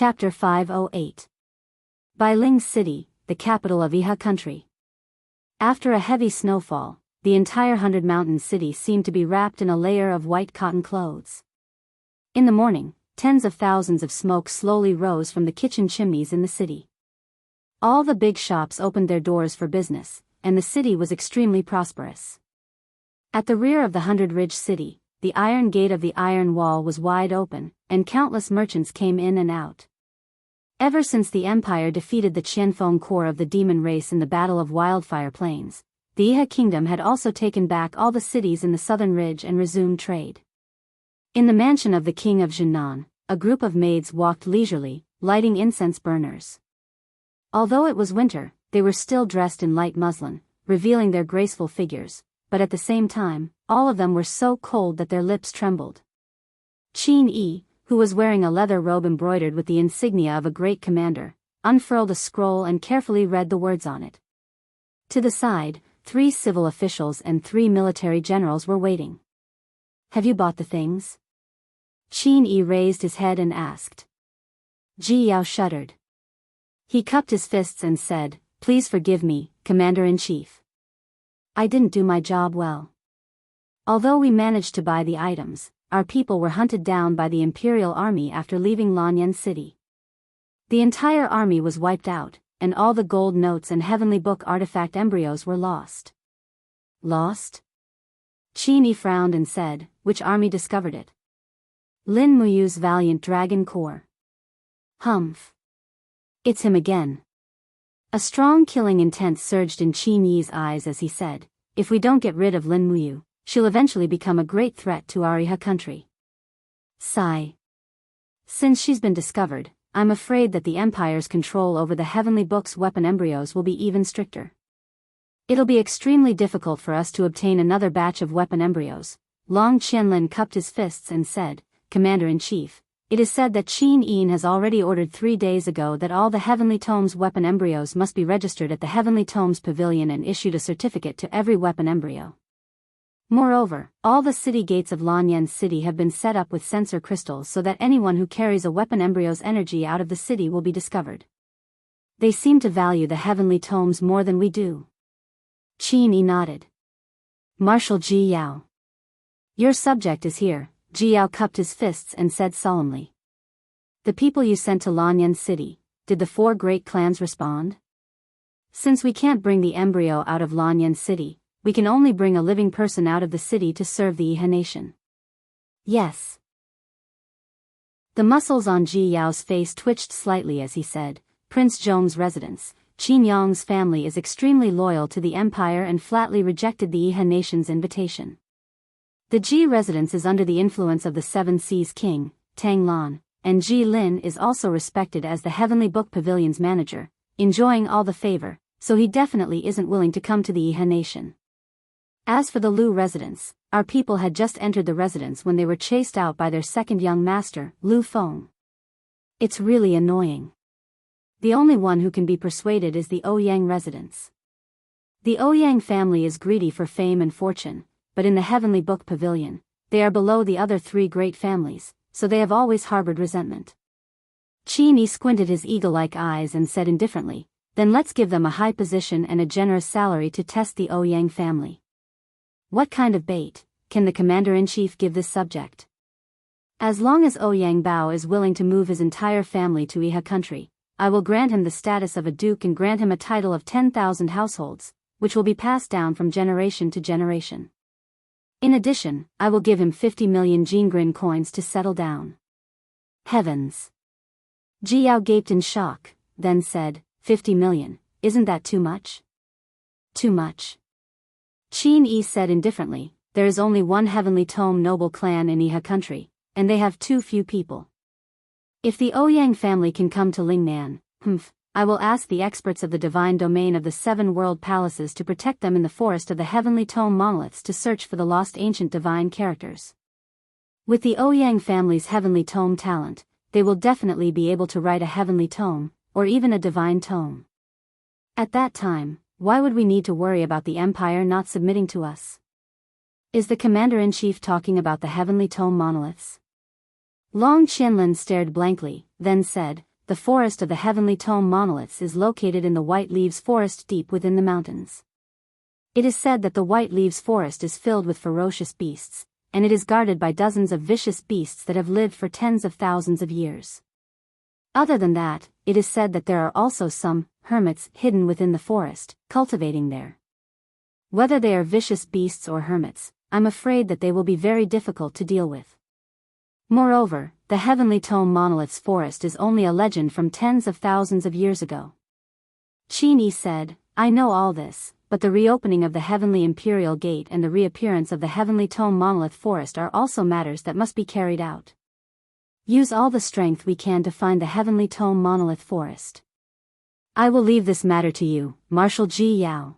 Chapter 508. By Ling City, the capital of Iha country. After a heavy snowfall, the entire 100-mountain city seemed to be wrapped in a layer of white cotton clothes. In the morning, tens of thousands of smoke slowly rose from the kitchen chimneys in the city. All the big shops opened their doors for business, and the city was extremely prosperous. At the rear of the 100-ridge city, the iron gate of the iron wall was wide open, and countless merchants came in and out. Ever since the Empire defeated the Qianfeng Corps of the demon race in the Battle of Wildfire Plains, the Iha Kingdom had also taken back all the cities in the southern ridge and resumed trade. In the mansion of the king of Jinan, a group of maids walked leisurely, lighting incense burners. Although it was winter, they were still dressed in light muslin, revealing their graceful figures, but at the same time, all of them were so cold that their lips trembled. Qin Yi, who was wearing a leather robe embroidered with the insignia of a great commander, unfurled a scroll and carefully read the words on it. To the side, 3 civil officials and 3 military generals were waiting. "Have you bought the things?" Qin Yi raised his head and asked. Ji Yao shuddered. He cupped his fists and said, "Please forgive me, Commander-in-Chief. I didn't do my job well. Although we managed to buy the items, our people were hunted down by the Imperial Army after leaving Lanyan City. The entire army was wiped out, and all the gold notes and Heavenly Book artifact embryos were lost." "Lost?" Qin Yi frowned and said, "Which army discovered it?" "Lin Muyu's valiant Dragon Corps." "Humph. It's him again." A strong killing intent surged in Qin Yi's eyes as he said, "If we don't get rid of Lin Muyu, she'll eventually become a great threat to our Iha country." Sigh. "Since she's been discovered, I'm afraid that the Empire's control over the Heavenly Book's weapon embryos will be even stricter. It'll be extremely difficult for us to obtain another batch of weapon embryos." Long Qianlin cupped his fists and said, "Commander-in-Chief, it is said that Qin Yin has already ordered 3 days ago that all the Heavenly Tomes weapon embryos must be registered at the Heavenly Tomes Pavilion and issued a certificate to every weapon embryo. Moreover, all the city gates of Lanyan City have been set up with sensor crystals so that anyone who carries a weapon embryo's energy out of the city will be discovered. They seem to value the Heavenly Tomes more than we do." Qin Yi nodded. "Marshal Ji Yao. Your subject is here." Ji Yao cupped his fists and said solemnly. "The people you sent to Lanyan City, did the 4 great clans respond? Since we can't bring the embryo out of Lanyan City, we can only bring a living person out of the city to serve the Iha nation." "Yes." The muscles on Ji Yao's face twitched slightly as he said, "Prince Zhong's residence, Qin Yong's family is extremely loyal to the Empire and flatly rejected the Iha nation's invitation. The Ji residence is under the influence of the 7 Seas King, Tang Lan, and Ji Lin is also respected as the Heavenly Book Pavilion's manager, enjoying all the favor, so he definitely isn't willing to come to the Iha nation. As for the Lu residence, our people had just entered the residence when they were chased out by their second young master, Lu Feng. It's really annoying. The only one who can be persuaded is the Ouyang residence. The Ouyang family is greedy for fame and fortune, but in the Heavenly Book Pavilion, they are below the other 3 great families, so they have always harbored resentment." Qin Yi squinted his eagle-like eyes and said indifferently, "Then let's give them a high position and a generous salary to test the Ouyang family. What kind of bait can the Commander-in-Chief give this subject?" "As long as Ouyang Bao is willing to move his entire family to Iha country, I will grant him the status of a duke and grant him a title of 10,000 households, which will be passed down from generation to generation. In addition, I will give him 50 million Jingrin coins to settle down." "Heavens!" Ji Yao gaped in shock, then said, 50 million, isn't that too much?" "Too much." Qin Yi said indifferently, "There is only one Heavenly Tome noble clan in Iha country, and they have too few people. If the Ouyang family can come to Lingnan, I will ask the experts of the divine domain of the 7 world palaces to protect them in the forest of the Heavenly Tome monoliths to search for the lost ancient divine characters. With the Ouyang family's Heavenly Tome talent, they will definitely be able to write a Heavenly Tome, or even a divine tome. At that time, why would we need to worry about the Empire not submitting to us? Is the Commander-in-Chief talking about the Heavenly Tome monoliths?" Long Qianlin stared blankly, then said, the forest of the heavenly tome monoliths is located in the White Leaves Forest deep within the mountains. It is said that the White Leaves Forest is filled with ferocious beasts, and it is guarded by dozens of vicious beasts that have lived for tens of thousands of years. Other than that, it is said that there are also some hermits hidden within the forest, cultivating there. Whether they are vicious beasts or hermits, I'm afraid that they will be very difficult to deal with. Moreover, the Heavenly Tome Monolith's forest is only a legend from tens of thousands of years ago. Qin said, I know all this, but the reopening of the Heavenly Imperial Gate and the reappearance of the Heavenly Tome Monolith Forest are also matters that must be carried out. Use all the strength we can to find the Heavenly Tome Monolith Forest. I will leave this matter to you, Marshal Ji Yao.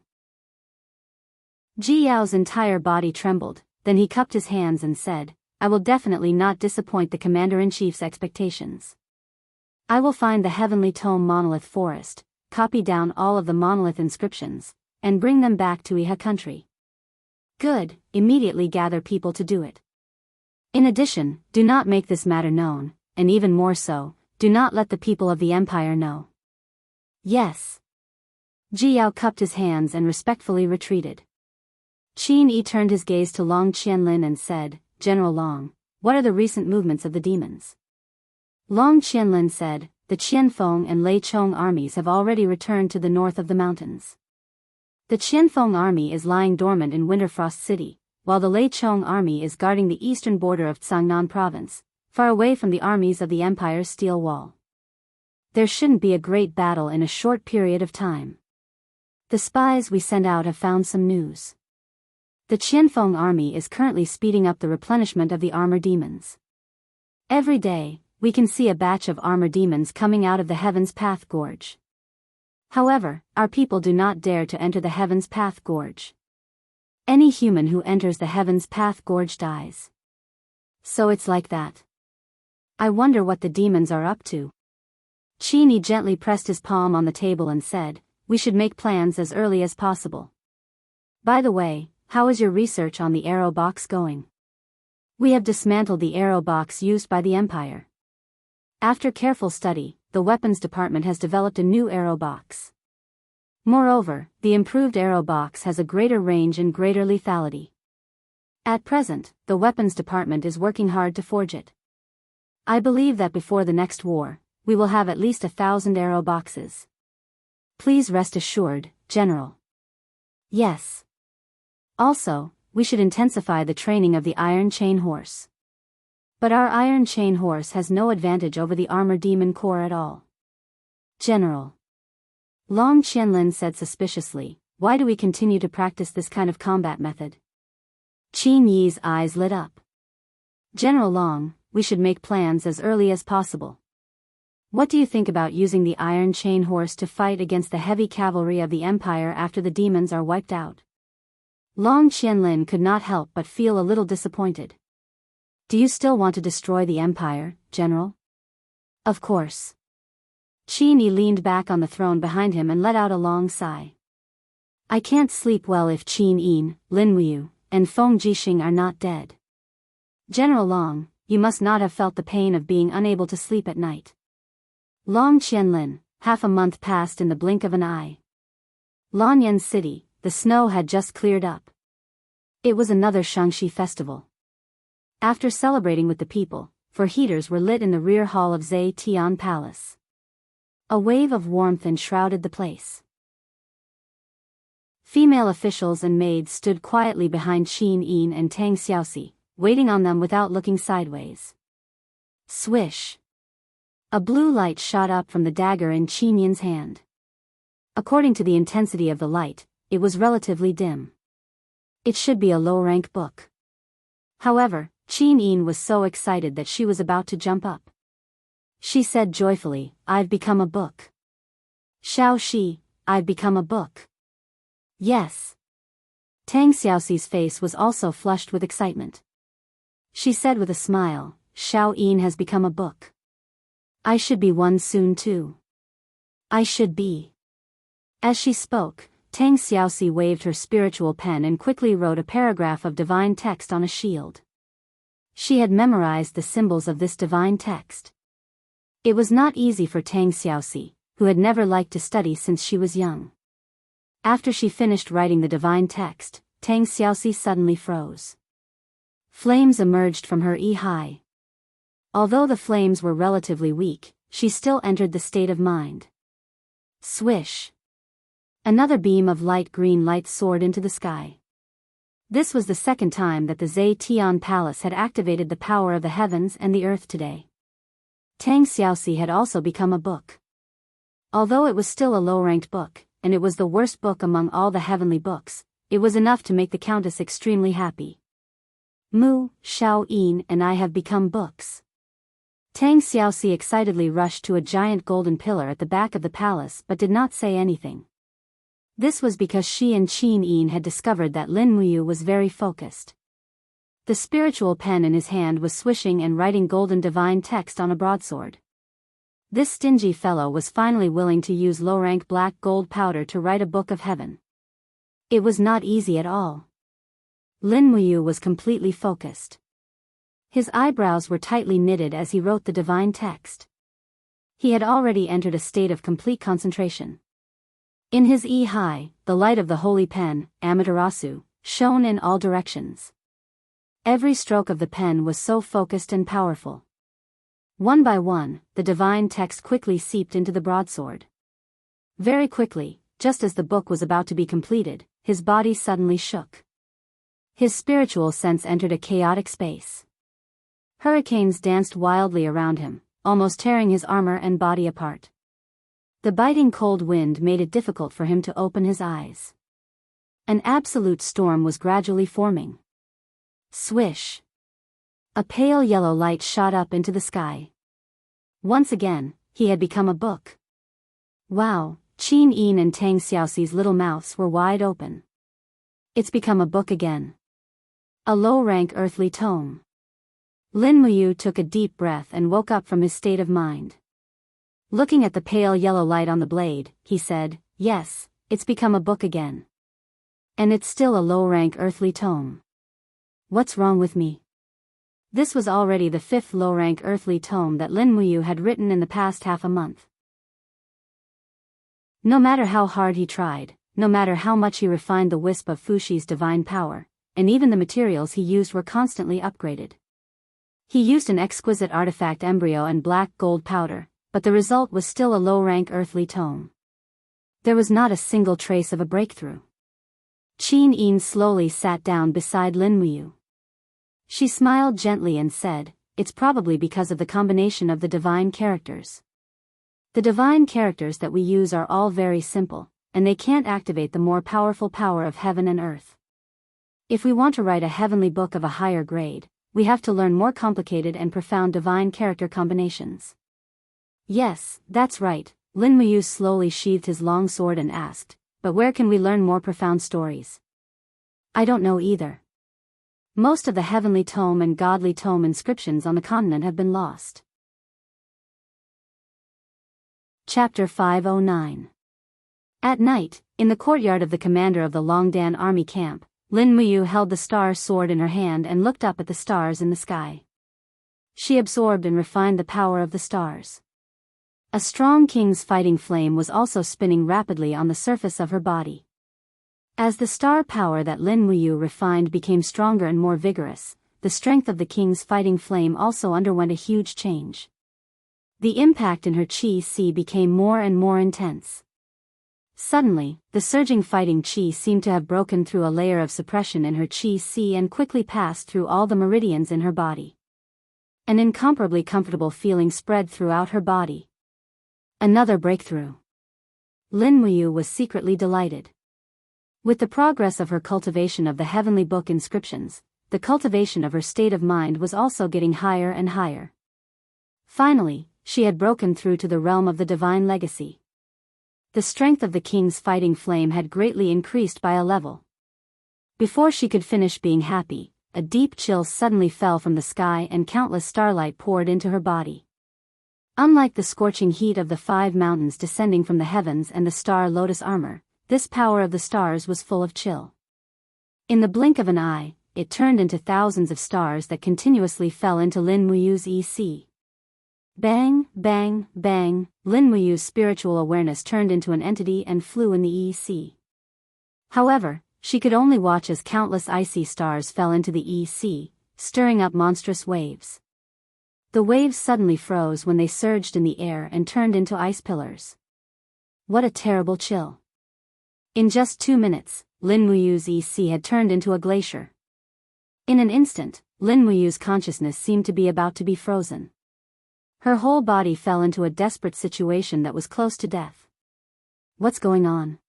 Ji Yao's entire body trembled, then he cupped his hands and said, I will definitely not disappoint the Commander-in-Chief's expectations. I will find the Heavenly Tome Monolith Forest, copy down all of the monolith inscriptions, and bring them back to Iha country. Good, immediately gather people to do it. In addition, do not make this matter known, and even more so, do not let the people of the Empire know. Yes. Ji Yao cupped his hands and respectfully retreated. Qin Yi turned his gaze to Long Qianlin and said, General Long, what are the recent movements of the demons? Long Qianlin said, the Qianfeng and Lei Chong armies have already returned to the north of the mountains. The Qianfeng army is lying dormant in Winterfrost City, while the Lei Chong army is guarding the eastern border of Cangnan province, far away from the armies of the Empire's steel wall. There shouldn't be a great battle in a short period of time. The spies we sent out have found some news. The Qianfeng army is currently speeding up the replenishment of the armor demons. Every day, we can see a batch of armor demons coming out of the Heaven's Path Gorge. However, our people do not dare to enter the Heaven's Path Gorge. Any human who enters the Heaven's Path Gorge dies. So it's like that. I wonder what the demons are up to. Qin Yi gently pressed his palm on the table and said, we should make plans as early as possible. By the way, how is your research on the arrow box going? We have dismantled the arrow box used by the Empire. After careful study, the weapons department has developed a new arrow box. Moreover, the improved arrow box has a greater range and greater lethality. At present, the weapons department is working hard to forge it. I believe that before the next war, we will have at least 1,000 arrow boxes. Please rest assured, General. Yes. Also, we should intensify the training of the Iron Chain Horse. But our Iron Chain Horse has no advantage over the Armor Demon Corps at all. General. Long Qianlin said suspiciously, why do we continue to practice this kind of combat method? Qin Yi's eyes lit up. General Long, we should make plans as early as possible. What do you think about using the Iron Chain Horse to fight against the heavy cavalry of the Empire after the demons are wiped out? Long Qianlin could not help but feel a little disappointed. Do you still want to destroy the Empire, General? Of course. Qin Yi leaned back on the throne behind him and let out a long sigh. I can't sleep well if Qin Yin, Lin Wuyu, and Feng Jixing are not dead. General Long, you must not have felt the pain of being unable to sleep at night. Long Qianlin, half a month passed in the blink of an eye. Lanyan City, the snow had just cleared up. It was another Shangxi festival. After celebrating with the people, for heaters were lit in the rear hall of Zhe Tian Palace. A wave of warmth enshrouded the place. Female officials and maids stood quietly behind Qin Yin and Tang Xiaoxi, waiting on them without looking sideways. Swish! A blue light shot up from the dagger in Qin Yin's hand. According to the intensity of the light, it was relatively dim. It should be a low-rank book. However, Qin Yin was so excited that she was about to jump up. She said joyfully, I've become a book. Xiao Shi, I've become a book. Yes. Tang Xiaoxi's face was also flushed with excitement. She said with a smile, Xiao Yin has become a book. I should be one soon too. I should be. As she spoke, Tang Xiaoxi waved her spiritual pen and quickly wrote a paragraph of divine text on a shield. She had memorized the symbols of this divine text. It was not easy for Tang Xiaoxi, who had never liked to study since she was young. After she finished writing the divine text, Tang Xiaoxi suddenly froze. Flames emerged from her eye. Although the flames were relatively weak, she still entered the state of mind. Swish! Another beam of light green light soared into the sky. This was the second time that the Zetian Palace had activated the power of the heavens and the earth today. Tang Xiaoxi had also become a book. Although it was still a low-ranked book, and it was the worst book among all the heavenly books, it was enough to make the Countess extremely happy. Mu, Xiao Yin and I have become books. Tang Xiaoxi excitedly rushed to a giant golden pillar at the back of the palace but did not say anything. This was because she and Qin Yin had discovered that Lin Muyu was very focused. The spiritual pen in his hand was swishing and writing golden divine text on a broadsword. This stingy fellow was finally willing to use low-rank black gold powder to write a book of heaven. It was not easy at all. Lin Muyu was completely focused. His eyebrows were tightly knitted as he wrote the divine text. He had already entered a state of complete concentration. In his eye, the light of the holy pen, Amaterasu, shone in all directions. Every stroke of the pen was so focused and powerful. One by one, the divine text quickly seeped into the broadsword. Very quickly, just as the book was about to be completed, his body suddenly shook. His spiritual sense entered a chaotic space. Hurricanes danced wildly around him, almost tearing his armor and body apart. The biting cold wind made it difficult for him to open his eyes. An absolute storm was gradually forming. Swish! A pale yellow light shot up into the sky. Once again, he had become a book. Wow, Qin Yin and Tang Xiaoxi's little mouths were wide open. It's become a book again. A low-rank earthly tome. Lin Muyu took a deep breath and woke up from his state of mind. Looking at the pale yellow light on the blade, he said, "Yes, it's become a book again. And it's still a low-rank earthly tome. What's wrong with me?" This was already the 5th low-rank earthly tome that Lin Muyu had written in the past half a month. No matter how hard he tried, no matter how much he refined the wisp of Fushi's divine power, and even the materials he used were constantly upgraded. He used an exquisite artifact embryo and black gold powder, but the result was still a low-rank earthly tome. There was not a single trace of a breakthrough. Qin Yin slowly sat down beside Lin Muyu. She smiled gently and said, "It's probably because of the combination of the divine characters. The divine characters that we use are all very simple, and they can't activate the more powerful power of heaven and earth. If we want to write a heavenly book of a higher grade, we have to learn more complicated and profound divine character combinations." "Yes, that's right," Lin Muyu slowly sheathed his long sword and asked, "But where can we learn more profound stories?" "I don't know either. Most of the heavenly tome and godly tome inscriptions on the continent have been lost." Chapter 509. At night, in the courtyard of the commander of the Longdan army camp, Lin Muyu held the star sword in her hand and looked up at the stars in the sky. She absorbed and refined the power of the stars. A strong king's fighting flame was also spinning rapidly on the surface of her body. As the star power that Lin Muyu refined became stronger and more vigorous, the strength of the king's fighting flame also underwent a huge change. The impact in her qi became more and more intense. Suddenly, the surging fighting qi seemed to have broken through a layer of suppression in her qi and quickly passed through all the meridians in her body. An incomparably comfortable feeling spread throughout her body. Another breakthrough. Lin Muyu was secretly delighted. With the progress of her cultivation of the heavenly book inscriptions, the cultivation of her state of mind was also getting higher and higher. Finally, she had broken through to the realm of the divine legacy. The strength of the king's fighting flame had greatly increased by a level. Before she could finish being happy, a deep chill suddenly fell from the sky and countless starlight poured into her body. Unlike the scorching heat of the 5 mountains descending from the heavens and the star lotus armor, this power of the stars was full of chill. In the blink of an eye, it turned into thousands of stars that continuously fell into Lin Muyu's EC. Bang, bang, bang, Lin Muyu's spiritual awareness turned into an entity and flew in the EC. However, she could only watch as countless icy stars fell into the EC, stirring up monstrous waves. The waves suddenly froze when they surged in the air and turned into ice pillars. What a terrible chill. In just 2 minutes, Lin Muyu's EC had turned into a glacier. In an instant, Lin Muyu's consciousness seemed to be about to be frozen. Her whole body fell into a desperate situation that was close to death. What's going on?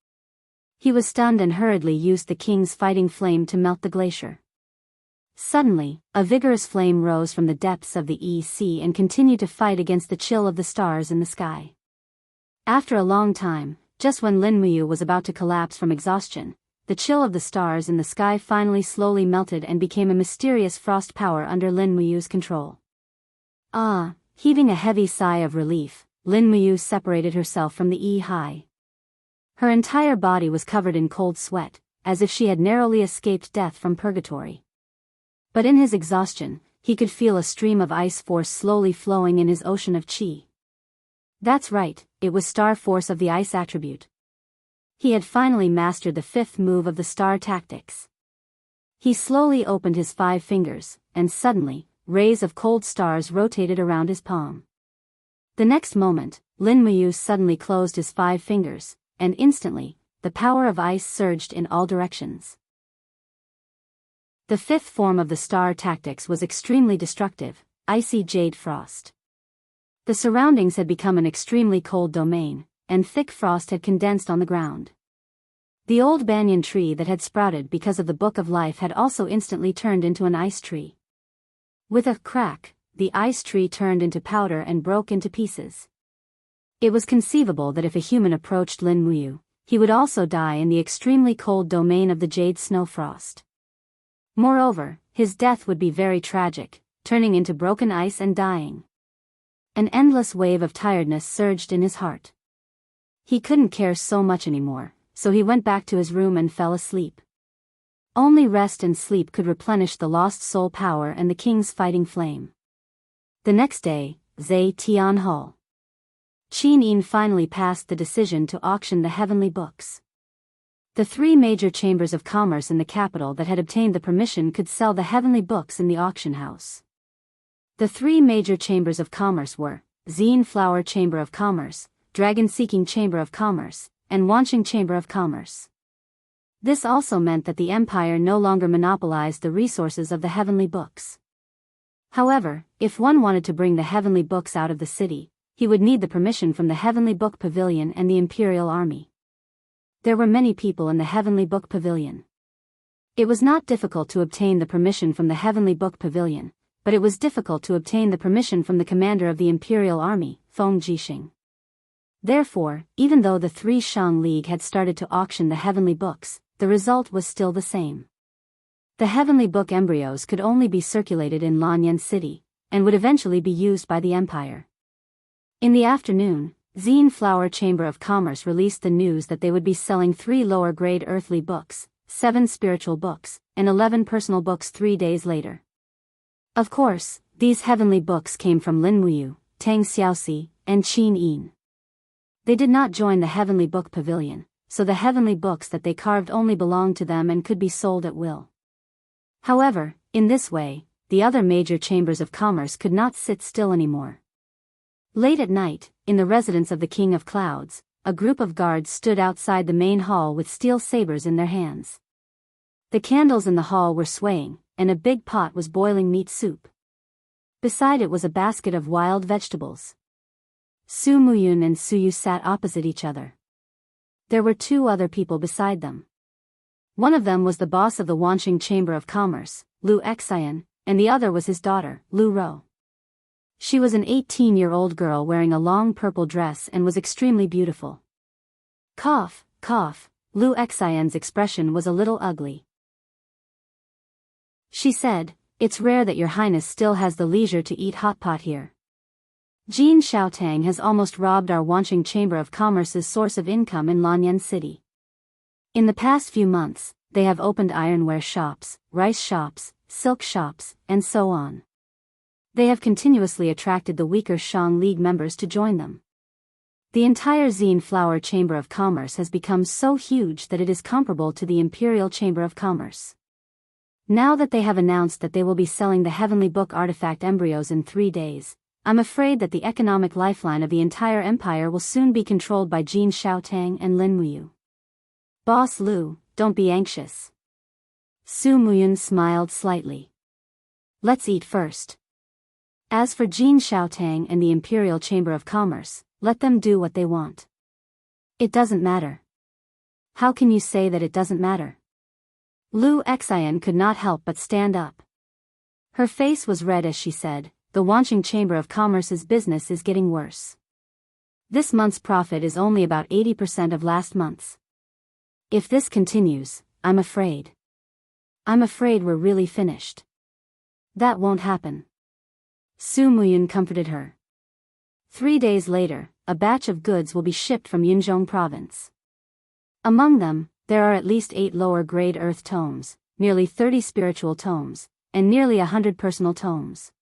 He was stunned and hurriedly used the king's fighting flame to melt the glacier. Suddenly, a vigorous flame rose from the depths of the EC and continued to fight against the chill of the stars in the sky. After a long time, just when Lin Muyu was about to collapse from exhaustion, the chill of the stars in the sky finally slowly melted and became a mysterious frost power under Lin Muyu's control. Ah! Heaving a heavy sigh of relief, Lin Muyu separated herself from the E-high. Her entire body was covered in cold sweat, as if she had narrowly escaped death from purgatory. But in his exhaustion, he could feel a stream of ice force slowly flowing in his ocean of chi. That's right, it was star force of the ice attribute. He had finally mastered the 5th move of the star tactics. He slowly opened his 5 fingers, and suddenly, rays of cold stars rotated around his palm. The next moment, Lin Muyu suddenly closed his 5 fingers, and instantly, the power of ice surged in all directions. The 5th form of the star tactics was extremely destructive, icy jade frost. The surroundings had become an extremely cold domain, and thick frost had condensed on the ground. The old banyan tree that had sprouted because of the Book of Life had also instantly turned into an ice tree. With a crack, the ice tree turned into powder and broke into pieces. It was conceivable that if a human approached Lin Muyu, he would also die in the extremely cold domain of the jade snow frost. Moreover, his death would be very tragic, turning into broken ice and dying. An endless wave of tiredness surged in his heart. He couldn't care so much anymore, so he went back to his room and fell asleep. Only rest and sleep could replenish the lost soul power and the king's fighting flame. The next day, Zhe Tian Hall. Qin Yin finally passed the decision to auction the heavenly books. The 3 major chambers of commerce in the capital that had obtained the permission could sell the heavenly books in the auction house. The 3 major chambers of commerce were Zine Flower Chamber of Commerce, Dragon Seeking Chamber of Commerce, and Wanqing Chamber of Commerce. This also meant that the empire no longer monopolized the resources of the heavenly books. However, if one wanted to bring the heavenly books out of the city, he would need the permission from the Heavenly Book Pavilion and the Imperial Army. There were many people in the Heavenly Book Pavilion. It was not difficult to obtain the permission from the Heavenly Book Pavilion, but it was difficult to obtain the permission from the commander of the Imperial Army, Feng Jixing. Therefore, even though the 3 Shang League had started to auction the heavenly books, the result was still the same. The heavenly book embryos could only be circulated in Lanyan City, and would eventually be used by the empire. In the afternoon, Zine Flower Chamber of Commerce released the news that they would be selling 3 lower-grade earthly books, 7 spiritual books, and 11 personal books 3 days later. Of course, these heavenly books came from Lin Muyu, Tang Xiaoxi, and Qin Yin. They did not join the Heavenly Book Pavilion, so the heavenly books that they carved only belonged to them and could be sold at will. However, in this way, the other major chambers of commerce could not sit still anymore. Late at night, in the residence of the King of Clouds, a group of guards stood outside the main hall with steel sabers in their hands. The candles in the hall were swaying, and a big pot was boiling meat soup. Beside it was a basket of wild vegetables. Su Muyun and Su Yu sat opposite each other. There were 2 other people beside them. One of them was the boss of the Wanqing Chamber of Commerce, Lu Xian, and the other was his daughter, Lu Ro. She was an 18-year-old girl wearing a long purple dress and was extremely beautiful. Cough, cough, Lu Xian's expression was a little ugly. She said, "It's rare that your highness still has the leisure to eat hot pot here. Jin Xiaotang has almost robbed our Wanqing Chamber of Commerce's source of income in Lanyan City. In the past few months, they have opened ironware shops, rice shops, silk shops, and so on. They have continuously attracted the weaker Shang League members to join them. The entire Zine Flower Chamber of Commerce has become so huge that it is comparable to the Imperial Chamber of Commerce. Now that they have announced that they will be selling the Heavenly Book artifact embryos in 3 days, I'm afraid that the economic lifeline of the entire empire will soon be controlled by Jin Xiaotang and Lin Muyu. Boss Lu, don't be anxious. Su Muyun smiled slightly. Let's eat first. As for Jin Xiaotang and the Imperial Chamber of Commerce, let them do what they want. It doesn't matter. How can you say that it doesn't matter? Lu Xian could not help but stand up. Her face was red as she said, the Wanqing Chamber of Commerce's business is getting worse. This month's profit is only about 80% of last month's. If this continues, I'm afraid we're really finished. That won't happen. Su Muyun comforted her. 3 days later, a batch of goods will be shipped from Yunzhong province. Among them, there are at least 8 lower-grade earth tomes, nearly 30 spiritual tomes, and nearly 100 personal tomes.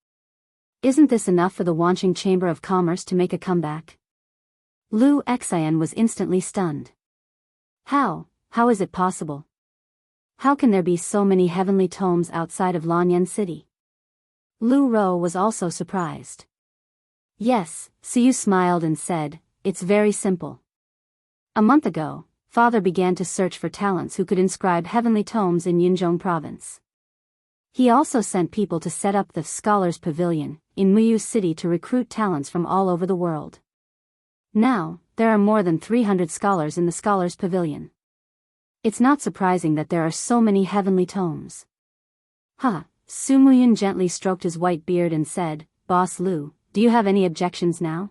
Isn't this enough for the Wanqing Chamber of Commerce to make a comeback? Lu Xian was instantly stunned. How is it possible? How can there be so many heavenly tomes outside of Lanyan City? Lu Ro was also surprised. Yes, Siyu smiled and said, it's very simple. A month ago, Father began to search for talents who could inscribe heavenly tomes in Yunzhong province. He also sent people to set up the Scholars Pavilion in Muyu City to recruit talents from all over the world. Now, there are more than 300 scholars in the Scholars Pavilion. It's not surprising that there are so many heavenly tomes. Su Muyun gently stroked his white beard and said, Boss Lu, do you have any objections now?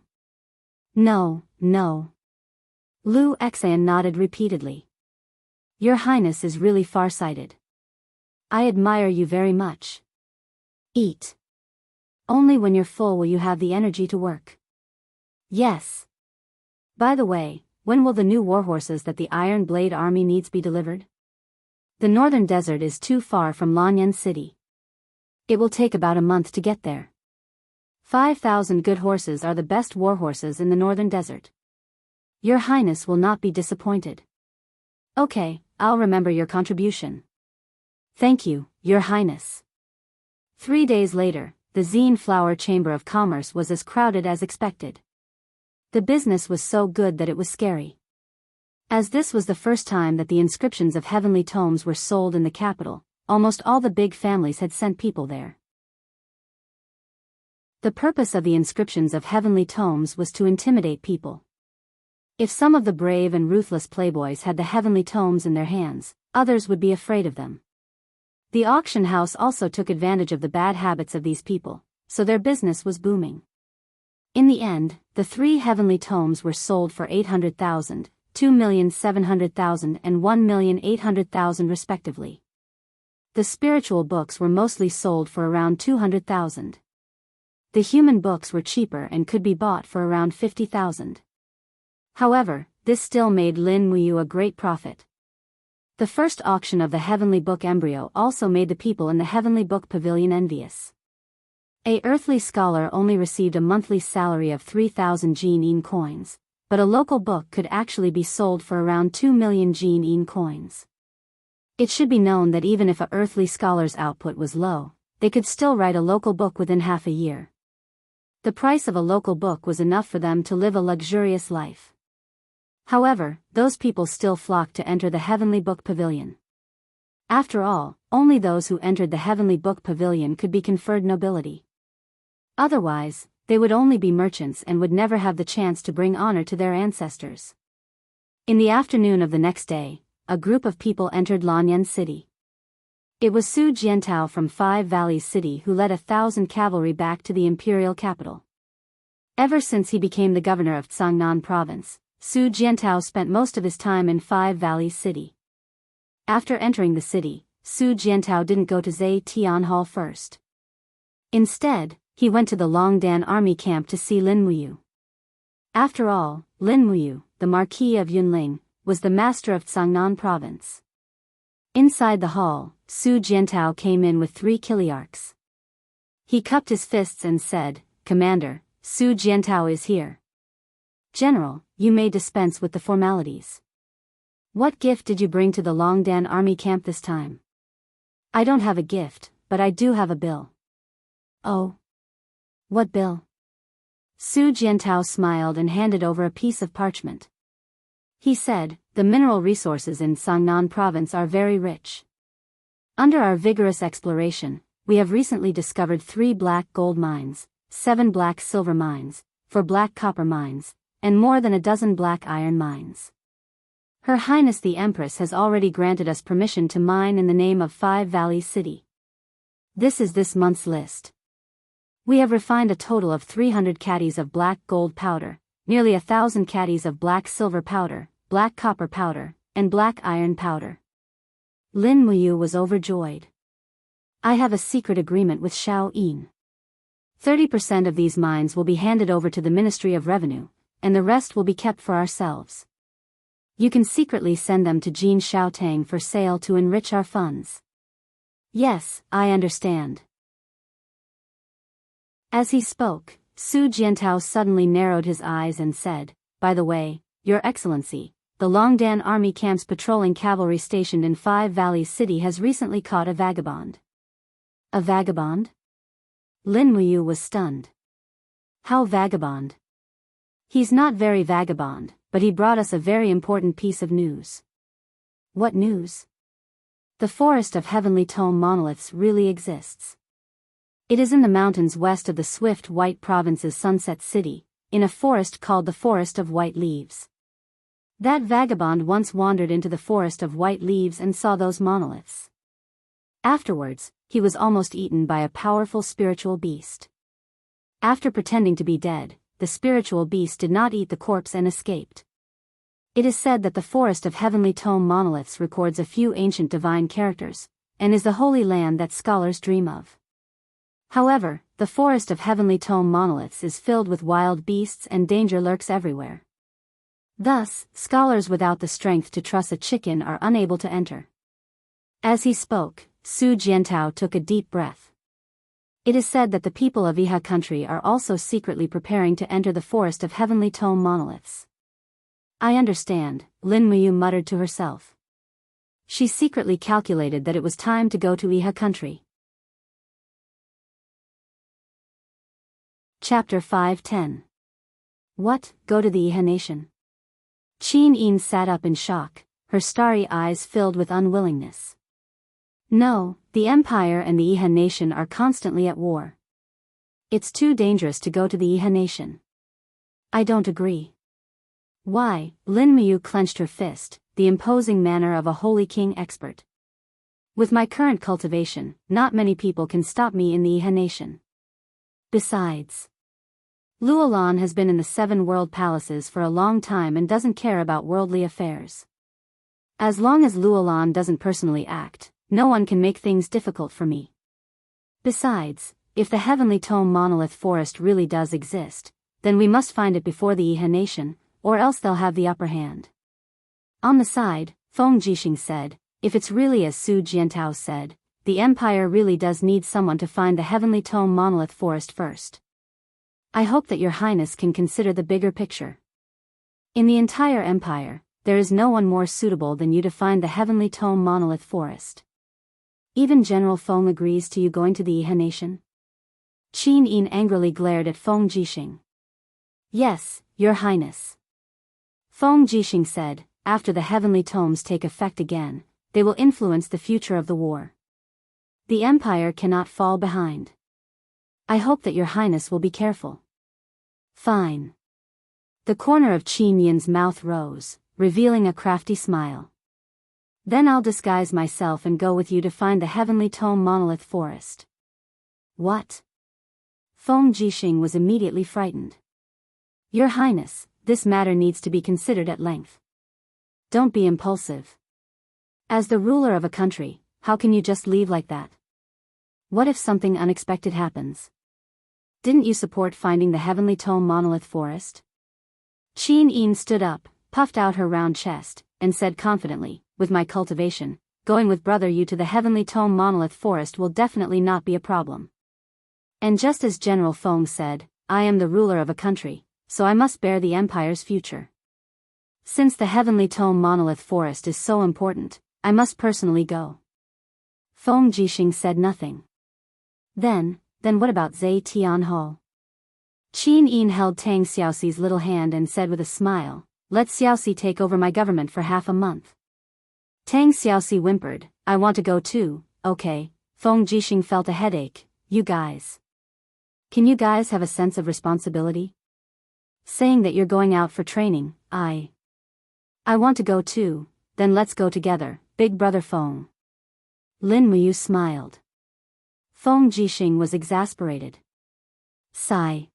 No. Lu Xian nodded repeatedly. Your Highness is really far-sighted. I admire you very much. Eat. Only when you're full will you have the energy to work. Yes. By the way, when will the new warhorses that the Iron Blade Army needs be delivered? The northern desert is too far from Lanyan City. It will take about a month to get there. 5,000 good horses are the best warhorses in the northern desert. Your Highness will not be disappointed. Okay, I'll remember your contribution. Thank you, Your Highness. 3 days later, the Zine Flower Chamber of Commerce was as crowded as expected. The business was so good that it was scary. As this was the first time that the inscriptions of heavenly tomes were sold in the capital, almost all the big families had sent people there. The purpose of the inscriptions of heavenly tomes was to intimidate people. If some of the brave and ruthless playboys had the heavenly tomes in their hands, others would be afraid of them. The auction house also took advantage of the bad habits of these people, so their business was booming. In the end, the 3 heavenly tomes were sold for 800,000, 2,700,000 and 1,800,000 respectively. The spiritual books were mostly sold for around 200,000. The human books were cheaper and could be bought for around 50,000. However, this still made Lin Muyu a great profit. The first auction of the Heavenly Book embryo also made the people in the Heavenly Book Pavilion envious. A earthly scholar only received a monthly salary of 3,000 Jin coins, but a local book could actually be sold for around 2 million Jin coins. It should be known that even if a earthly scholar's output was low, they could still write a local book within half a year. The price of a local book was enough for them to live a luxurious life. However, those people still flocked to enter the Heavenly Book Pavilion. After all, only those who entered the Heavenly Book Pavilion could be conferred nobility. Otherwise, they would only be merchants and would never have the chance to bring honor to their ancestors. In the afternoon of the next day, a group of people entered Lanyan City. It was Su Jiantao from Five Valleys City who led 1,000 cavalry back to the imperial capital. Ever since he became the governor of Tsangnan province, Su Jiantao spent most of his time in Five Valleys City. After entering the city, Su Jiantao didn't go to Zhe Tian Hall first. Instead, he went to the Longdan army camp to see Lin Muyu. After all, Lin Muyu, the Marquis of Yunling, was the master of Tsangnan province. Inside the hall, Su Jiantao came in with 3 kiliarchs. He cupped his fists and said, "Commander, Su Jiantao is here." "General, you may dispense with the formalities. What gift did you bring to the Longdan army camp this time?" "I don't have a gift, but I do have a bill." "Oh? What bill?" Su Jiantao smiled and handed over a piece of parchment. He said, "The mineral resources in Sangnan province are very rich. Under our vigorous exploration, we have recently discovered 3 black gold mines, 7 black silver mines, 4 black copper mines, and more than a dozen black iron mines. Her Highness the Empress has already granted us permission to mine in the name of 5 Valleys City. This is this month's list. We have refined a total of 300 caddies of black gold powder, nearly 1,000 caddies of black silver powder, black copper powder, and black iron powder." Lin Muyu was overjoyed. "I have a secret agreement with Xiao Yin. 30% of these mines will be handed over to the Ministry of Revenue, and the rest will be kept for ourselves. You can secretly send them to Jin Xiaotang for sale to enrich our funds." "Yes, I understand." As he spoke, Su Jiantao suddenly narrowed his eyes and said, "By the way, Your Excellency, the Longdan army camp's patrolling cavalry stationed in 5 Valleys City has recently caught a vagabond." "A vagabond?" Lin Muyu was stunned. "How vagabond?" "He's not very vagabond, but he brought us a very important piece of news." "What news?" "The Forest of Heavenly Tome Monoliths really exists. It is in the mountains west of the Swift White Province's Sunset City, in a forest called the Forest of White Leaves. That vagabond once wandered into the Forest of White Leaves and saw those monoliths. Afterwards, he was almost eaten by a powerful spiritual beast. After pretending to be dead, the spiritual beast did not eat the corpse and escaped. It is said that the Forest of Heavenly Tome Monoliths records a few ancient divine characters, and is the holy land that scholars dream of. However, the Forest of Heavenly Tome Monoliths is filled with wild beasts and danger lurks everywhere. Thus, scholars without the strength to truss a chicken are unable to enter." As he spoke, Su Jiantao took a deep breath. "It is said that the people of Iha country are also secretly preparing to enter the Forest of Heavenly Tome Monoliths." "I understand," Lin Muyu muttered to herself. She secretly calculated that it was time to go to Iha country. Chapter 510. What, go to the Iha nation? Qin Yin sat up in shock, her starry eyes filled with unwillingness. "No, the Empire and the Iha nation are constantly at war. It's too dangerous to go to the Iha nation." "I don't agree." "Why?" Lin Muyu clenched her fist, the imposing manner of a holy king expert. "With my current cultivation, not many people can stop me in the Iha nation. Besides, Luolan has been in the 7 world palaces for a long time and doesn't care about worldly affairs. As long as Luolan doesn't personally act, no one can make things difficult for me. Besides, if the Heavenly Tome Monolith Forest really does exist, then we must find it before the Iha nation, or else they'll have the upper hand." On the side, Feng Jixing said, "If it's really as Su Jiantao said, the Empire really does need someone to find the Heavenly Tome Monolith Forest first. I hope that Your Highness can consider the bigger picture. In the entire Empire, there is no one more suitable than you to find the Heavenly Tome Monolith Forest. Even General Feng agrees to you going to the Iha nation?" Qin Yin angrily glared at Feng Jixing. "Yes, Your Highness." Feng Jixing said, "After the Heavenly Tomes take effect again, they will influence the future of the war. The Empire cannot fall behind. I hope that Your Highness will be careful." "Fine." The corner of Qin Yin's mouth rose, revealing a crafty smile. "Then I'll disguise myself and go with you to find the Heavenly Tome Monolith Forest." "What?" Feng Jixing was immediately frightened. "Your Highness, this matter needs to be considered at length. Don't be impulsive. As the ruler of a country, how can you just leave like that? What if something unexpected happens? Didn't you support finding the Heavenly Tome Monolith Forest?" Qin Yin stood up, puffed out her round chest, and said confidently, "With my cultivation, going with Brother Yu to the Heavenly Tome Monolith Forest will definitely not be a problem." And just as General Feng said, I am the ruler of a country, so I must bear the empire's future. Since the Heavenly Tome Monolith Forest is so important, I must personally go. Feng Jixing said nothing. Then what about Zhe Tianhou? Qin Yin held Tang Xiaoxi's little hand and said with a smile, let Xiaoxi take over my government for half a month. Tang Xiaoxi whimpered, I want to go too. Okay. Feng Jixing felt a headache. You guys. Can you guys have a sense of responsibility? Saying that you're going out for training, I want to go too, then let's go together, big brother Feng. Lin Muyu smiled. Feng Jixing was exasperated. Sigh.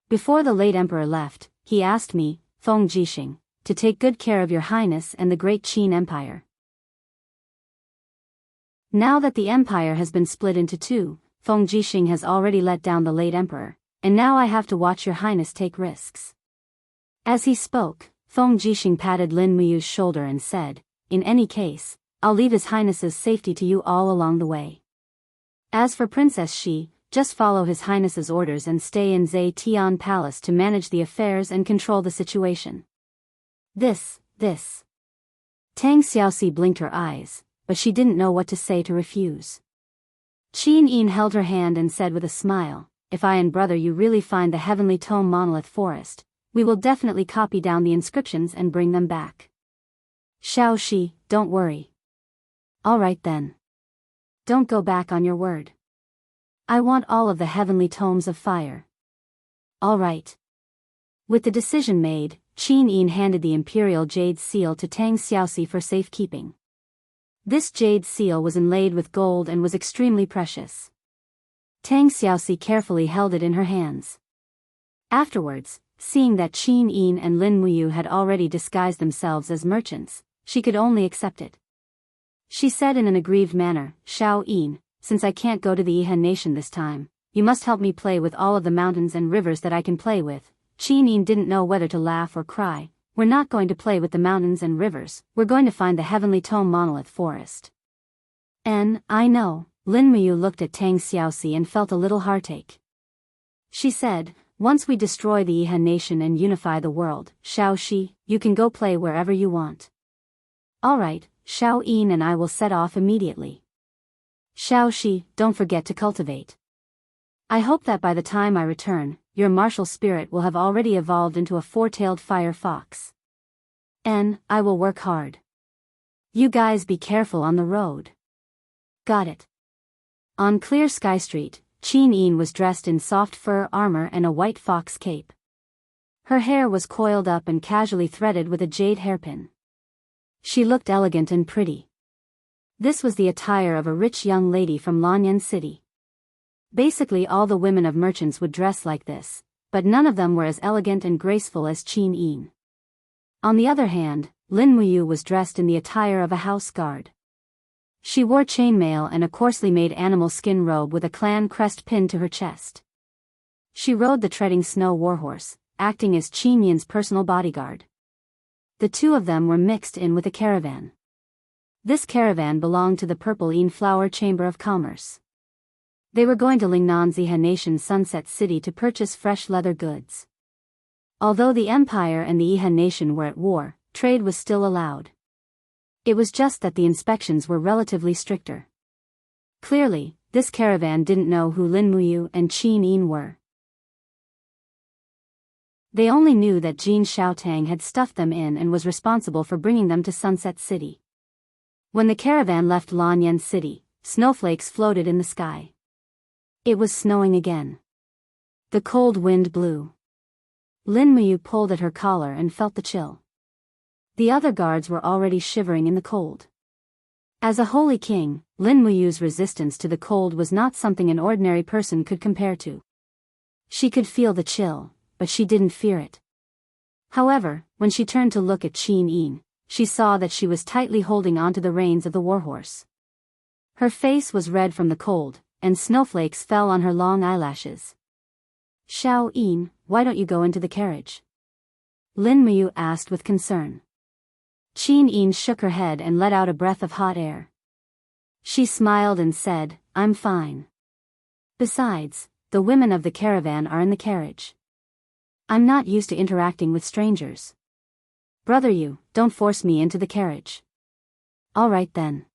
Before the late emperor left, he asked me, Feng Jixing, to take good care of your highness and the great Qin Empire. Now that the empire has been split into two, Feng Jixing has already let down the late emperor, and now I have to watch your highness take risks. As he spoke, Feng Jixing patted Lin Muyu's shoulder and said, in any case, I'll leave his highness's safety to you all along the way. As for Princess Shi, just follow his highness's orders and stay in Zhe Tian Palace to manage the affairs and control the situation. This. Tang Xiaoxi blinked her eyes, but she didn't know what to say to refuse. Qin Yin held her hand and said with a smile, if I and brother you really find the Heavenly Tome Monolith Forest, we will definitely copy down the inscriptions and bring them back. Xiao Shi, don't worry. Alright then. Don't go back on your word. I want all of the heavenly tomes of fire. Alright. With the decision made, Qin Yin handed the imperial jade seal to Tang Xiaoxi for safekeeping. This jade seal was inlaid with gold and was extremely precious. Tang Xiaoxi carefully held it in her hands. Afterwards, seeing that Qin Yin and Lin Muyu had already disguised themselves as merchants, she could only accept it. She said in an aggrieved manner, Xiao Yin, since I can't go to the Yihan nation this time, you must help me play with all of the mountains and rivers that I can play with. Qin Yin didn't know whether to laugh or cry. We're not going to play with the mountains and rivers, we're going to find the Heavenly Tome Monolith Forest. I know. Lin Muyu looked at Tang Xiaoxi and felt a little heartache. She said, once we destroy the Yihan nation and unify the world, Xiao Shi, you can go play wherever you want. Alright, Xiao Yin and I will set off immediately. Xiao Shi, don't forget to cultivate. I hope that by the time I return, your martial spirit will have already evolved into a four-tailed fire fox. I will work hard. You guys be careful on the road. Got it. On clear Sky Street, Qin Yin was dressed in soft fur armor and a white fox cape. Her hair was coiled up and casually threaded with a jade hairpin. She looked elegant and pretty. This was the attire of a rich young lady from Lanyan City. Basically all the women of merchants would dress like this, but none of them were as elegant and graceful as Qin Yin. On the other hand, Lin Muyu was dressed in the attire of a house guard. She wore chainmail and a coarsely made animal skin robe with a clan crest pinned to her chest. She rode the treading snow warhorse, acting as Qin Yin's personal bodyguard. The two of them were mixed in with a caravan. This caravan belonged to the Purple Yin Flower Chamber of Commerce. They were going to Lingnan's Yihan Nation Sunset City to purchase fresh leather goods. Although the Empire and the Yihan Nation were at war, trade was still allowed. It was just that the inspections were relatively stricter. Clearly, this caravan didn't know who Lin Muyu and Qin Yin were. They only knew that Jin Xiaotang had stuffed them in and was responsible for bringing them to Sunset City. When the caravan left Lanyan City, snowflakes floated in the sky. It was snowing again. The cold wind blew. Lin Muyu pulled at her collar and felt the chill. The other guards were already shivering in the cold. As a holy king, Lin Muyu's resistance to the cold was not something an ordinary person could compare to. She could feel the chill, but she didn't fear it. However, when she turned to look at Qin Yin, she saw that she was tightly holding onto the reins of the warhorse. Her face was red from the cold, and snowflakes fell on her long eyelashes. Xiao Yin, why don't you go into the carriage? Lin Muyu asked with concern. Qin Yin shook her head and let out a breath of hot air. She smiled and said, I'm fine. Besides, the women of the caravan are in the carriage. I'm not used to interacting with strangers. Brother Yu, don't force me into the carriage. All right then.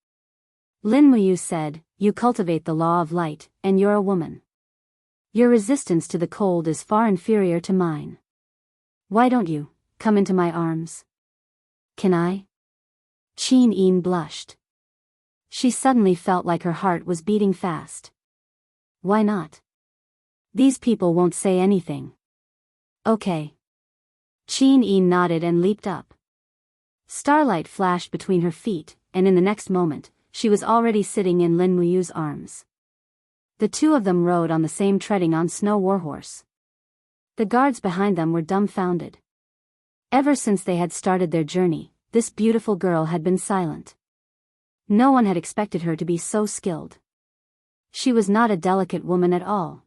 Lin Muyu said, you cultivate the law of light, and you're a woman. Your resistance to the cold is far inferior to mine. Why don't you come into my arms? Can I? Qin Yin blushed. She suddenly felt like her heart was beating fast. Why not? These people won't say anything. Okay. Qin Yin nodded and leaped up. Starlight flashed between her feet, and in the next moment, she was already sitting in Lin Muyu's arms. The two of them rode on the same treading on snow warhorse. The guards behind them were dumbfounded. Ever since they had started their journey, this beautiful girl had been silent. No one had expected her to be so skilled. She was not a delicate woman at all.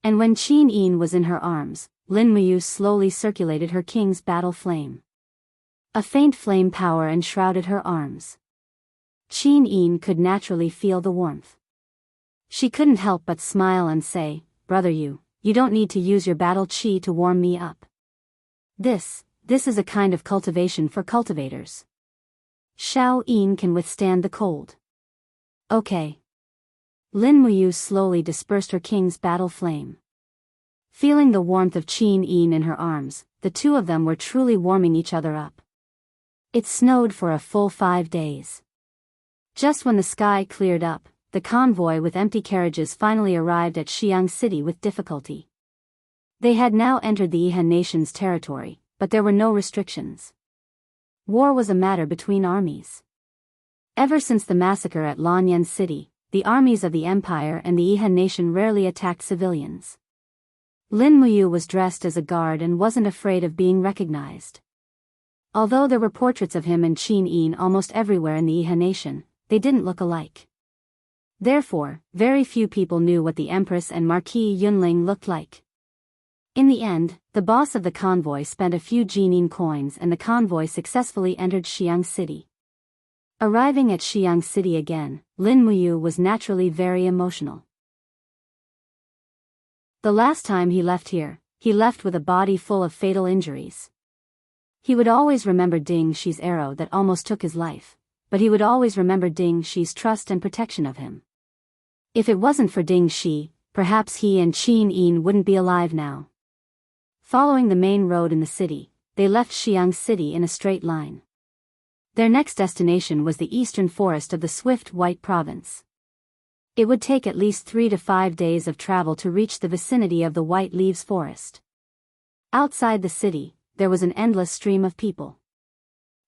And when Qin Yin was in her arms, Lin Muyu slowly circulated her king's battle flame. A faint flame power enshrouded her arms. Qin Yin could naturally feel the warmth. She couldn't help but smile and say, Brother Yu, you don't need to use your battle chi to warm me up. This is a kind of cultivation for cultivators. Xiao Yin can withstand the cold. Okay. Lin Muyu slowly dispersed her king's battle flame. Feeling the warmth of Qin Yin in her arms, the two of them were truly warming each other up. It snowed for a full 5 days. Just when the sky cleared up, the convoy with empty carriages finally arrived at Xiang City with difficulty. They had now entered the Iha nation's territory, but there were no restrictions. War was a matter between armies. Ever since the massacre at Lanyan City, the armies of the Empire and the Iha nation rarely attacked civilians. Lin Muyu was dressed as a guard and wasn't afraid of being recognized. Although there were portraits of him and Qin Yin almost everywhere in the Iha nation, they didn't look alike. Therefore, very few people knew what the Empress and Marquis Yunling looked like. In the end, the boss of the convoy spent a few Jinin coins and the convoy successfully entered Xiang City. Arriving at Xiang City again, Lin Muyu was naturally very emotional. The last time he left here, he left with a body full of fatal injuries. He would always remember Ding Shi's arrow that almost took his life, but he would always remember Ding Shi's trust and protection of him. If it wasn't for Ding Shi, perhaps he and Qin Yin wouldn't be alive now. Following the main road in the city, they left Xiang City in a straight line. Their next destination was the eastern forest of the Swift White Province. It would take at least 3 to 5 days of travel to reach the vicinity of the White Leaves Forest. Outside the city, there was an endless stream of people.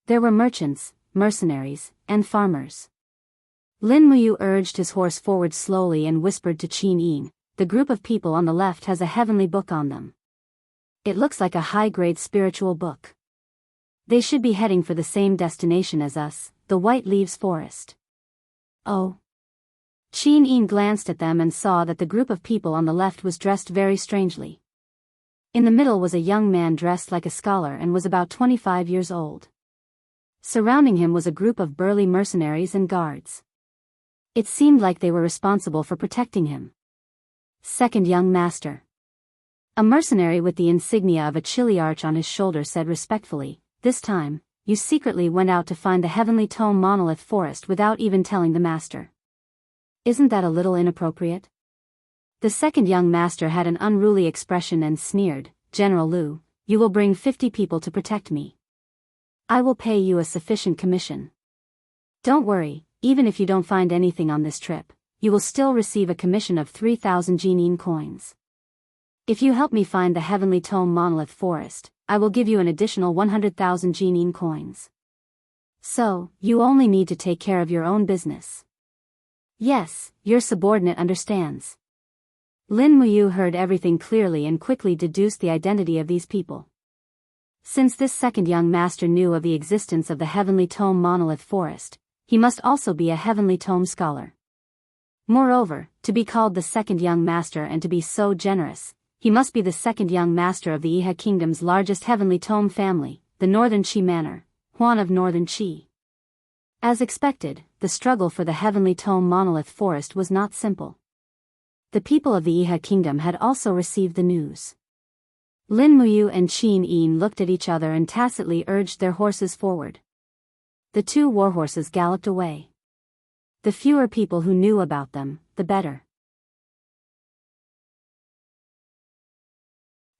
There were merchants, mercenaries, and farmers. Lin Muyu urged his horse forward slowly and whispered to Qin Yin, the group of people on the left has a heavenly book on them. It looks like a high-grade spiritual book. They should be heading for the same destination as us, the White Leaves Forest. Oh. Qin Yin glanced at them and saw that the group of people on the left was dressed very strangely. In the middle was a young man dressed like a scholar and was about 25 years old. Surrounding him was a group of burly mercenaries and guards. It seemed like they were responsible for protecting him. Second young master. A mercenary with the insignia of a chili arch on his shoulder said respectfully, this time, you secretly went out to find the Heavenly Tome Monolith Forest without even telling the master. Isn't that a little inappropriate? The second young master had an unruly expression and sneered, General Liu, you will bring 50 people to protect me. I will pay you a sufficient commission. Don't worry, even if you don't find anything on this trip, you will still receive a commission of 3,000 Jinin coins. If you help me find the Heavenly Tome Monolith Forest, I will give you an additional 100,000 Jinin coins. So, you only need to take care of your own business. Yes, your subordinate understands. Lin Muyu heard everything clearly and quickly deduced the identity of these people. Since this second young master knew of the existence of the Heavenly Tome Monolith Forest, he must also be a Heavenly Tome scholar. Moreover, to be called the second young master and to be so generous, he must be the second young master of the Iha Kingdom's largest Heavenly Tome family, the Northern Qi Manor, Huan of Northern Qi. As expected, the struggle for the Heavenly Tome Monolith Forest was not simple. The people of the Iha kingdom had also received the news. Lin Muyu and Qin Yin looked at each other and tacitly urged their horses forward. The two warhorses galloped away. The fewer people who knew about them, the better.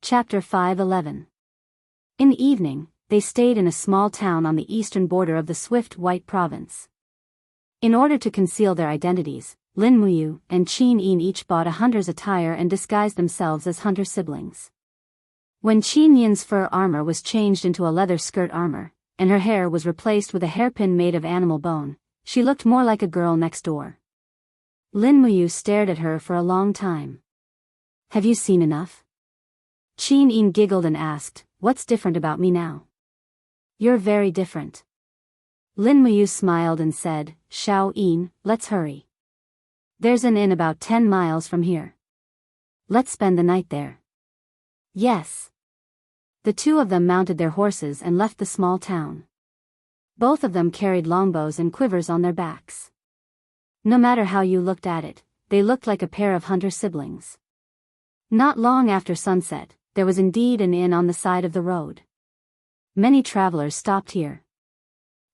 Chapter 5:11. In the evening, they stayed in a small town on the eastern border of the Swift White province. In order to conceal their identities, Lin Muyu and Qin Yin each bought a hunter's attire and disguised themselves as hunter siblings. When Qin Yin's fur armor was changed into a leather skirt armor, and her hair was replaced with a hairpin made of animal bone, she looked more like a girl next door. Lin Muyu stared at her for a long time. "Have you seen enough?" Qin Yin giggled and asked, "What's different about me now?" "You're very different." Lin Muyu smiled and said, "Xiao Yin, let's hurry. There's an inn about 10 miles from here. Let's spend the night there." "Yes." The two of them mounted their horses and left the small town. Both of them carried longbows and quivers on their backs. No matter how you looked at it, they looked like a pair of hunter siblings. Not long after sunset, there was indeed an inn on the side of the road. Many travelers stopped here.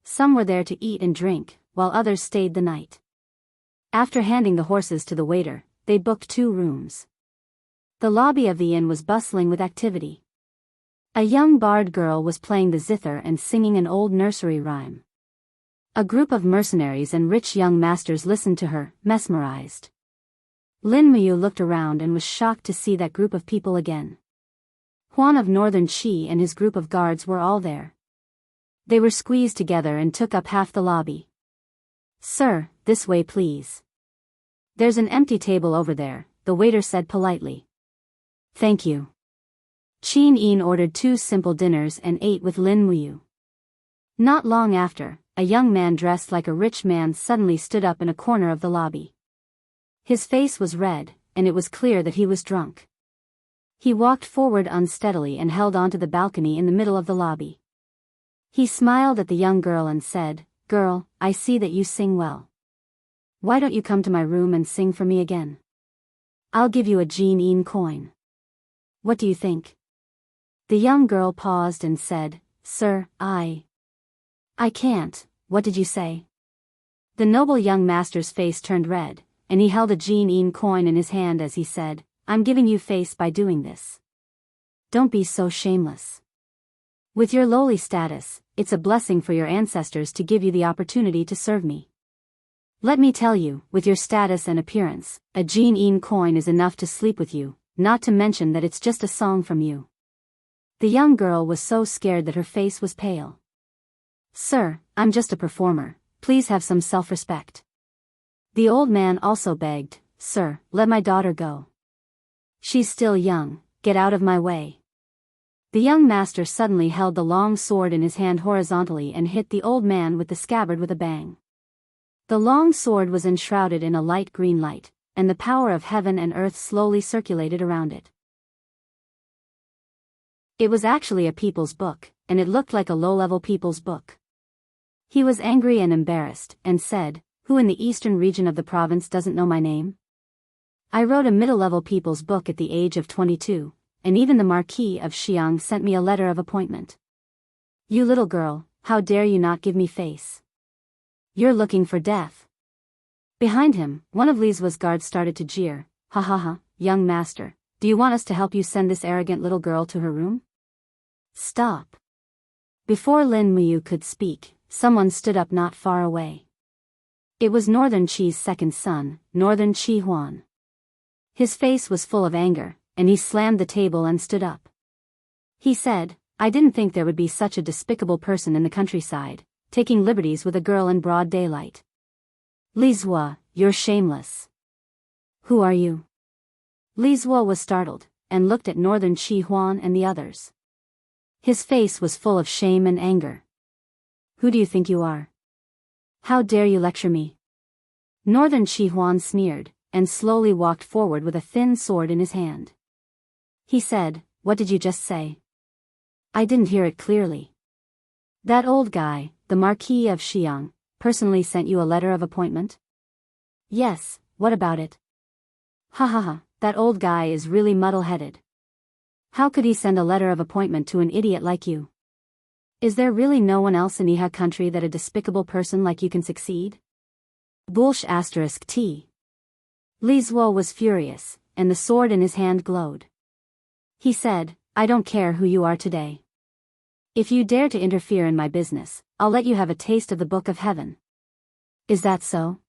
Some were there to eat and drink, while others stayed the night. After handing the horses to the waiter, they booked 2 rooms. The lobby of the inn was bustling with activity. A young bard girl was playing the zither and singing an old nursery rhyme. A group of mercenaries and rich young masters listened to her, mesmerized. Lin Muyu looked around and was shocked to see that group of people again. Huan of Northern Qi and his group of guards were all there. They were squeezed together and took up half the lobby. "Sir, this way please." "There's an empty table over there," the waiter said politely. "Thank you." Qin Yin ordered 2 simple dinners and ate with Lin Muyu. Not long after, a young man dressed like a rich man suddenly stood up in a corner of the lobby. His face was red, and it was clear that he was drunk. He walked forward unsteadily and held onto the balcony in the middle of the lobby. He smiled at the young girl and said, "Girl, I see that you sing well. Why don't you come to my room and sing for me again? I'll give you a Qin Yin coin. What do you think?" The young girl paused and said, "Sir, I can't. What did you say?" The noble young master's face turned red, and he held a Qin Yin coin in his hand as he said, "I'm giving you face by doing this. Don't be so shameless. With your lowly status, it's a blessing for your ancestors to give you the opportunity to serve me. Let me tell you, with your status and appearance, a Qin Yin coin is enough to sleep with you, not to mention that it's just a song from you." The young girl was so scared that her face was pale. "Sir, I'm just a performer, please have some self-respect." The old man also begged, "Sir, let my daughter go. She's still young, get out of my way." The young master suddenly held the long sword in his hand horizontally and hit the old man with the scabbard with a bang. The long sword was enshrouded in a light green light, and the power of heaven and earth slowly circulated around it. It was actually a people's book, and it looked like a low-level people's book. He was angry and embarrassed, and said, "Who in the eastern region of the province doesn't know my name? I wrote a middle-level people's book at the age of 22, and even the Marquis of Xiang sent me a letter of appointment. You little girl, how dare you not give me face? You're looking for death." Behind him, one of Li Zuo's guards started to jeer, "Ha ha ha, young master, do you want us to help you send this arrogant little girl to her room? Stop." Before Lin Muyu could speak, someone stood up not far away. It was Northern Qi's second son, Northern Qi Huan. His face was full of anger, and he slammed the table and stood up. He said, "I didn't think there would be such a despicable person in the countryside, taking liberties with a girl in broad daylight. Li Zuo, you're shameless. Who are you?" Li Zuo was startled, and looked at Northern Qi Huan and the others. His face was full of shame and anger. "Who do you think you are? How dare you lecture me?" Northern Qi Huan sneered, and slowly walked forward with a thin sword in his hand. He said, "What did you just say? I didn't hear it clearly." "That old guy, the Marquis of Xiang, personally sent you a letter of appointment?" "Yes, what about it?" Ha ha ha, that old guy is really muddle-headed. How could he send a letter of appointment to an idiot like you? Is there really no one else in Iha country that a despicable person like you can succeed? Bullsh *T. Li Zuo was furious, and the sword in his hand glowed. He said, I don't care who you are today. If you dare to interfere in my business, I'll let you have a taste of the Book of Heaven. Is that so?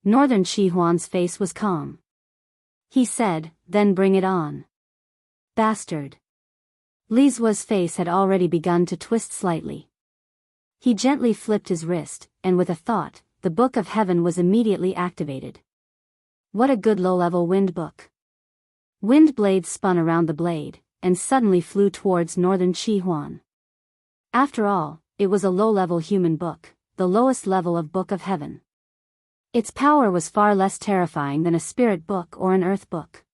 Northern Shihuan's face was calm. He said, then bring it on. Bastard. Li Zuo's face had already begun to twist slightly. He gently flipped his wrist, and with a thought, the Book of Heaven was immediately activated. What a good low-level wind book. Wind blades spun around the blade, and suddenly flew towards Northern Shihuan. After all, it was a low-level human book, the lowest level of Book of Heaven. Its power was far less terrifying than a spirit book or an earth book.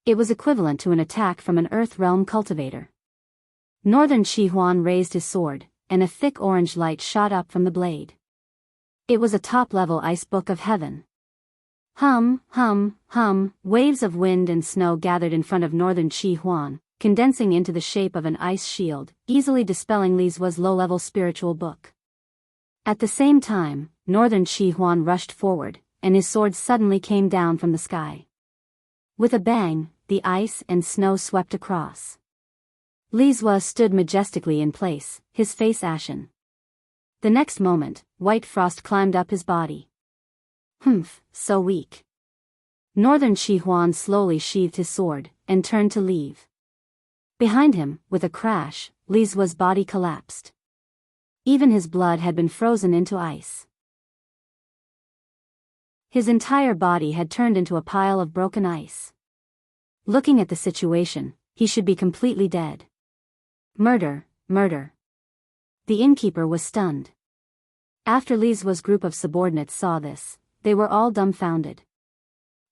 It was equivalent to an attack from an earth realm cultivator. Northern Shihuan raised his sword, and a thick orange light shot up from the blade. It was a top-level ice Book of Heaven. Hum, hum, hum, waves of wind and snow gathered in front of Northern Shihuan, condensing into the shape of an ice shield, easily dispelling Li Zuo's low-level spiritual book. At the same time, Northern Shihuan rushed forward, and his sword suddenly came down from the sky. With a bang, the ice and snow swept across. Li Zuo stood majestically in place, his face ashen. The next moment, white frost climbed up his body. Humph, so weak. Northern Shihuan slowly sheathed his sword, and turned to leave. Behind him, with a crash, Li Zuo's body collapsed. Even his blood had been frozen into ice. His entire body had turned into a pile of broken ice. Looking at the situation, he should be completely dead. Murder, murder. The innkeeper was stunned. After Li Zuo's group of subordinates saw this, they were all dumbfounded.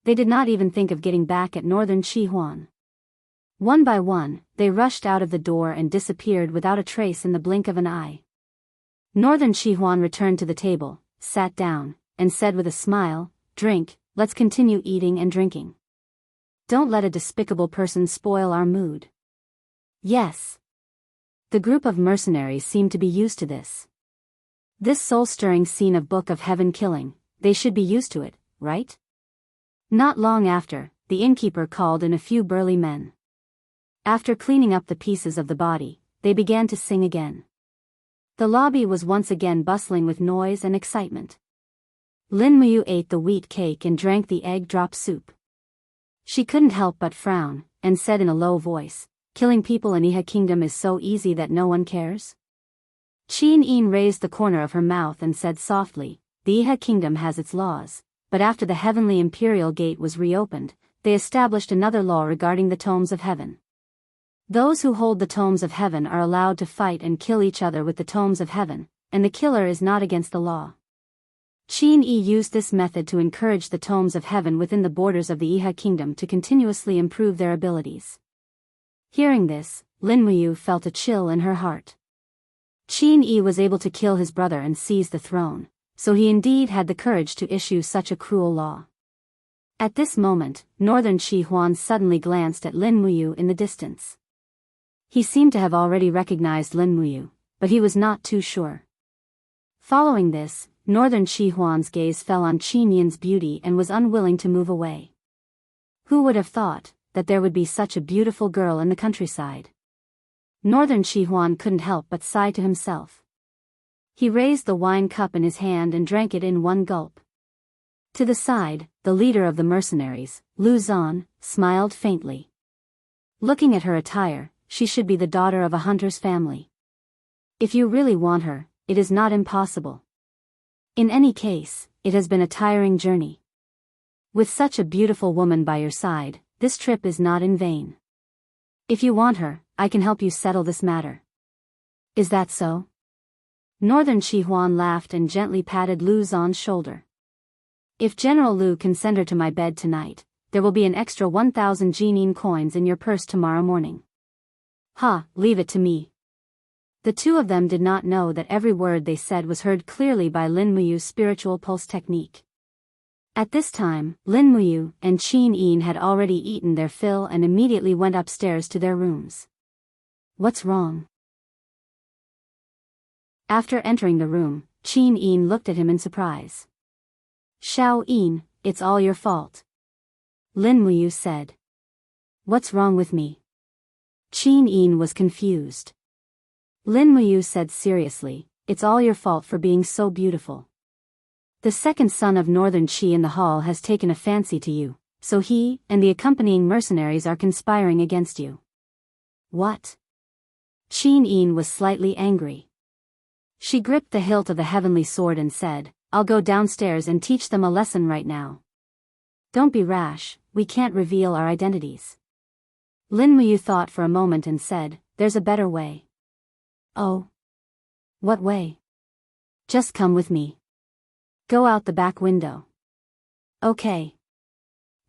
They did not even think of getting back at Northern Shihuan. One by one, they rushed out of the door and disappeared without a trace in the blink of an eye. Northern Shihuan returned to the table, sat down, and said with a smile, "Drink, let's continue eating and drinking. Don't let a despicable person spoil our mood." Yes. The group of mercenaries seemed to be used to this. This soul-stirring scene of Book of Heaven killing, they should be used to it, right? Not long after, the innkeeper called in a few burly men. After cleaning up the pieces of the body, they began to sing again. The lobby was once again bustling with noise and excitement. Lin Muyu ate the wheat cake and drank the egg drop soup. She couldn't help but frown, and said in a low voice, "Killing people in Iha Kingdom is so easy that no one cares?" Qin Yin raised the corner of her mouth and said softly, "The Iha Kingdom has its laws, but after the Heavenly Imperial Gate was reopened, they established another law regarding the Tomes of Heaven. Those who hold the Tomes of Heaven are allowed to fight and kill each other with the Tomes of Heaven, and the killer is not against the law." Qin Yi used this method to encourage the Tomes of Heaven within the borders of the Iha Kingdom to continuously improve their abilities. Hearing this, Lin Muyu felt a chill in her heart. Qin Yi was able to kill his brother and seize the throne, so he indeed had the courage to issue such a cruel law. At this moment, Northern Shihuan suddenly glanced at Lin Muyu in the distance. He seemed to have already recognized Lin Muyu, but he was not too sure. Following this, Northern Shihuan's gaze fell on Qin Yin's beauty and was unwilling to move away. Who would have thought that there would be such a beautiful girl in the countryside? Northern Shihuan couldn't help but sigh to himself. He raised the wine cup in his hand and drank it in one gulp. To the side, the leader of the mercenaries, Lu Zan, smiled faintly. Looking at her attire, she should be the daughter of a hunter's family. If you really want her, it is not impossible. In any case, it has been a tiring journey. With such a beautiful woman by your side, this trip is not in vain. If you want her, I can help you settle this matter. Is that so? Northern Shihuan laughed and gently patted Lu Zan's shoulder. If General Lu can send her to my bed tonight, there will be an extra 1,000 Jinin coins in your purse tomorrow morning. Ha, leave it to me. The two of them did not know that every word they said was heard clearly by Lin Muyu's spiritual pulse technique. At this time, Lin Muyu and Qin Yin had already eaten their fill and immediately went upstairs to their rooms. What's wrong? After entering the room, Qin Yin looked at him in surprise. Xiao Yin, it's all your fault. Lin Muyu said. What's wrong with me? Qin Yin was confused. Lin Muyu said seriously, it's all your fault for being so beautiful. The second son of Northern Qi in the hall has taken a fancy to you, so he and the accompanying mercenaries are conspiring against you. What? Qin Yin was slightly angry. She gripped the hilt of the heavenly sword and said, I'll go downstairs and teach them a lesson right now. Don't be rash, we can't reveal our identities. Lin Muyu thought for a moment and said, there's a better way. Oh. What way? Just come with me. Go out the back window. Okay.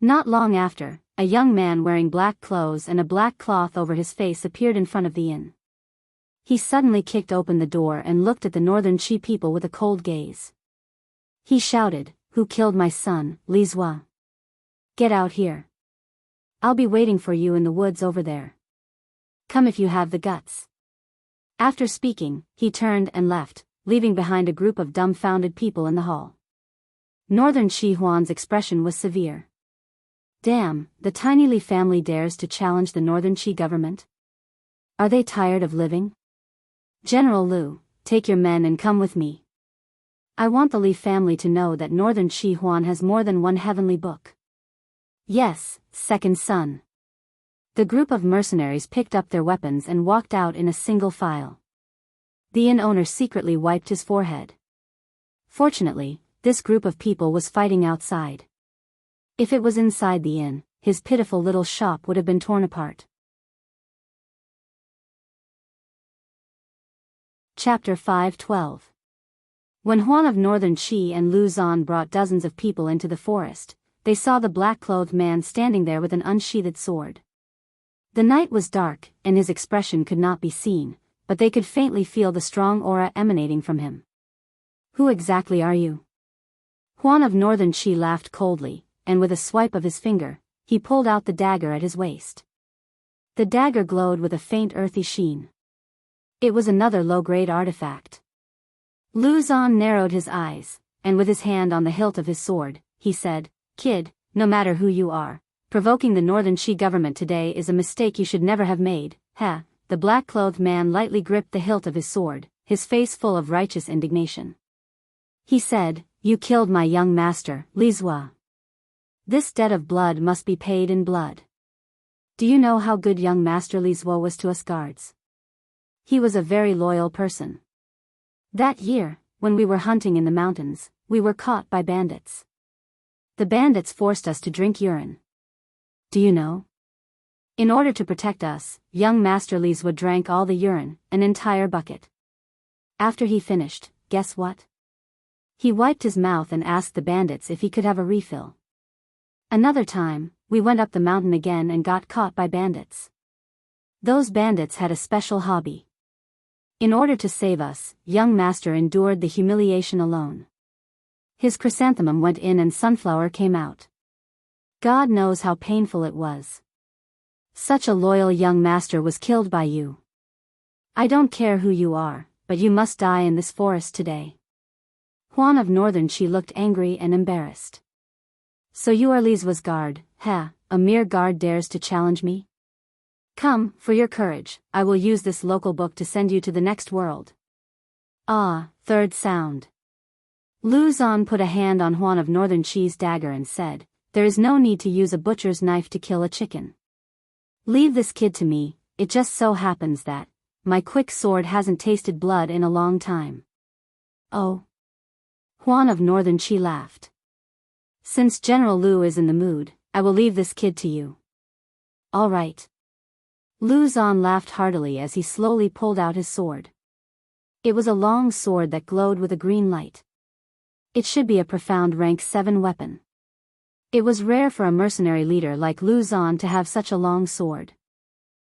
Not long after, a young man wearing black clothes and a black cloth over his face appeared in front of the inn. He suddenly kicked open the door and looked at the Northern Qi people with a cold gaze. He shouted, Who killed my son, Li Zua? Get out here. I'll be waiting for you in the woods over there. Come if you have the guts. After speaking, he turned and left, leaving behind a group of dumbfounded people in the hall. Northern Qi Huan's expression was severe. Damn, the tiny Li family dares to challenge the Northern Qi government? Are they tired of living? General Liu, take your men and come with me. I want the Li family to know that Northern Qi Huan has more than one heavenly book. Yes, second son. The group of mercenaries picked up their weapons and walked out in a single file. The inn owner secretly wiped his forehead. Fortunately, this group of people was fighting outside. If it was inside the inn, his pitiful little shop would have been torn apart. Chapter 5:12. When Huan of Northern Qi and Lu Zan brought dozens of people into the forest, they saw the black-clothed man standing there with an unsheathed sword. The night was dark, and his expression could not be seen, but they could faintly feel the strong aura emanating from him. Who exactly are you? Huan of Northern Qi laughed coldly, and with a swipe of his finger, he pulled out the dagger at his waist. The dagger glowed with a faint earthy sheen. It was another low-grade artifact. Lu Zan narrowed his eyes, and with his hand on the hilt of his sword, he said, Kid, no matter who you are, provoking the Northern Qi government today is a mistake you should never have made. Ha! The black-clothed man lightly gripped the hilt of his sword, his face full of righteous indignation. He said, You killed my young master, Li Zua. This debt of blood must be paid in blood. Do you know how good young master Li Zua was to us guards? He was a very loyal person. That year, when we were hunting in the mountains, we were caught by bandits. The bandits forced us to drink urine. Do you know? In order to protect us, young Master Li Zua drank all the urine, an entire bucket. After he finished, guess what? He wiped his mouth and asked the bandits if he could have a refill. Another time, we went up the mountain again and got caught by bandits. Those bandits had a special hobby. In order to save us, young master endured the humiliation alone. His chrysanthemum went in and sunflower came out. God knows how painful it was. Such a loyal young master was killed by you. I don't care who you are, but you must die in this forest today. Huan of Northern Qi looked angry and embarrassed. So you are Li Zua's guard, ha, a mere guard dares to challenge me? Come, for your courage, I will use this local book to send you to the next world. Ah, third sound. Lu Zan put a hand on Huan of Northern Qi's dagger and said, There is no need to use a butcher's knife to kill a chicken. Leave this kid to me, it just so happens that my quick sword hasn't tasted blood in a long time. Oh. Huan of Northern Qi laughed. Since General Liu is in the mood, I will leave this kid to you. All right. Lu Zan laughed heartily as he slowly pulled out his sword. It was a long sword that glowed with a green light. It should be a profound rank 7 weapon. It was rare for a mercenary leader like Lu Zan to have such a long sword.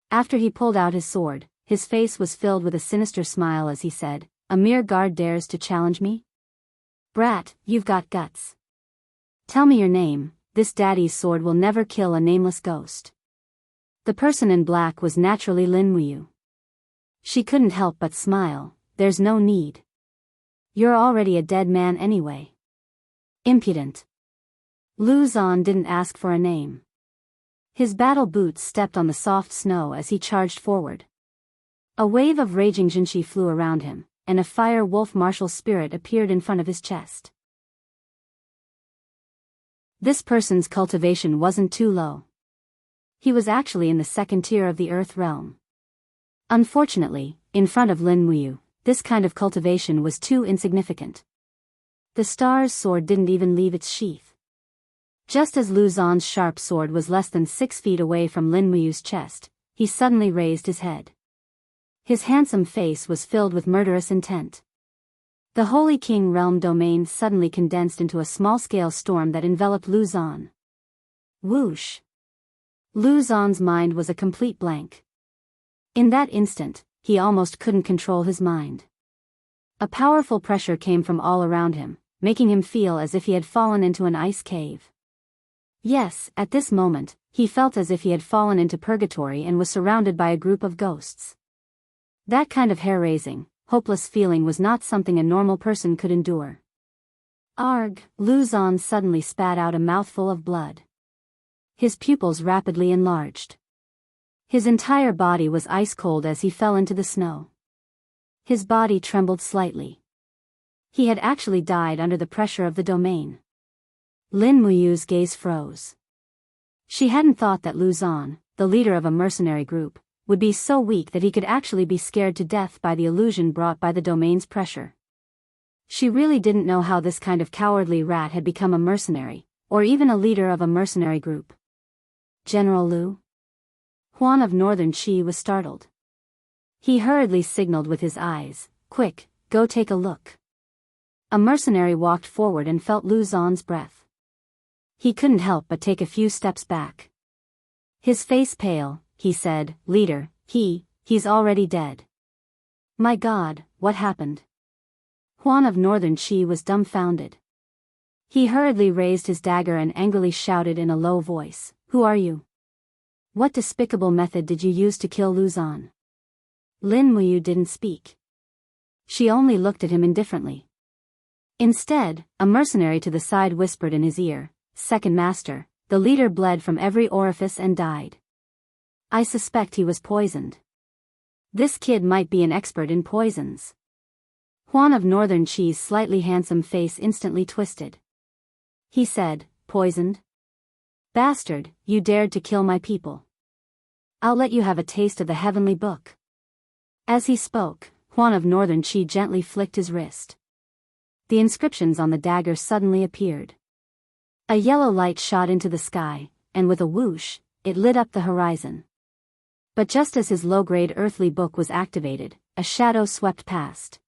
After he pulled out his sword, his face was filled with a sinister smile as he said, A mere guard dares to challenge me? Brat, you've got guts. Tell me your name, this daddy's sword will never kill a nameless ghost. The person in black was naturally Lin Muyu. She couldn't help but smile. There's no need. You're already a dead man anyway. Impudent. Lu Zan didn't ask for a name. His battle boots stepped on the soft snow as he charged forward. A wave of raging Jinshi flew around him, and a fire wolf martial spirit appeared in front of his chest. This person's cultivation wasn't too low. He was actually in the second tier of the Earth realm. Unfortunately, in front of Lin Muyu, this kind of cultivation was too insignificant. The star's sword didn't even leave its sheath. Just as Lu Zan's sharp sword was less than 6 feet away from Lin Muyu's chest, he suddenly raised his head. His handsome face was filled with murderous intent. The Holy King Realm domain suddenly condensed into a small-scale storm that enveloped Lu Zan. Whoosh! Lu Zan's mind was a complete blank. In that instant, he almost couldn't control his mind. A powerful pressure came from all around him, making him feel as if he had fallen into an ice cave. Yes, at this moment, he felt as if he had fallen into purgatory and was surrounded by a group of ghosts. That kind of hair-raising, hopeless feeling was not something a normal person could endure. Arg! Lu Zan suddenly spat out a mouthful of blood. His pupils rapidly enlarged. His entire body was ice-cold as he fell into the snow. His body trembled slightly. He had actually died under the pressure of the domain. Lin Muyu's gaze froze. She hadn't thought that Lu Zan, the leader of a mercenary group, would be so weak that he could actually be scared to death by the illusion brought by the domain's pressure. She really didn't know how this kind of cowardly rat had become a mercenary, or even a leader of a mercenary group. General Lu? Huan of Northern Qi was startled. He hurriedly signaled with his eyes, "Quick, go take a look." A mercenary walked forward and felt Lu Zan's breath. He couldn't help but take a few steps back. His face pale, he said, "Leader, he's already dead." My God, what happened? Huan of Northern Qi was dumbfounded. He hurriedly raised his dagger and angrily shouted in a low voice, "Who are you? What despicable method did you use to kill Lu Zan?" Lin Muyu didn't speak. She only looked at him indifferently. Instead, a mercenary to the side whispered in his ear, "Second Master, the leader bled from every orifice and died. I suspect he was poisoned. This kid might be an expert in poisons." Huan of Northern Qi's slightly handsome face instantly twisted. He said, "Poisoned? Bastard, you dared to kill my people. I'll let you have a taste of the heavenly book." As he spoke, Huan of Northern Qi gently flicked his wrist. The inscriptions on the dagger suddenly appeared. A yellow light shot into the sky, and with a whoosh, it lit up the horizon. But just as his low-grade earthly book was activated, a shadow swept past.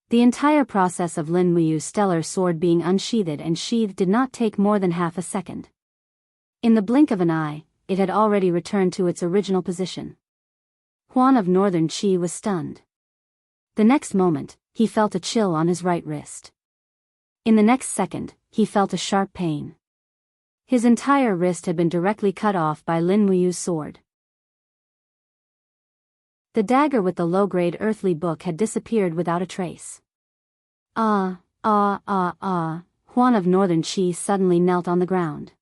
The entire process of Lin Muyu's stellar sword being unsheathed and sheathed did not take more than half a second. In the blink of an eye, it had already returned to its original position. Huan of Northern Qi was stunned. The next moment, he felt a chill on his right wrist. In the next second, he felt a sharp pain. His entire wrist had been directly cut off by Lin Muyu's sword. The dagger with the low-grade earthly book had disappeared without a trace. Huan of Northern Qi suddenly knelt on the ground.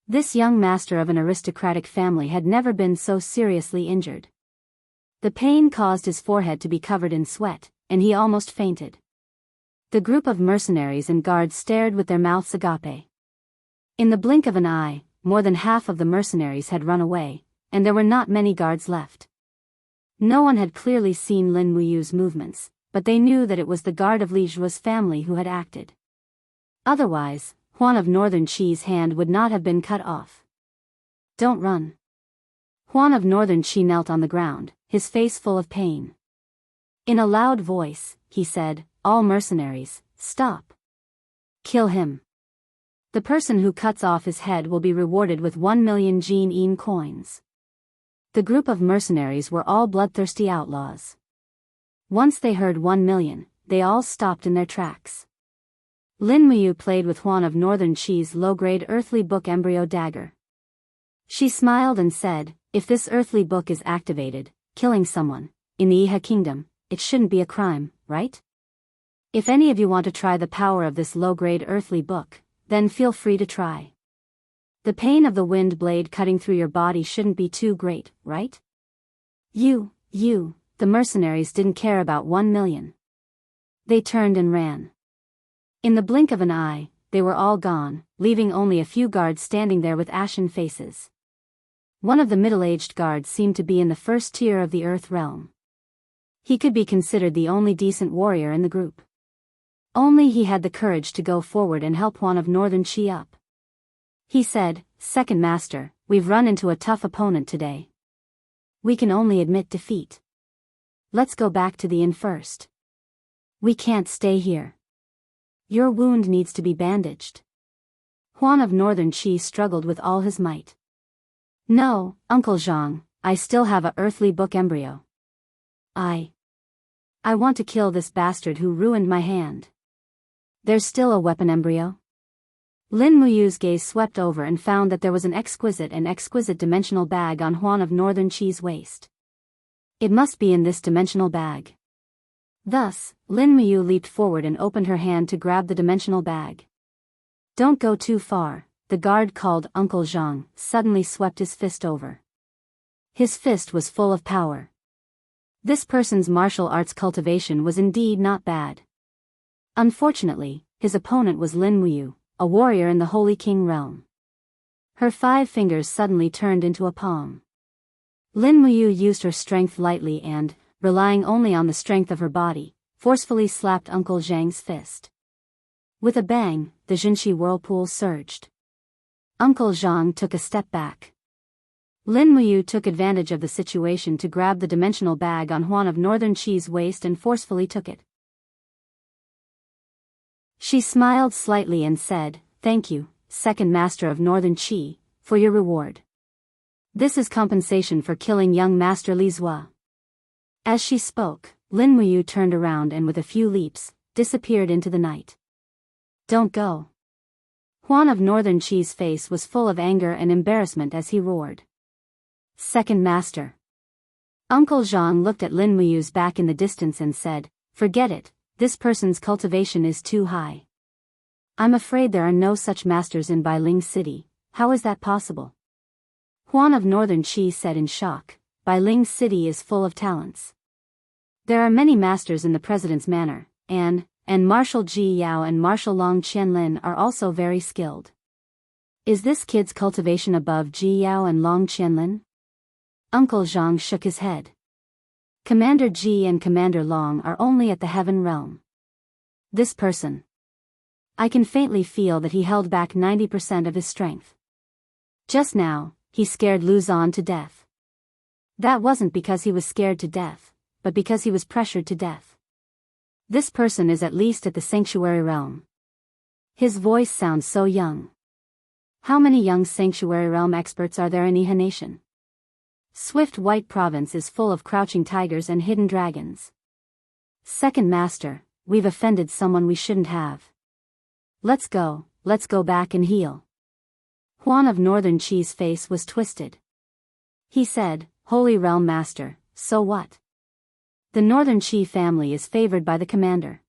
This young master of an aristocratic family had never been so seriously injured. The pain caused his forehead to be covered in sweat, and he almost fainted. The group of mercenaries and guards stared with their mouths agape. In the blink of an eye, more than half of the mercenaries had run away, and there were not many guards left. No one had clearly seen Lin Muyu's movements, but they knew that it was the guard of Li Zhuo's family who had acted. Otherwise, Huan of Northern Qi's hand would not have been cut off. "Don't run." Huan of Northern Qi knelt on the ground, his face full of pain. In a loud voice, he said, "All mercenaries, stop. Kill him. The person who cuts off his head will be rewarded with 1,000,000 Jin coins." The group of mercenaries were all bloodthirsty outlaws. Once they heard 1,000,000, they all stopped in their tracks. Lin Muyu played with Huan of Northern Qi's low-grade earthly book embryo dagger. She smiled and said, if this earthly book is activated, killing someone, in the Iha kingdom, it shouldn't be a crime, right? If any of you want to try the power of this low-grade earthly book, then feel free to try. The pain of the wind blade cutting through your body shouldn't be too great, right? You, the mercenaries didn't care about 1 million. They turned and ran. In the blink of an eye, they were all gone, leaving only a few guards standing there with ashen faces. One of the middle-aged guards seemed to be in the first tier of the Earth realm. He could be considered the only decent warrior in the group. Only he had the courage to go forward and help Huan of Northern Qi up. He said, Second Master, we've run into a tough opponent today. We can only admit defeat. Let's go back to the inn first. We can't stay here. Your wound needs to be bandaged. Huan of Northern Qi struggled with all his might. No, Uncle Zhang, I still have a earthly book embryo. I want to kill this bastard who ruined my hand. There's still a weapon embryo? Lin Muyu's gaze swept over and found that there was an exquisite dimensional bag on Huan of Northern Qi's waist. It must be in this dimensional bag. Thus, Lin Muyu leaped forward and opened her hand to grab the dimensional bag. Don't go too far, the guard called Uncle Zhang suddenly swept his fist over. His fist was full of power. This person's martial arts cultivation was indeed not bad. Unfortunately, his opponent was Lin Muyu, a warrior in the Holy King realm. Her 5 fingers suddenly turned into a palm. Lin Muyu used her strength lightly and, relying only on the strength of her body, forcefully slapped Uncle Zhang's fist. With a bang, the Jinshi whirlpool surged. Uncle Zhang took a step back. Lin Muyu took advantage of the situation to grab the dimensional bag on Huan of Northern Qi's waist and forcefully took it. She smiled slightly and said, Thank you, Second Master of Northern Qi, for your reward. This is compensation for killing young Master Li Zua. As she spoke, Lin Muyu turned around and with a few leaps, disappeared into the night. Don't go. Huan of Northern Qi's face was full of anger and embarrassment as he roared. Second Master. Uncle Zhang looked at Lin Muyu's back in the distance and said, Forget it, this person's cultivation is too high. I'm afraid there are no such masters in Bailing City. How is that possible? Huan of Northern Qi said in shock, Bailing City is full of talents. There are many masters in the President's Manor, and Marshal Ji Yao and Marshal Long Qianlin are also very skilled. Is this kid's cultivation above Ji Yao and Long Qianlin? Uncle Zhang shook his head. Commander Ji and Commander Long are only at the Heaven Realm. This person. I can faintly feel that he held back 90% of his strength. Just now, he scared Lu Zan to death. That wasn't because he was scared to death, but because he was pressured to death. This person is at least at the Sanctuary Realm. His voice sounds so young. How many young Sanctuary Realm experts are there in Iha Nation? Swift White Province is full of crouching tigers and hidden dragons. Second Master, we've offended someone we shouldn't have. Let's go back and heal. Huan of Northern Qi's face was twisted. He said, Holy Realm Master, so what? The Northern Qi family is favored by the commander.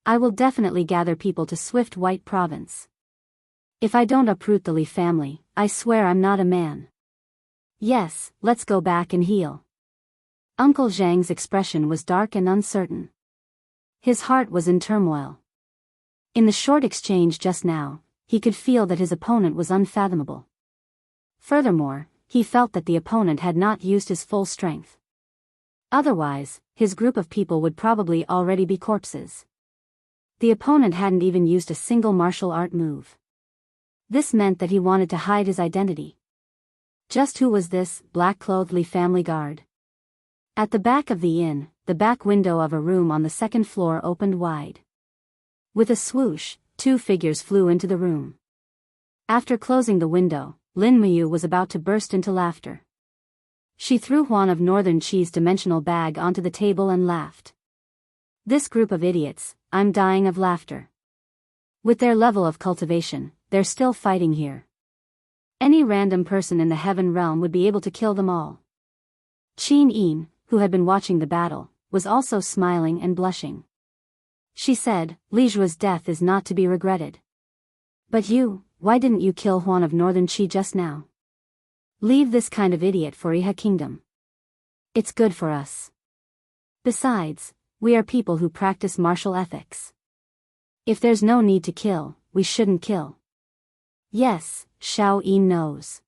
I will definitely gather people to Swift White Province. If I don't uproot the Li family, I swear I'm not a man. Yes, let's go back and heal. Uncle Zhang's expression was dark and uncertain. His heart was in turmoil. In the short exchange just now, he could feel that his opponent was unfathomable. Furthermore, he felt that the opponent had not used his full strength. Otherwise, his group of people would probably already be corpses. The opponent hadn't even used a single martial art move. This meant that he wanted to hide his identity. Just who was this black-clothed Li family guard? At the back of the inn, the back window of a room on the second floor opened wide. With a swoosh, 2 figures flew into the room. After closing the window, Lin Muyu was about to burst into laughter. She threw Huan of Northern Qi's dimensional bag onto the table and laughed. This group of idiots, I'm dying of laughter. With their level of cultivation, they're still fighting here. Any random person in the heaven realm would be able to kill them all. Qin Yin, who had been watching the battle, was also smiling and blushing. She said, Li Zhua's death is not to be regretted. But you, why didn't you kill Huan of Northern Qi just now? Leave this kind of idiot for Iha Kingdom. It's good for us. Besides, we are people who practice martial ethics. If there's no need to kill, we shouldn't kill. Yes, Xiao Yin knows.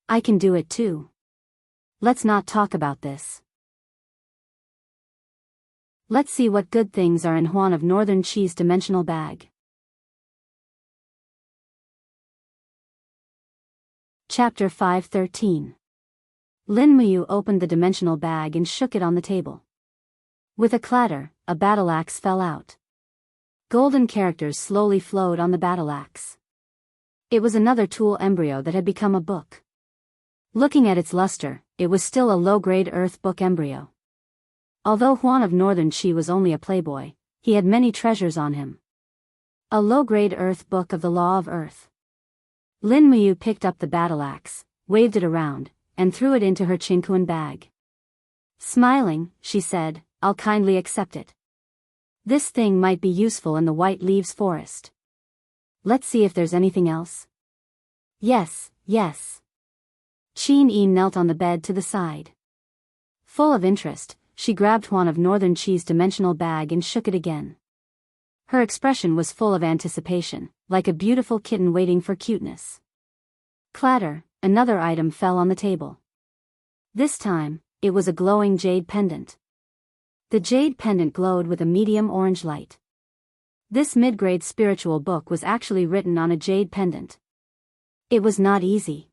I can do it too. Let's not talk about this. Let's see what good things are in Huan of Northern Qi's dimensional bag. Chapter 5:13. Lin Muyu opened the dimensional bag and shook it on the table. With a clatter, a battle axe fell out. Golden characters slowly flowed on the battle axe. It was another tool embryo that had become a book. Looking at its luster, it was still a low-grade earth book embryo. Although Huan of Northern Qi was only a playboy, he had many treasures on him. A low-grade earth book of the law of earth. Lin Muyu picked up the battle axe, waved it around, and threw it into her Qinquan bag. Smiling, she said, I'll kindly accept it. This thing might be useful in the White Leaves Forest. Let's see if there's anything else. Yes, yes. Qin Yin knelt on the bed to the side. Full of interest, she grabbed Huan of Northern Qi's dimensional bag and shook it again. Her expression was full of anticipation, like a beautiful kitten waiting for cuteness. Clatter, another item fell on the table. This time, it was a glowing jade pendant. The jade pendant glowed with a medium orange light. This mid-grade spiritual book was actually written on a jade pendant. It was not easy.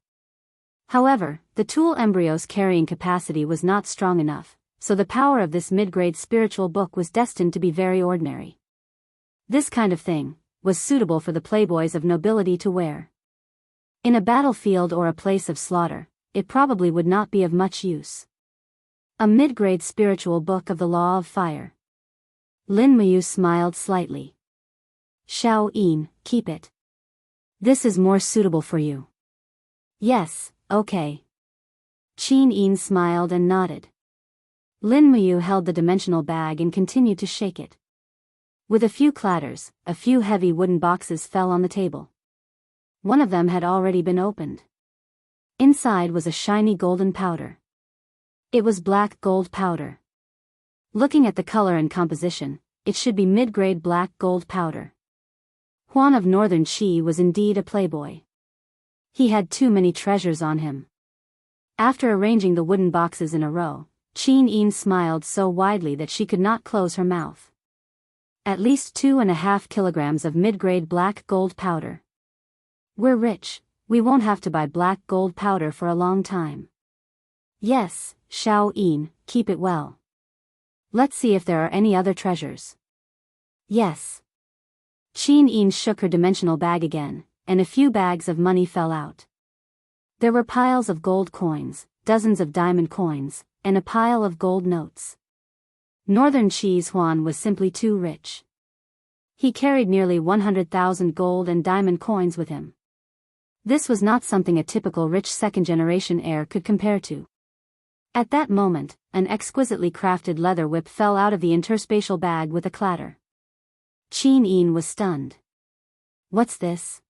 However, the tool embryo's carrying capacity was not strong enough, so the power of this mid-grade spiritual book was destined to be very ordinary. This kind of thing was suitable for the playboys of nobility to wear. In a battlefield or a place of slaughter, it probably would not be of much use. A mid-grade spiritual book of the law of fire. Lin Muyu smiled slightly. Xiao Yin, keep it. This is more suitable for you. Yes, okay. Qin Yin smiled and nodded. Lin Muyu held the dimensional bag and continued to shake it. With a few clatters, a few heavy wooden boxes fell on the table. One of them had already been opened. Inside was a shiny golden powder. It was black gold powder. Looking at the color and composition, it should be mid-grade black gold powder. Huan of Northern Qi was indeed a playboy. He had too many treasures on him. After arranging the wooden boxes in a row, Qin Yin smiled so widely that she could not close her mouth. At least 2.5 kilograms of mid-grade black gold powder. We're rich, we won't have to buy black gold powder for a long time. Yes, Xiao Yin, keep it well. Let's see if there are any other treasures. Yes. Qin Yin shook her dimensional bag again, and a few bags of money fell out. There were piles of gold coins, dozens of diamond coins, and a pile of gold notes. Northern Qi's Huan was simply too rich. He carried nearly 100,000 gold and diamond coins with him. This was not something a typical rich second-generation heir could compare to. At that moment, an exquisitely crafted leather whip fell out of the interspatial bag with a clatter. Qin Yin was stunned. What's this?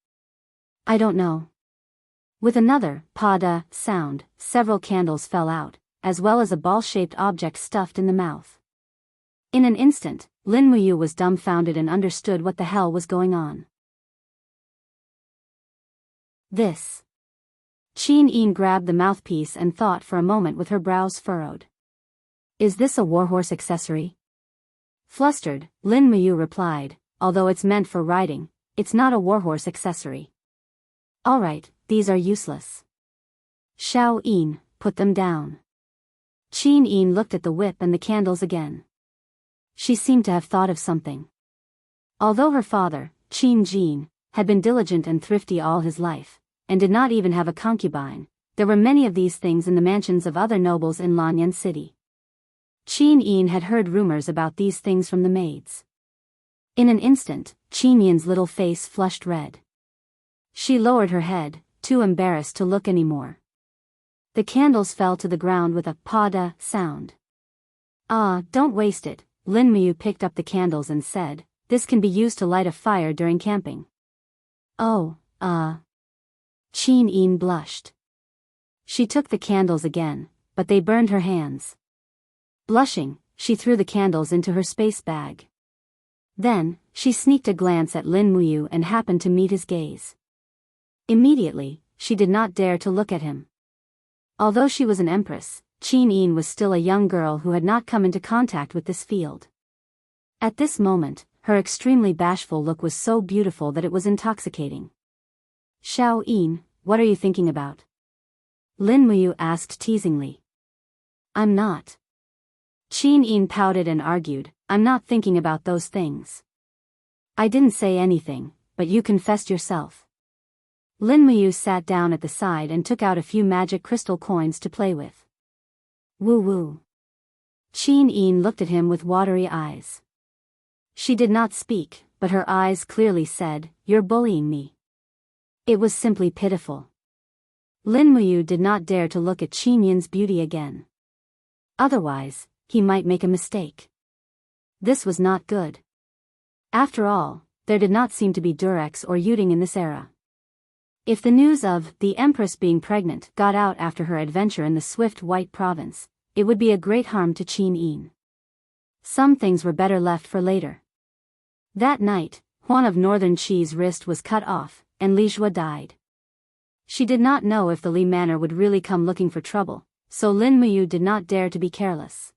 I don't know. With another pa-da sound, several candles fell out, as well as a ball-shaped object stuffed in the mouth. In an instant, Lin Muyu was dumbfounded and understood what the hell was going on. This. Qin Yin grabbed the mouthpiece and thought for a moment with her brows furrowed. Is this a warhorse accessory? Flustered, Lin Muyu replied, although it's meant for riding, it's not a warhorse accessory. Alright, these are useless. Xiao Yin, put them down. Qin Yin looked at the whip and the candles again. She seemed to have thought of something. Although her father, Qin Jin, had been diligent and thrifty all his life, and did not even have a concubine, there were many of these things in the mansions of other nobles in Lanyan City. Qin Yin had heard rumors about these things from the maids. In an instant, Qin Yin's little face flushed red. She lowered her head, too embarrassed to look anymore. The candles fell to the ground with a "pada" sound. "Ah, don't waste it." Lin Muyu picked up the candles and said, "This can be used to light a fire during camping." "Oh, Qin Yin blushed. She took the candles again, but they burned her hands. Blushing, she threw the candles into her space bag. Then, she sneaked a glance at Lin Muyu and happened to meet his gaze. Immediately, she did not dare to look at him. Although she was an empress, Qin Yin was still a young girl who had not come into contact with this field. At this moment, her extremely bashful look was so beautiful that it was intoxicating. "Xiao Yin, what are you thinking about?" Lin Muyu asked teasingly. "I'm not." Qin Yin pouted and argued, "I'm not thinking about those things." "I didn't say anything, but you confessed yourself." Lin Muyu sat down at the side and took out a few magic crystal coins to play with. "Woo-woo." Qin Yin looked at him with watery eyes. She did not speak, but her eyes clearly said, "You're bullying me." It was simply pitiful. Lin Muyu did not dare to look at Qin Yin's beauty again. Otherwise, he might make a mistake. This was not good. After all, there did not seem to be Durex or Yuding in this era. If the news of the Empress being pregnant got out after her adventure in the Swift White Province, it would be a great harm to Qin Yin. Some things were better left for later. That night, Huan of Northern Qi's wrist was cut off, and Li Jue died. She did not know if the Li Manor would really come looking for trouble, so Lin Muyu did not dare to be careless.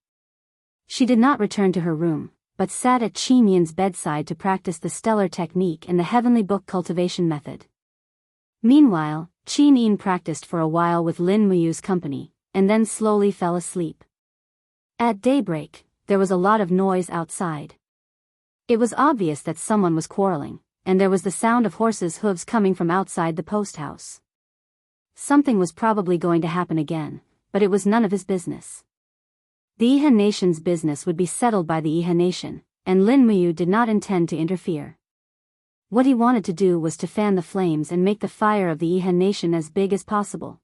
She did not return to her room, but sat at Qin Yin's bedside to practice the stellar technique and the heavenly book cultivation method. Meanwhile, Qin Yin practiced for a while with Lin Muyu's company, and then slowly fell asleep. At daybreak, there was a lot of noise outside. It was obvious that someone was quarreling, and there was the sound of horses' hooves coming from outside the post house. Something was probably going to happen again, but it was none of his business. The Iha Nation's business would be settled by the Iha Nation, and Lin Muyu did not intend to interfere. What he wanted to do was to fan the flames and make the fire of the Iha Nation as big as possible.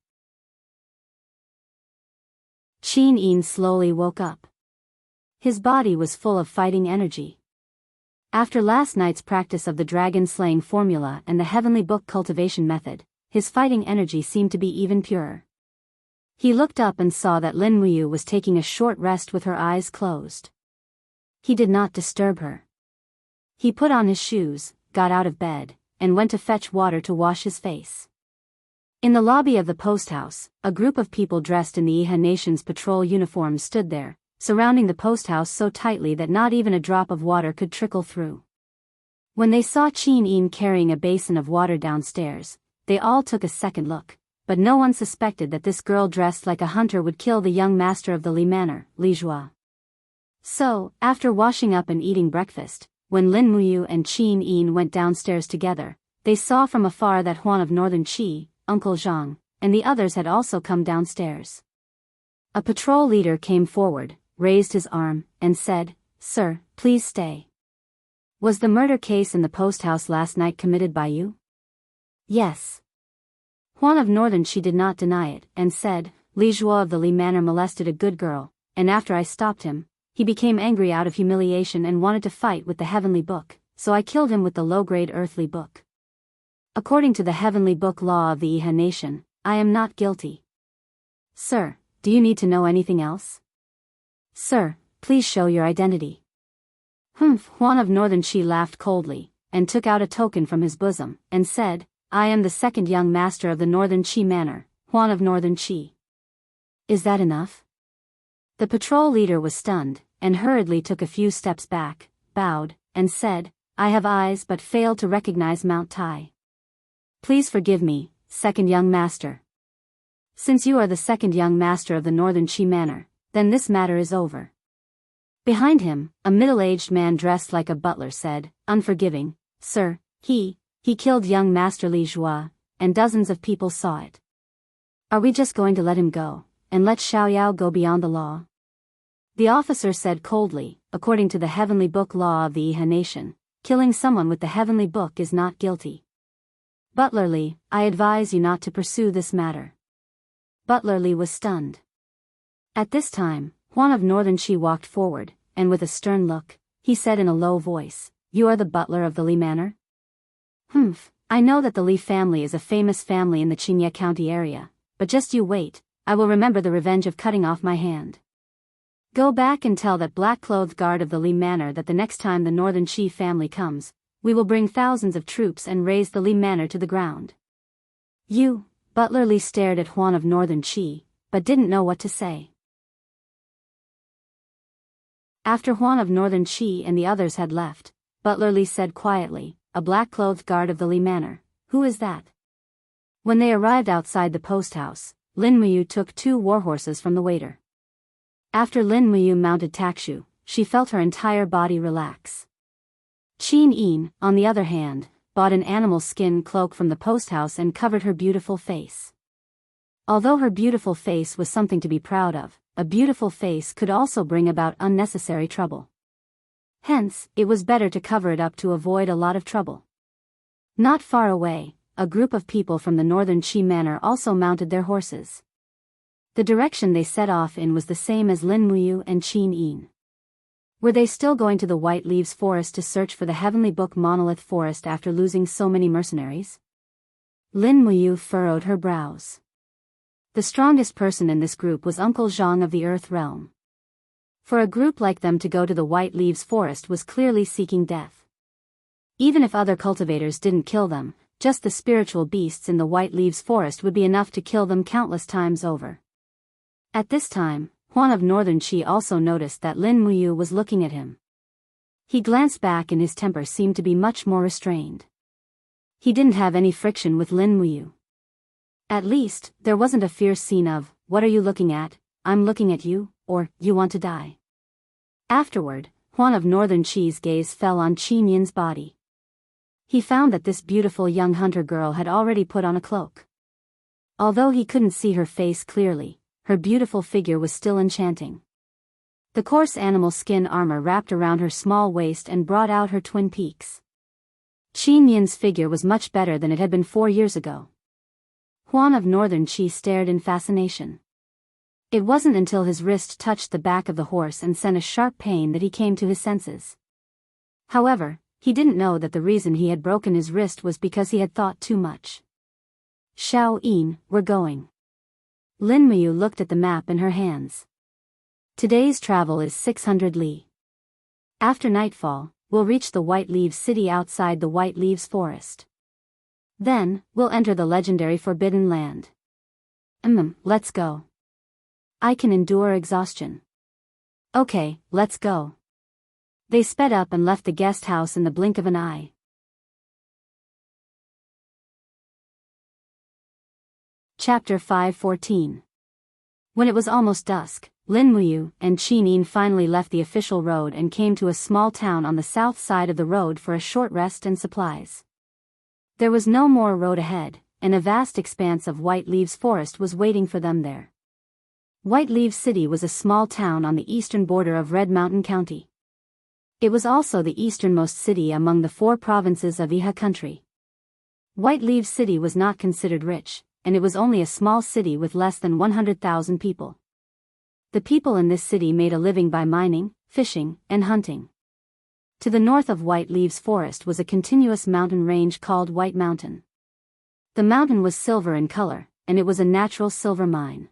Qin Yin slowly woke up. His body was full of fighting energy. After last night's practice of the dragon-slaying formula and the heavenly book cultivation method, his fighting energy seemed to be even purer. He looked up and saw that Lin Muyu was taking a short rest with her eyes closed. He did not disturb her. He put on his shoes, got out of bed, and went to fetch water to wash his face. In the lobby of the post house, a group of people dressed in the Iha Nation's patrol uniforms stood there, surrounding the post house so tightly that not even a drop of water could trickle through. When they saw Qin Yin carrying a basin of water downstairs, they all took a second look, but no one suspected that this girl dressed like a hunter would kill the young master of the Li Manor, Li Jue. So, after washing up and eating breakfast, when Lin Muyu and Qin Yin went downstairs together, they saw from afar that Huan of Northern Qi, Uncle Zhang, and the others had also come downstairs. A patrol leader came forward, raised his arm, and said, "Sir, please stay." "Was the murder case in the post house last night committed by you?" "Yes." Huan of Northern Qi did not deny it, and said, "Li Jue of the Li Manor molested a good girl, and after I stopped him, he became angry out of humiliation and wanted to fight with the heavenly book, so I killed him with the low-grade earthly book. According to the heavenly book law of the Iha Nation, I am not guilty." "Sir, do you need to know anything else?" "Sir, please show your identity." "Humph." Huan of Northern Qi laughed coldly, and took out a token from his bosom, and said, "I am the second young master of the Northern Qi Manor, Huan of Northern Qi." "Is that enough?" The patrol leader was stunned, and hurriedly took a few steps back, bowed, and said, "I have eyes but failed to recognize Mount Tai. Please forgive me, second young master. Since you are the second young master of the Northern Qi Manor, then this matter is over." Behind him, a middle-aged man dressed like a butler said, unforgiving, "Sir, he killed young Master Li Jue, and dozens of people saw it. Are we just going to let him go, and let Xiaoyao go beyond the law?" The officer said coldly, "According to the heavenly book law of the Iha Nation, killing someone with the heavenly book is not guilty. Butler Lee, I advise you not to pursue this matter. Butler Lee was stunned. At this time, Juan of Northern Qi walked forward, and with a stern look, he said in a low voice, "You are the butler of the Lee Manor?" "Humph, I know that the Lee family is a famous family in the Qinghai County area, but just you wait, I will remember the revenge of cutting off my hand. Go back and tell that black-clothed guard of the Lee Manor that the next time the Northern Qi family comes, we will bring thousands of troops and raze the Lee Manor to the ground." "You," Butler Lee stared at Juan of Northern Qi, but didn't know what to say. After Juan of Northern Qi and the others had left, Butler Lee said quietly, "A black-clothed guard of the Lee Manor, who is that?" When they arrived outside the post house, Lin Muyu took 2 warhorses from the waiter. After Lin Muyu mounted Takshu, she felt her entire body relax. Qin Yin, on the other hand, bought an animal skin cloak from the post house and covered her beautiful face. Although her beautiful face was something to be proud of, a beautiful face could also bring about unnecessary trouble. Hence, it was better to cover it up to avoid a lot of trouble. Not far away, a group of people from the Northern Qi Manor also mounted their horses. The direction they set off in was the same as Lin Muyu and Qin Yin. Were they still going to the White Leaves Forest to search for the Heavenly Book Monolith Forest after losing so many mercenaries? Lin Muyu furrowed her brows. The strongest person in this group was Uncle Zhang of the Earth Realm. For a group like them to go to the White Leaves Forest was clearly seeking death. Even if other cultivators didn't kill them, just the spiritual beasts in the White Leaves Forest would be enough to kill them countless times over. At this time, Juan of Northern Qi also noticed that Lin Muyu was looking at him. He glanced back and his temper seemed to be much more restrained. He didn't have any friction with Lin Muyu. At least, there wasn't a fierce scene of, "What are you looking at? I'm looking at you," or, "You want to die." Afterward, Juan of Northern Qi's gaze fell on Qin Yin's body. He found that this beautiful young hunter girl had already put on a cloak. Although he couldn't see her face clearly, her beautiful figure was still enchanting. The coarse animal skin armor wrapped around her small waist and brought out her twin peaks. Qin Yin's figure was much better than it had been 4 years ago. Juan of Northern Qi stared in fascination. It wasn't until his wrist touched the back of the horse and sent a sharp pain that he came to his senses. However, he didn't know that the reason he had broken his wrist was because he had thought too much. "Xiao Yin, we're going." Lin Muyu looked at the map in her hands. "Today's travel is 600 li. After nightfall, we'll reach the White Leaves City outside the White Leaves Forest. Then, we'll enter the legendary Forbidden Land. Let's go. I can endure exhaustion." "Okay, let's go." They sped up and left the guest house in the blink of an eye. Chapter 5:14. When it was almost dusk, Lin Muyu and Qin Yin finally left the official road and came to a small town on the south side of the road for a short rest and supplies. There was no more road ahead, and a vast expanse of White Leaves Forest was waiting for them there. White Leaves City was a small town on the eastern border of Red Mountain County. It was also the easternmost city among the 4 provinces of Iha country. White Leaves City was not considered rich, and it was only a small city with less than 100,000 people. The people in this city made a living by mining, fishing, and hunting. To the north of White Leaves Forest was a continuous mountain range called White Mountain. The mountain was silver in color, and it was a natural silver mine.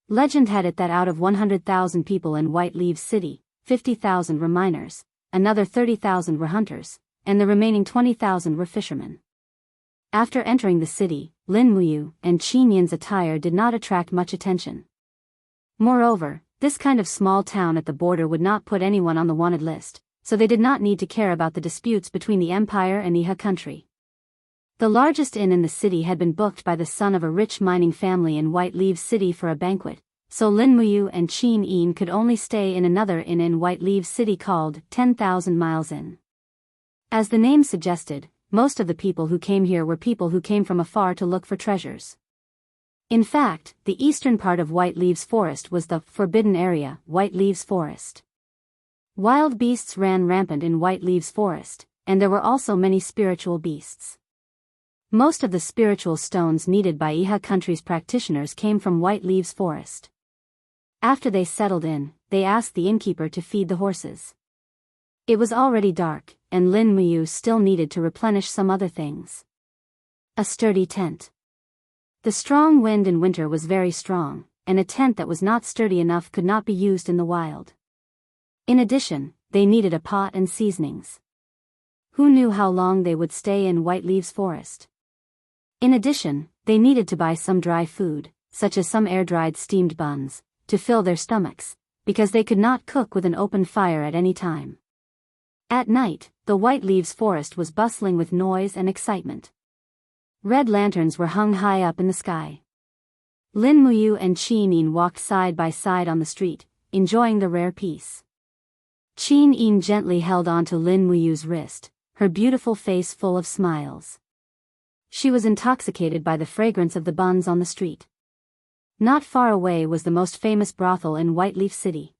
Legend had it that out of 100,000 people in White Leaves City, 50,000 were miners, another 30,000 were hunters, and the remaining 20,000 were fishermen. After entering the city, Lin Muyu and Qin Yin's attire did not attract much attention. Moreover, this kind of small town at the border would not put anyone on the wanted list, so they did not need to care about the disputes between the empire and Iha country. The largest inn in the city had been booked by the son of a rich mining family in White Leaves City for a banquet, so Lin Muyu and Qin Yin could only stay in another inn in White Leaves City called 10,000 Miles Inn. As the name suggested, most of the people who came here were people who came from afar to look for treasures. In fact, the eastern part of White Leaves Forest was the forbidden area, White Leaves Forest. Wild beasts ran rampant in White Leaves Forest, and there were also many spiritual beasts. Most of the spiritual stones needed by Iha country's practitioners came from White Leaves Forest. After they settled in, they asked the innkeeper to feed the horses. It was already dark, and Lin Muyu still needed to replenish some other things. A sturdy tent. The strong wind in winter was very strong, and a tent that was not sturdy enough could not be used in the wild. In addition, they needed a pot and seasonings. Who knew how long they would stay in White Leaves Forest? In addition, they needed to buy some dry food, such as some air-dried steamed buns, to fill their stomachs, because they could not cook with an open fire at any time. At night, the White Leaves Forest was bustling with noise and excitement. Red lanterns were hung high up in the sky. Lin Muyu and Qin Yin walked side by side on the street, enjoying the rare peace. Qin Yin gently held onto Lin Muyu's wrist, her beautiful face full of smiles. She was intoxicated by the fragrance of the buns on the street. Not far away was the most famous brothel in Whiteleaf City.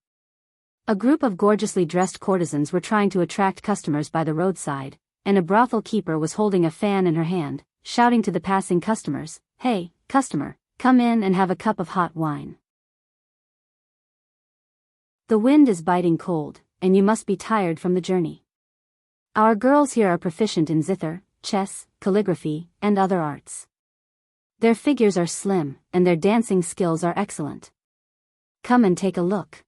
A group of gorgeously dressed courtesans were trying to attract customers by the roadside, and a brothel keeper was holding a fan in her hand, shouting to the passing customers, "Hey, customer, come in and have a cup of hot wine. The wind is biting cold, and you must be tired from the journey. Our girls here are proficient in zither, chess, calligraphy, and other arts. Their figures are slim, and their dancing skills are excellent. Come and take a look.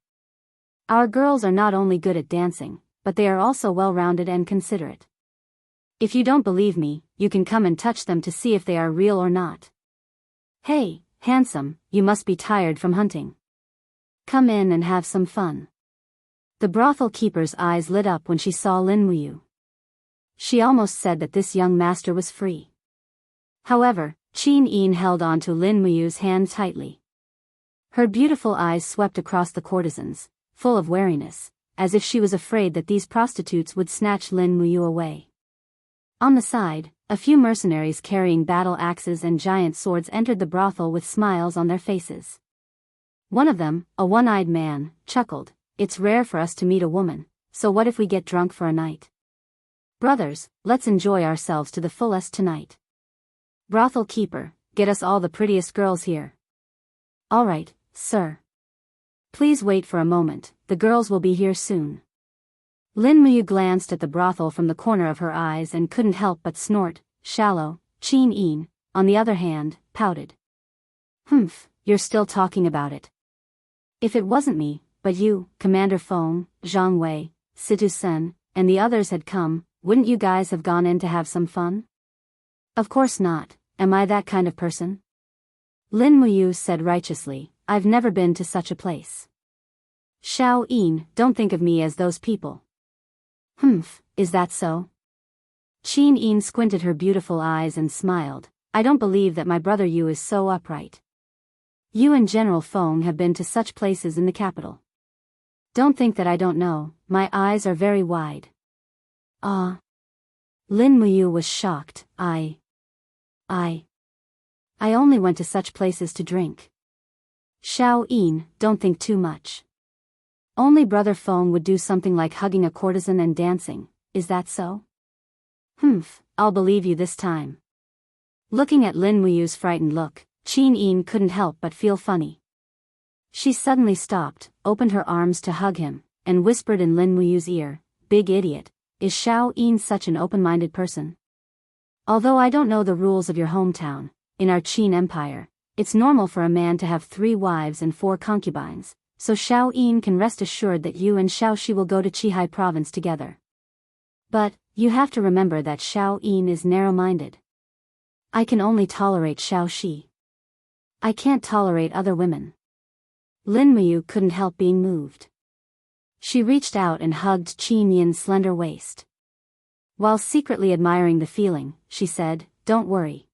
Our girls are not only good at dancing, but they are also well-rounded and considerate. If you don't believe me, you can come and touch them to see if they are real or not. Hey, handsome, you must be tired from hunting. Come in and have some fun." The brothel keeper's eyes lit up when she saw Lin Muyu. She almost said that this young master was free. However, Qin Yin held on to Lin Muyu's hand tightly. Her beautiful eyes swept across the courtesans, full of wariness, as if she was afraid that these prostitutes would snatch Lin Muyu away. On the side, a few mercenaries carrying battle axes and giant swords entered the brothel with smiles on their faces. One of them, a one-eyed man, chuckled, "It's rare for us to meet a woman, so what if we get drunk for a night? Brothers, let's enjoy ourselves to the fullest tonight. Brothel keeper, get us all the prettiest girls here." "All right, sir. Please wait for a moment, the girls will be here soon." Lin Muyu glanced at the brothel from the corner of her eyes and couldn't help but snort, shallow. Qin Yin, on the other hand, pouted. "Humph, you're still talking about it. If it wasn't me, but you, Commander Feng, Zhang Wei, Situ Sen, and the others had come, wouldn't you guys have gone in to have some fun?" "Of course not, am I that kind of person?" Lin Muyu said righteously, "I've never been to such a place." "Xiao Yin, don't think of me as those people." "Humph, is that so?" Qin Yin squinted her beautiful eyes and smiled, "I don't believe that my brother Yu is so upright. You and General Feng have been to such places in the capital. Don't think that I don't know, my eyes are very wide." "Ah." Lin Muyu was shocked, I only went to such places to drink." "Xiao Yin, don't think too much. Only Brother Feng would do something like hugging a courtesan and dancing, is that so?" "Humph, I'll believe you this time." Looking at Lin Muyu's frightened look, Qin Yin couldn't help but feel funny. She suddenly stopped, opened her arms to hug him, and whispered in Lin Muyu's ear, "Big idiot, is Xiao Yin such an open-minded person? Although I don't know the rules of your hometown, in our Qin Empire, it's normal for a man to have 3 wives and 4 concubines, so Xiao Yin can rest assured that you and Xiao Shi will go to Qihai province together. But, you have to remember that Xiao Yin is narrow-minded. I can only tolerate Xiao Shi. I can't tolerate other women." Lin Muyu couldn't help being moved. She reached out and hugged Qin Yin's slender waist. While secretly admiring the feeling, she said, "Don't worry.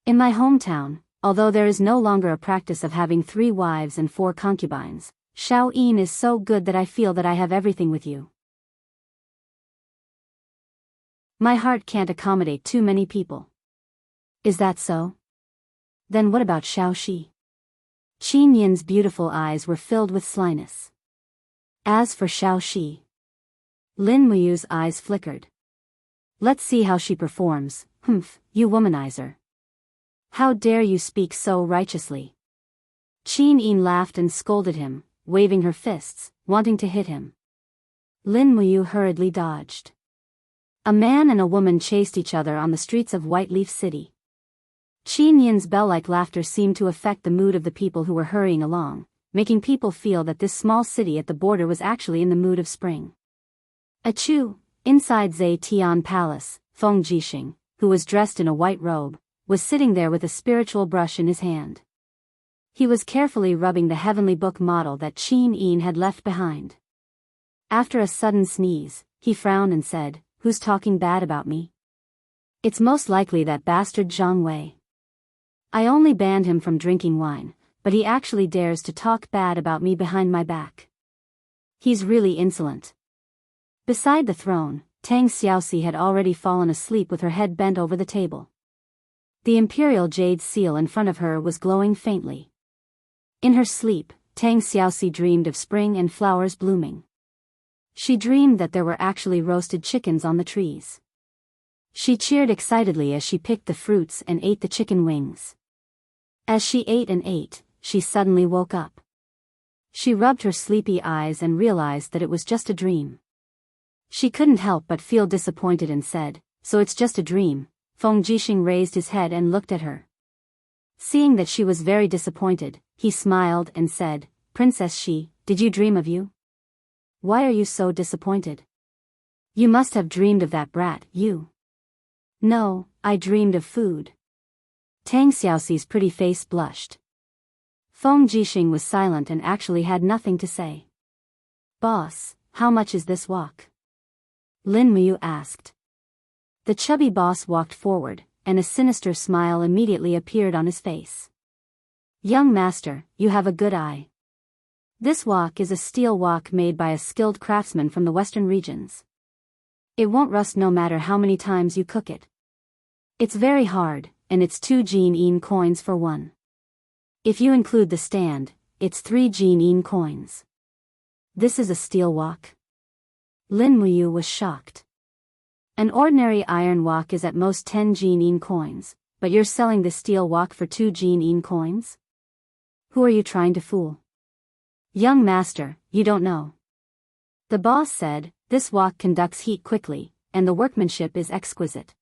In my hometown, although there is no longer a practice of having 3 wives and 4 concubines, Xiao Yin is so good that I feel that I have everything with you. My heart can't accommodate too many people." "Is that so? Then what about Xiao Shi?" Qin Yin's beautiful eyes were filled with slyness. As for Xiao Shi, Lin Muyu's eyes flickered. Let's see how she performs. Humph, you womanizer. How dare you speak so righteously? Qin laughed and scolded him, waving her fists, wanting to hit him. Lin Muyu hurriedly dodged. A man and a woman chased each other on the streets of White Leaf City. Qin Yin's bell-like laughter seemed to affect the mood of the people who were hurrying along, making people feel that this small city at the border was actually in the mood of spring. Achoo! Inside Zhe Tian Palace, Feng Jixing, who was dressed in a white robe, was sitting there with a spiritual brush in his hand. He was carefully rubbing the heavenly book model that Qin Yin had left behind. After a sudden sneeze, he frowned and said, "Who's talking bad about me?" "It's most likely that bastard Zhang Wei. I only banned him from drinking wine, but he actually dares to talk bad about me behind my back. He's really insolent." Beside the throne, Tang Xiaoxi had already fallen asleep with her head bent over the table. The imperial jade seal in front of her was glowing faintly. In her sleep, Tang Xiaoxi dreamed of spring and flowers blooming. She dreamed that there were actually roasted chickens on the trees. She cheered excitedly as she picked the fruits and ate the chicken wings. As she ate and ate, she suddenly woke up. She rubbed her sleepy eyes and realized that it was just a dream. She couldn't help but feel disappointed and said, "So it's just a dream." Feng Jixing raised his head and looked at her. Seeing that she was very disappointed, he smiled and said, "Princess Shi, did you dream of you? Why are you so disappointed? You must have dreamed of that brat, you." "No, I dreamed of food." Tang Xiaoxi's pretty face blushed. Feng Jixing was silent and actually had nothing to say. "Boss, how much is this wok?" Lin Muyu asked. The chubby boss walked forward, and a sinister smile immediately appeared on his face. "Young master, you have a good eye. This wok is a steel wok made by a skilled craftsman from the western regions. It won't rust no matter how many times you cook it. It's very hard, and it's 2 Jin coins for one. If you include the stand, it's 3 Jin coins. This is a steel wok?" Lin Muyu was shocked. An ordinary iron wok is at most 10 Jin coins, but you're selling the steel wok for 2 Jin coins? Who are you trying to fool? "Young master, you don't know." The boss said, "This wok conducts heat quickly, and the workmanship is exquisite.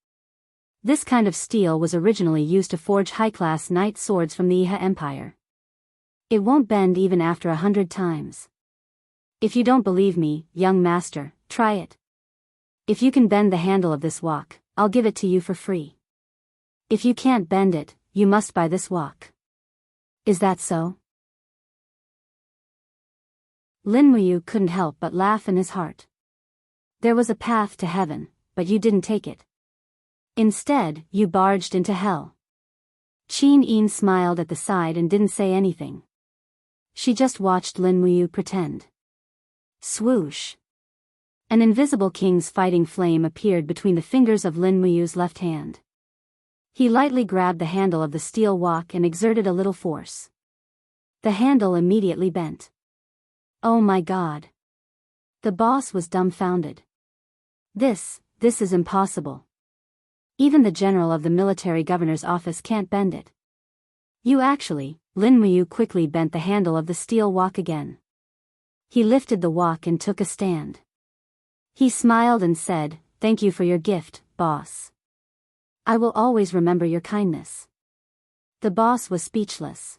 This kind of steel was originally used to forge high-class knight swords from the Iha Empire. It won't bend even after 100 times. If you don't believe me, young master, try it. If you can bend the handle of this wok, I'll give it to you for free. If you can't bend it, you must buy this wok. Is that so?" Lin Muyu couldn't help but laugh in his heart. There was a path to heaven, but you didn't take it. Instead, you barged into hell. Qin Yin smiled at the side and didn't say anything. She just watched Lin Muyu pretend. Swoosh! An invisible king's fighting flame appeared between the fingers of Lin Muyu's left hand. He lightly grabbed the handle of the steel wok and exerted a little force. The handle immediately bent. Oh my God! The boss was dumbfounded. This is impossible. Even the general of the military governor's office can't bend it. You actually, Lin Muyu quickly bent the handle of the steel wok again. He lifted the wok and took a stand. He smiled and said, "Thank you for your gift, boss. I will always remember your kindness." The boss was speechless.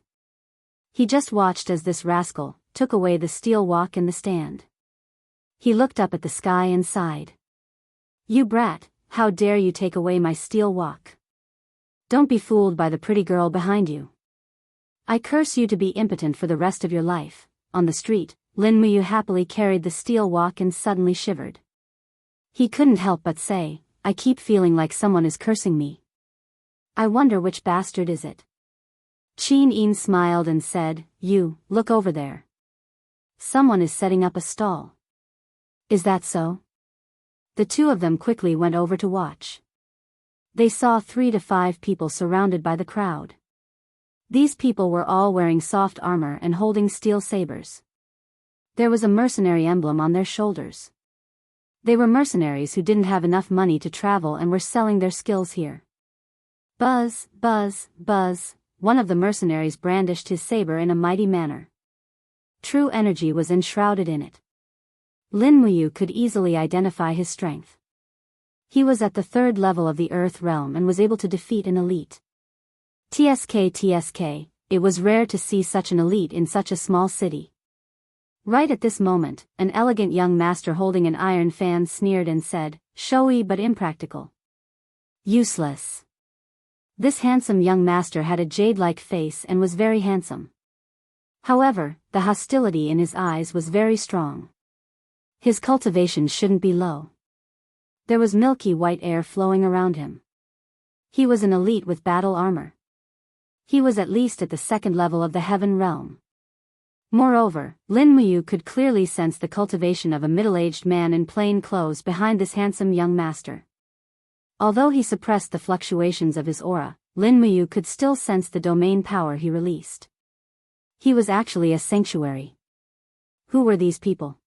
He just watched as this rascal took away the steel wok and the stand. He looked up at the sky and sighed. "You brat, how dare you take away my steel wok? Don't be fooled by the pretty girl behind you. I curse you to be impotent for the rest of your life." On the street, Lin Muyu happily carried the steel wok and suddenly shivered. He couldn't help but say, "I keep feeling like someone is cursing me. I wonder which bastard is it?" Qin Yin smiled and said, "You, look over there. Someone is setting up a stall." "Is that so?" The two of them quickly went over to watch. They saw 3 to 5 people surrounded by the crowd. These people were all wearing soft armor and holding steel sabers. There was a mercenary emblem on their shoulders. They were mercenaries who didn't have enough money to travel and were selling their skills here. Buzz, buzz, buzz, one of the mercenaries brandished his saber in a mighty manner. True energy was enshrouded in it. Lin Muyu could easily identify his strength. He was at the 3rd level of the Earth realm and was able to defeat an elite. TSK, it was rare to see such an elite in such a small city. Right at this moment, an elegant young master holding an iron fan sneered and said, "Showy but impractical. Useless." This handsome young master had a jade-like face and was very handsome. However, the hostility in his eyes was very strong. His cultivation shouldn't be low. There was milky white air flowing around him. He was an elite with battle armor. He was at least at the 2nd level of the Heaven realm. Moreover, Lin Muyu could clearly sense the cultivation of a middle-aged man in plain clothes behind this handsome young master. Although he suppressed the fluctuations of his aura, Lin Muyu could still sense the domain power he released. He was actually a sanctuary. Who were these people?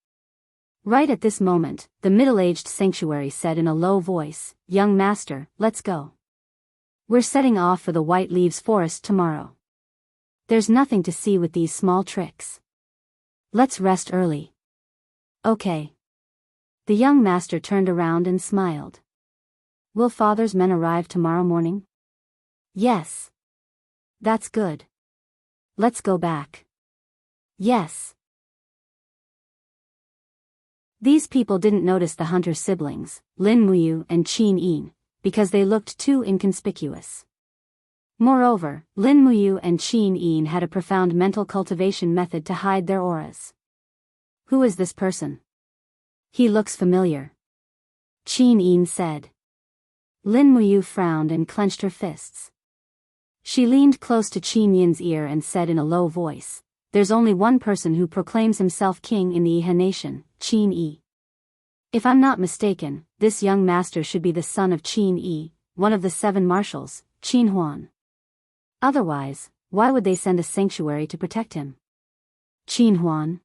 Right at this moment, the middle-aged sanctuary said in a low voice, "Young master, let's go. We're setting off for the White Leaves Forest tomorrow. There's nothing to see with these small tricks. Let's rest early." "Okay." The young master turned around and smiled. "Will father's men arrive tomorrow morning?" "Yes." "That's good. Let's go back." "Yes." These people didn't notice the hunter siblings, Lin Muyu and Qin Yin, because they looked too inconspicuous. Moreover, Lin Muyu and Qin Yin had a profound mental cultivation method to hide their auras. "Who is this person? He looks familiar," Qin Yin said. Lin Muyu frowned and clenched her fists. She leaned close to Qin Yin's ear and said in a low voice, "There's only one person who proclaims himself king in the Iha nation, Qin Yi. If I'm not mistaken, this young master should be the son of Qin Yi, one of the 7 marshals, Qin Huan. Otherwise, why would they send a sanctuary to protect him?" "Qin Huan?"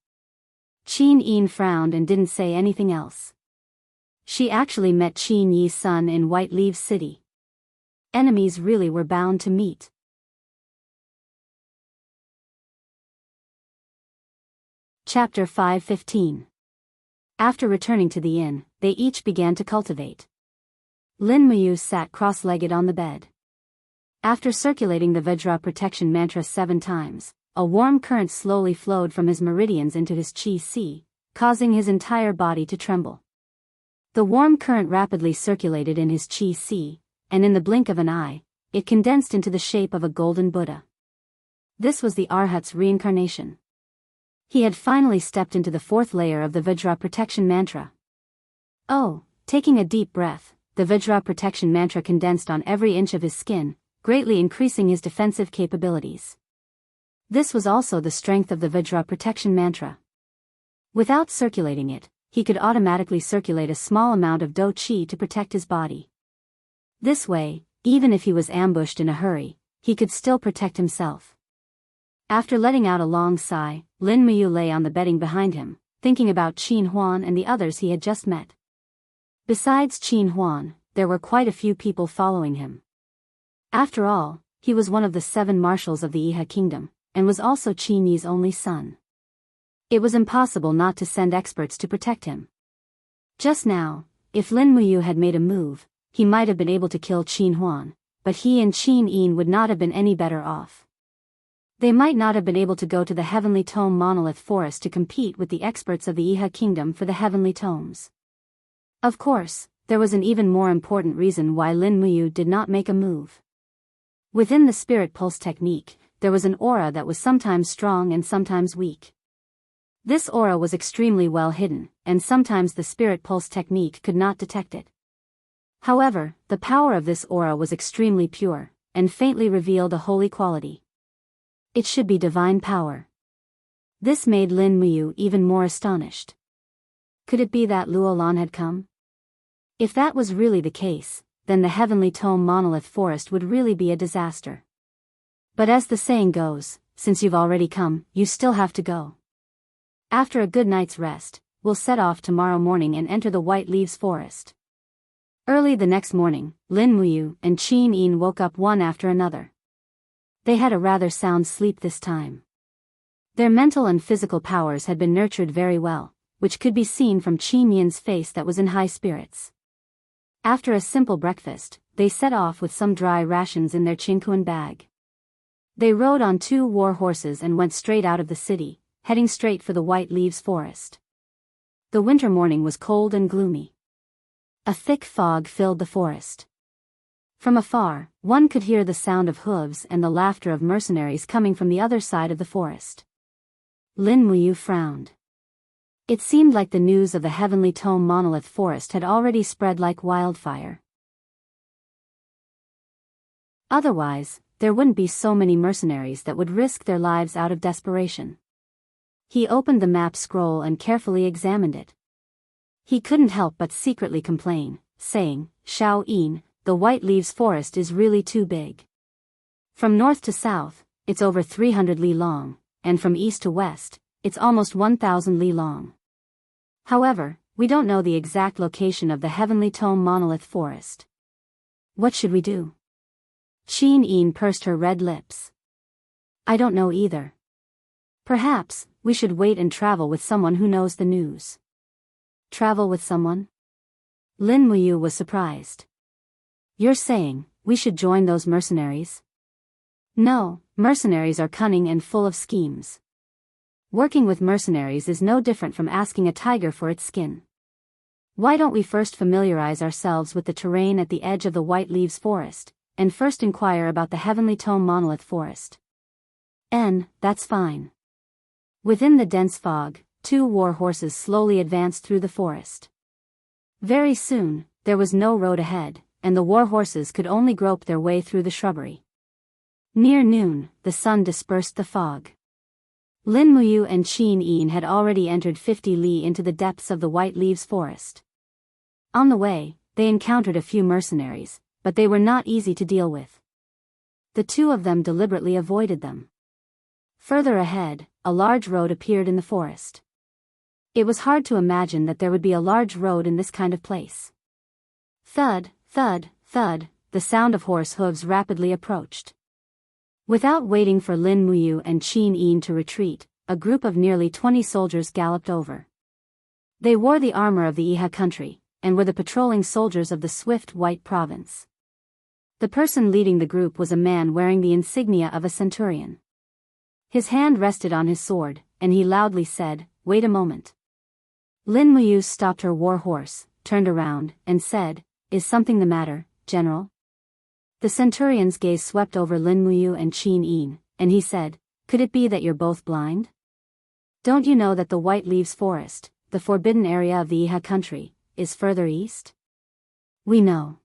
Qin Yin frowned and didn't say anything else. She actually met Qin Yi's son in White Leaves City. Enemies really were bound to meet. Chapter 5:15. After returning to the inn, they each began to cultivate. Lin Muyu sat cross-legged on the bed. After circulating the Vajra protection mantra 7 times, a warm current slowly flowed from his meridians into his qi, causing his entire body to tremble. The warm current rapidly circulated in his qi, and in the blink of an eye, it condensed into the shape of a golden Buddha. This was the Arhat's reincarnation. He had finally stepped into the 4th layer of the Vajra protection mantra. Oh, taking a deep breath, the Vajra protection mantra condensed on every inch of his skin, greatly increasing his defensive capabilities. This was also the strength of the Vajra protection mantra. Without circulating it, he could automatically circulate a small amount of Do Qi to protect his body. This way, even if he was ambushed in a hurry, he could still protect himself. After letting out a long sigh, Lin Muyu lay on the bedding behind him, thinking about Qin Huan and the others he had just met. Besides Qin Huan, there were quite a few people following him. After all, he was one of the 7 marshals of the Iha kingdom, and was also Qin Yi's only son. It was impossible not to send experts to protect him. Just now, if Lin Muyu had made a move, he might have been able to kill Qin Huan, but he and Qin Yin would not have been any better off. They might not have been able to go to the Heavenly Tome Monolith Forest to compete with the experts of the Iha Kingdom for the Heavenly Tomes. Of course, there was an even more important reason why Lin Muyu did not make a move. Within the Spirit Pulse technique, there was an aura that was sometimes strong and sometimes weak. This aura was extremely well hidden, and sometimes the Spirit Pulse technique could not detect it. However, the power of this aura was extremely pure, and faintly revealed a holy quality. It should be divine power. This made Lin Muyu even more astonished. Could it be that Luolan had come? If that was really the case, then the Heavenly Tome Monolith Forest would really be a disaster. But as the saying goes, since you've already come, you still have to go. After a good night's rest, we'll set off tomorrow morning and enter the White Leaves Forest. Early the next morning, Lin Muyu and Qin Yin woke up one after another. They had a rather sound sleep this time. Their mental and physical powers had been nurtured very well, which could be seen from Qin Yin's face that was in high spirits. After a simple breakfast, they set off with some dry rations in their chinkuan bag. They rode on 2 war horses and went straight out of the city, heading straight for the White Leaves Forest. The winter morning was cold and gloomy. A thick fog filled the forest. From afar, one could hear the sound of hooves and the laughter of mercenaries coming from the other side of the forest. Lin Muyu frowned. It seemed like the news of the Heavenly Tome Monolith Forest had already spread like wildfire. Otherwise, there wouldn't be so many mercenaries that would risk their lives out of desperation. He opened the map scroll and carefully examined it. He couldn't help but secretly complain, saying, "Xiao Yin, the White Leaves Forest is really too big. From north to south, it's over 300 li long, and from east to west, it's almost 1,000 li long. However, we don't know the exact location of the Heavenly Tome Monolith Forest. What should we do?" Qin Yin pursed her red lips. "I don't know either. Perhaps, we should wait and travel with someone who knows the news." "Travel with someone?" Lin Muyu was surprised. "You're saying, we should join those mercenaries?" "No, mercenaries are cunning and full of schemes. Working with mercenaries is no different from asking a tiger for its skin. Why don't we first familiarize ourselves with the terrain at the edge of the White Leaves Forest, and first inquire about the Heavenly Tome Monolith Forest?" That's fine." Within the dense fog, 2 war horses slowly advanced through the forest. Very soon, there was no road ahead, and the war horses could only grope their way through the shrubbery. Near noon, the sun dispersed the fog. Lin Muyu and Qin Yin had already entered 50 li into the depths of the White Leaves Forest. On the way, they encountered a few mercenaries, but they were not easy to deal with. The 2 of them deliberately avoided them. Further ahead, a large road appeared in the forest. It was hard to imagine that there would be a large road in this kind of place. Thud, thud, thud, the sound of horse hooves rapidly approached. Without waiting for Lin Muyu and Qin Yin to retreat, a group of nearly 20 soldiers galloped over. They wore the armor of the Iha country, and were the patrolling soldiers of the Swift White Province. The person leading the group was a man wearing the insignia of a centurion. His hand rested on his sword, and he loudly said, "Wait a moment." Lin Muyu stopped her war horse, turned around, and said, "Is something the matter, General?" The centurion's gaze swept over Lin Muyu and Qin Yin, and he said, "Could it be that you're both blind? Don't you know that the White Leaves Forest, the forbidden area of the Iha country, is further east?" "We know."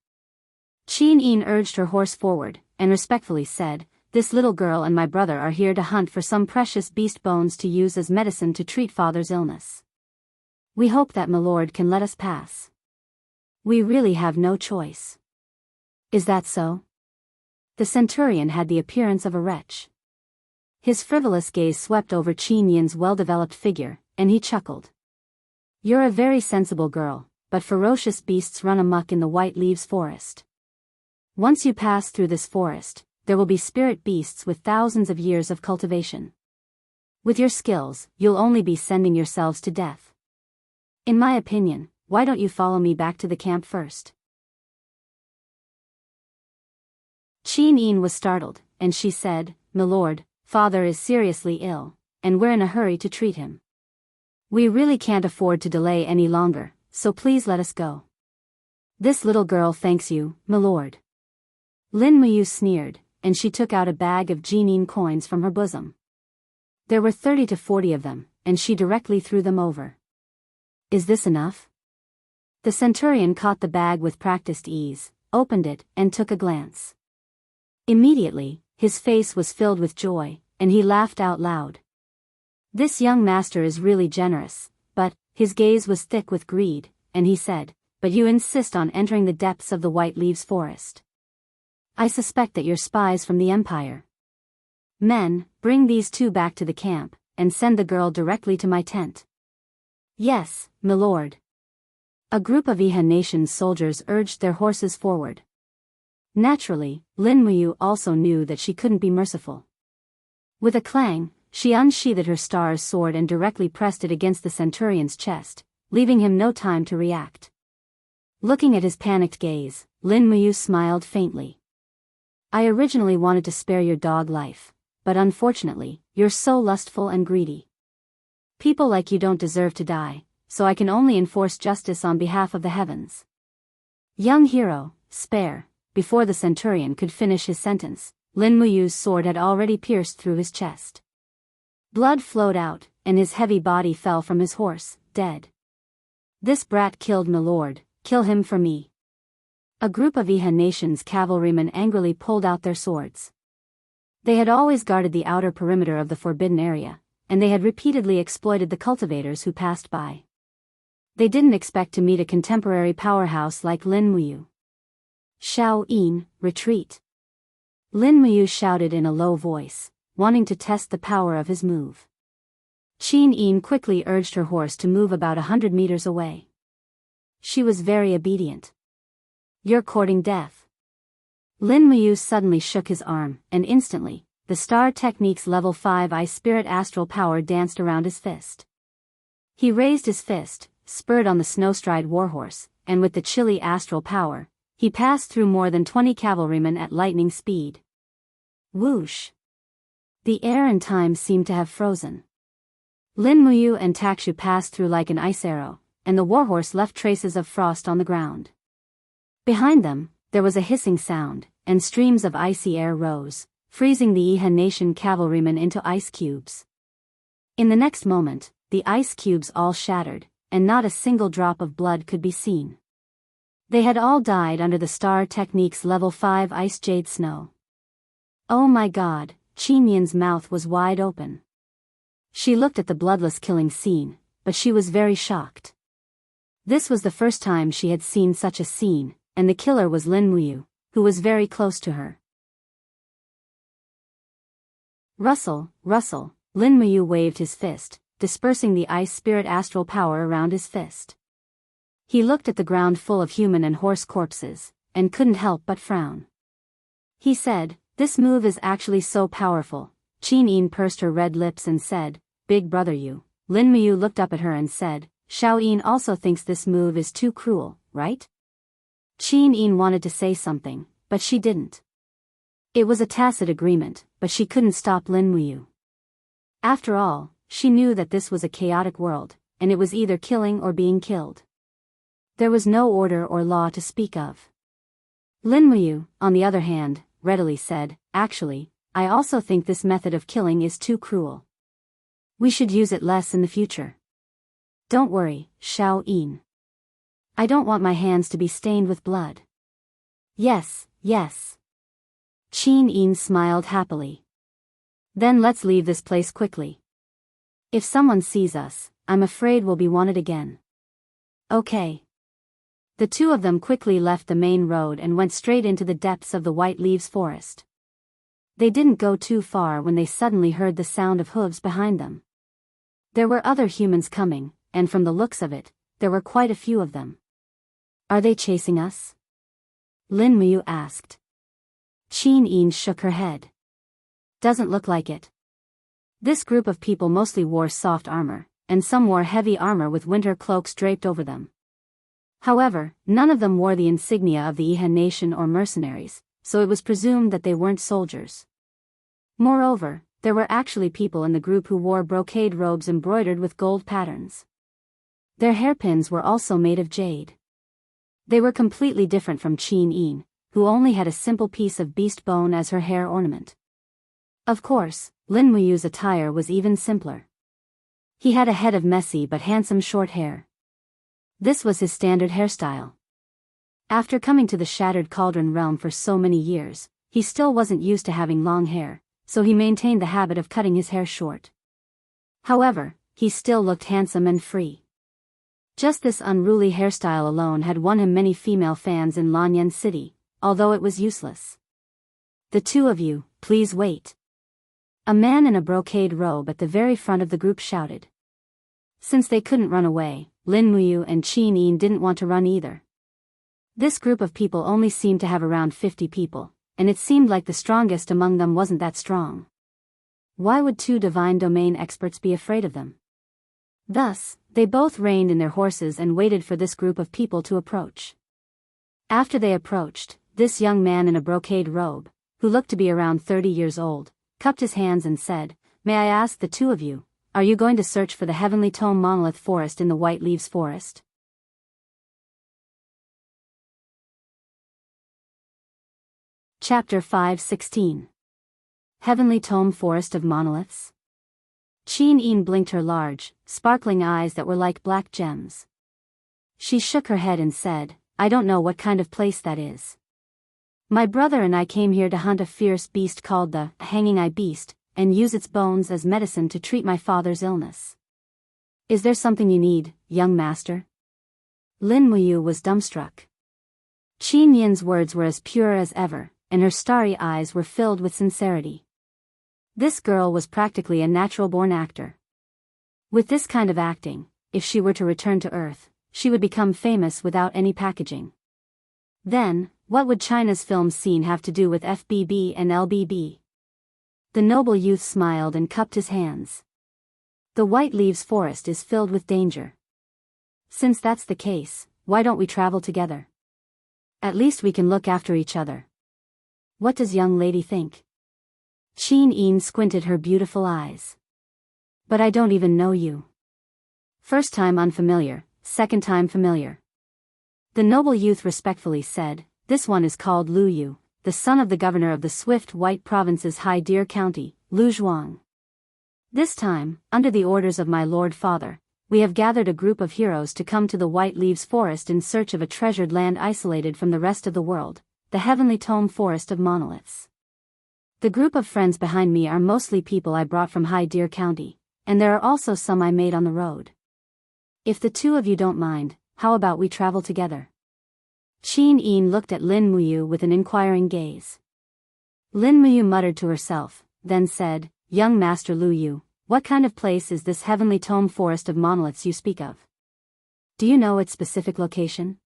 Qin Yin urged her horse forward, and respectfully said, "This little girl and my brother are here to hunt for some precious beast bones to use as medicine to treat father's illness. We hope that my lord can let us pass. We really have no choice." "Is that so?" The centurion had the appearance of a wretch. His frivolous gaze swept over Qin Yin's well-developed figure, and he chuckled. "You're a very sensible girl, but ferocious beasts run amok in the White Leaves Forest. Once you pass through this forest, there will be spirit beasts with thousands of years of cultivation. With your skills, you'll only be sending yourselves to death. In my opinion, why don't you follow me back to the camp first?" Qin Yin was startled, and she said, "My lord, father is seriously ill, and we're in a hurry to treat him. We really can't afford to delay any longer, so please let us go." "This little girl thanks you, my lord." Lin Muyu sneered, and she took out a bag of Jinin coins from her bosom. There were 30 to 40 of them, and she directly threw them over. "Is this enough?" The centurion caught the bag with practiced ease, opened it, and took a glance. Immediately, his face was filled with joy, and he laughed out loud. This young master is really generous, but, his gaze was thick with greed, and he said, "But you insist on entering the depths of the White Leaves Forest. I suspect that you're spies from the Empire. Men, bring these 2 back to the camp, and send the girl directly to my tent." Yes, milord. A group of Iha Nation's soldiers urged their horses forward. Naturally, Lin Muyu also knew that she couldn't be merciful. With a clang, she unsheathed her star's sword and directly pressed it against the centurion's chest, leaving him no time to react. Looking at his panicked gaze, Lin Muyu smiled faintly. I originally wanted to spare your dog life, but unfortunately, you're so lustful and greedy. People like you don't deserve to die, so I can only enforce justice on behalf of the heavens. Young hero, spare. Before the centurion could finish his sentence, Lin Muyu's sword had already pierced through his chest. Blood flowed out, and his heavy body fell from his horse, dead. This brat killed milord, kill him for me. A group of Iha Nation's cavalrymen angrily pulled out their swords. They had always guarded the outer perimeter of the forbidden area, and they had repeatedly exploited the cultivators who passed by. They didn't expect to meet a contemporary powerhouse like Lin Muyu. Xiao Yin, retreat. Lin Muyu shouted in a low voice, wanting to test the power of his move. Qin Yin quickly urged her horse to move about 100 meters away. She was very obedient. You're courting death. Lin Muyu suddenly shook his arm, and instantly, the Star Technique's level 5 Ice Spirit astral power danced around his fist. He raised his fist, spurred on the Snowstride warhorse, and with the chilly astral power, he passed through more than 20 cavalrymen at lightning speed. Whoosh! The air and time seemed to have frozen. Lin Muyu and Takshu passed through like an ice arrow, and the warhorse left traces of frost on the ground. Behind them, there was a hissing sound, and streams of icy air rose, freezing the Iha Nation cavalrymen into ice cubes. In the next moment, the ice cubes all shattered, and not a single drop of blood could be seen. They had all died under the Star Technique's level 5 ice jade snow. Oh my god, Qin Yin's mouth was wide open. She looked at the bloodless killing scene, but she was very shocked. This was the first time she had seen such a scene, and the killer was Lin Muyu, who was very close to her. Rustle, rustle, Lin Muyu waved his fist, dispersing the ice spirit astral power around his fist. He looked at the ground full of human and horse corpses, and couldn't help but frown. He said, this move is actually so powerful. Qin Yin pursed her red lips and said, Big brother you. Lin Muyu looked up at her and said, Xiao Yin also thinks this move is too cruel, right? Qin Yin wanted to say something, but she didn't. It was a tacit agreement, but she couldn't stop Lin Muyu. After all, she knew that this was a chaotic world, and it was either killing or being killed. There was no order or law to speak of. Lin Muyu, on the other hand, readily said, actually, I also think this method of killing is too cruel. We should use it less in the future. Don't worry, Xiao Yin. I don't want my hands to be stained with blood. Yes, yes. Qin Yin smiled happily. Then let's leave this place quickly. If someone sees us, I'm afraid we'll be wanted again. Okay. The two of them quickly left the main road and went straight into the depths of the White Leaves forest. They didn't go too far when they suddenly heard the sound of hooves behind them. There were other humans coming, and from the looks of it, there were quite a few of them. Are they chasing us? Lin Muyu asked. Qin Yin shook her head. Doesn't look like it. This group of people mostly wore soft armor, and some wore heavy armor with winter cloaks draped over them. However, none of them wore the insignia of the Iha Nation or mercenaries, so it was presumed that they weren't soldiers. Moreover, there were actually people in the group who wore brocade robes embroidered with gold patterns. Their hairpins were also made of jade. They were completely different from Qin Yin, who only had a simple piece of beast bone as her hair ornament. Of course, Lin Muyu's attire was even simpler. He had a head of messy but handsome short hair. This was his standard hairstyle. After coming to the Shattered Cauldron realm for so many years, he still wasn't used to having long hair, so he maintained the habit of cutting his hair short. However, he still looked handsome and free. Just this unruly hairstyle alone had won him many female fans in Lanyan City, although it was useless. The two of you, please wait. A man in a brocade robe at the very front of the group shouted. Since they couldn't run away, Lin Muyu and Qin Yin didn't want to run either. This group of people only seemed to have around 50 people, and it seemed like the strongest among them wasn't that strong. Why would two divine domain experts be afraid of them? Thus, they both reined in their horses and waited for this group of people to approach. After they approached, this young man in a brocade robe, who looked to be around 30 years old, cupped his hands and said, "May I ask the two of you, are you going to search for the Heavenly Tome Monolith Forest in the White Leaves Forest?" Chapter 5:16. Heavenly Tome Forest of Monoliths? Qin Yin blinked her large, sparkling eyes that were like black gems. She shook her head and said, "I don't know what kind of place that is. My brother and I came here to hunt a fierce beast called the Hanging Eye Beast, and use its bones as medicine to treat my father's illness. Is there something you need, young master?" Lin Muyu was dumbstruck. Qin Yin's words were as pure as ever, and her starry eyes were filled with sincerity. This girl was practically a natural-born actor. With this kind of acting, if she were to return to Earth, she would become famous without any packaging. Then, what would China's film scene have to do with FBB and LBB? The noble youth smiled and cupped his hands. "The White Leaves Forest is filled with danger. Since that's the case, why don't we travel together? At least we can look after each other. What does young lady think?" Qin Yin squinted her beautiful eyes. "But I don't even know you." "First time unfamiliar, second time familiar." The noble youth respectfully said, "This one is called Lu Yu, the son of the governor of the Swift White Province's Hai Deer County, Lu Zhuang. This time, under the orders of my Lord Father, we have gathered a group of heroes to come to the White Leaves Forest in search of a treasured land isolated from the rest of the world, the Heavenly Tome Forest of Monoliths. The group of friends behind me are mostly people I brought from Hai Deer County, and there are also some I made on the road. If the two of you don't mind, how about we travel together?" Qin Yin looked at Lin Muyu with an inquiring gaze. Lin Muyu muttered to herself, then said, "Young Master Lu Yu, what kind of place is this Heavenly Tome Forest of Monoliths you speak of? Do you know its specific location?"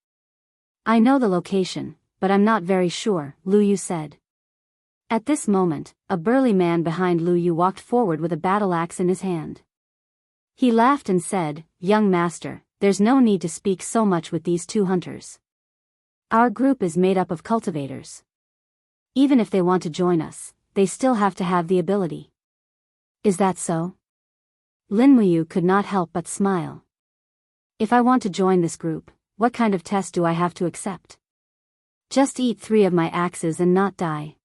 "I know the location, but I'm not very sure," Lu Yu said. At this moment, a burly man behind Lu Yu walked forward with a battle axe in his hand. He laughed and said, "Young master, there's no need to speak so much with these two hunters. Our group is made up of cultivators. Even if they want to join us, they still have to have the ability." "Is that so?" Lin Muyu could not help but smile. "If I want to join this group, what kind of test do I have to accept?" "Just eat 3 of my axes and not die."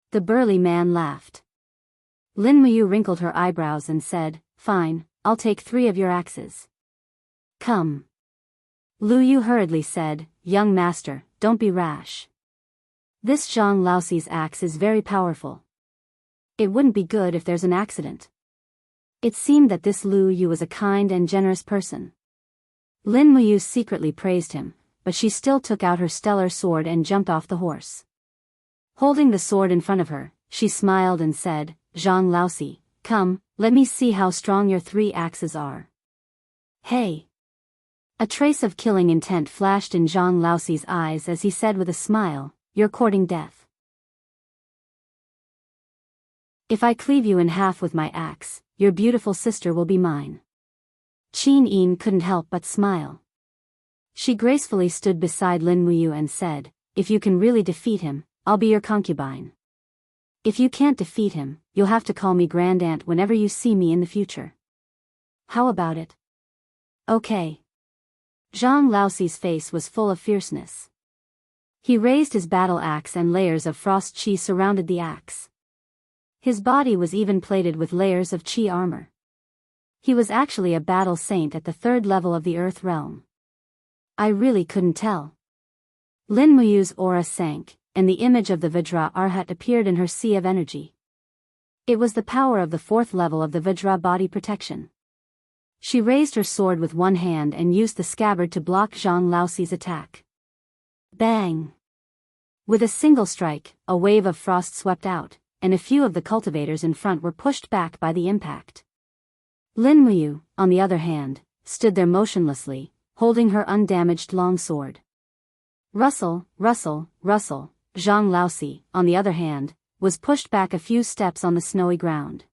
The burly man laughed. Lin Muyu wrinkled her eyebrows and said, "Fine, I'll take 3 of your axes." "Come." Lu Yu hurriedly said, "Young master, don't be rash. This Zhang Laoxi's axe is very powerful. It wouldn't be good if there's an accident." It seemed that this Lu Yu was a kind and generous person. Lin Muyu secretly praised him, but she still took out her stellar sword and jumped off the horse. Holding the sword in front of her, she smiled and said, "Zhang Laoxi, come, let me see how strong your 3 axes are." "Hey!" A trace of killing intent flashed in Zhang Laoxi's eyes as he said with a smile, "You're courting death. If I cleave you in half with my axe, your beautiful sister will be mine." Qin Yin couldn't help but smile. She gracefully stood beside Lin Muyu and said, "If you can really defeat him, I'll be your concubine. If you can't defeat him, you'll have to call me Grand Aunt whenever you see me in the future. How about it?" "Okay." Zhang Laoxi's face was full of fierceness. He raised his battle axe and layers of frost chi surrounded the axe. His body was even plated with layers of chi armor. He was actually a battle saint at the 3rd level of the Earth realm. I really couldn't tell. Lin Muyu's aura sank, and the image of the Vajra Arhat appeared in her sea of energy. It was the power of the 4th level of the Vajra body protection. She raised her sword with one hand and used the scabbard to block Zhang Laoxi's attack. Bang! With a single strike, a wave of frost swept out, and a few of the cultivators in front were pushed back by the impact. Lin Muyu, on the other hand, stood there motionlessly, holding her undamaged long sword. Rustle, rustle, rustle. Zhang Laosi, on the other hand, was pushed back a few steps on the snowy ground.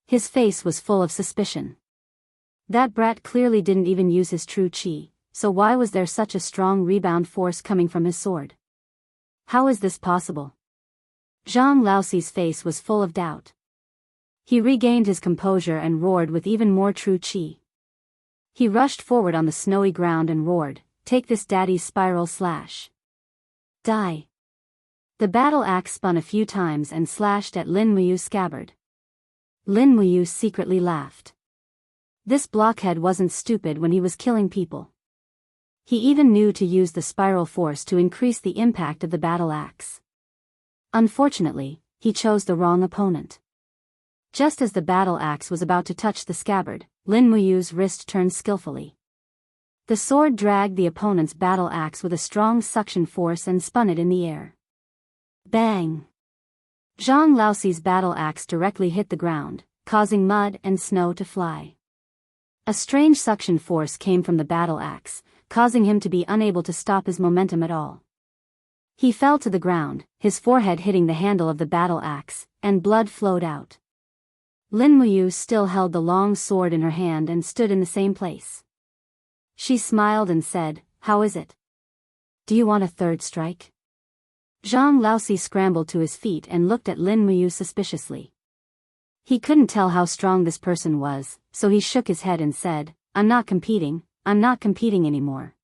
His face was full of suspicion. That brat clearly didn't even use his true qi, so why was there such a strong rebound force coming from his sword? How is this possible? Zhang Laosi's face was full of doubt. He regained his composure and roared with even more true qi. He rushed forward on the snowy ground and roared, "Take this daddy's spiral slash. Die." The battle axe spun a few times and slashed at Lin Muyu's scabbard. Lin Muyu secretly laughed. This blockhead wasn't stupid when he was killing people. He even knew to use the spiral force to increase the impact of the battle axe. Unfortunately, he chose the wrong opponent. Just as the battle axe was about to touch the scabbard, Lin Muyu's wrist turned skillfully. The sword dragged the opponent's battle axe with a strong suction force and spun it in the air. Bang! Zhang Laosi's battle axe directly hit the ground, causing mud and snow to fly. A strange suction force came from the battle axe, causing him to be unable to stop his momentum at all. He fell to the ground, his forehead hitting the handle of the battle axe, and blood flowed out. Lin Muyu still held the long sword in her hand and stood in the same place. She smiled and said, "How is it? Do you want a third strike?" Zhang Laosi scrambled to his feet and looked at Lin Muyu suspiciously. He couldn't tell how strong this person was, so he shook his head and said, I'm not competing anymore.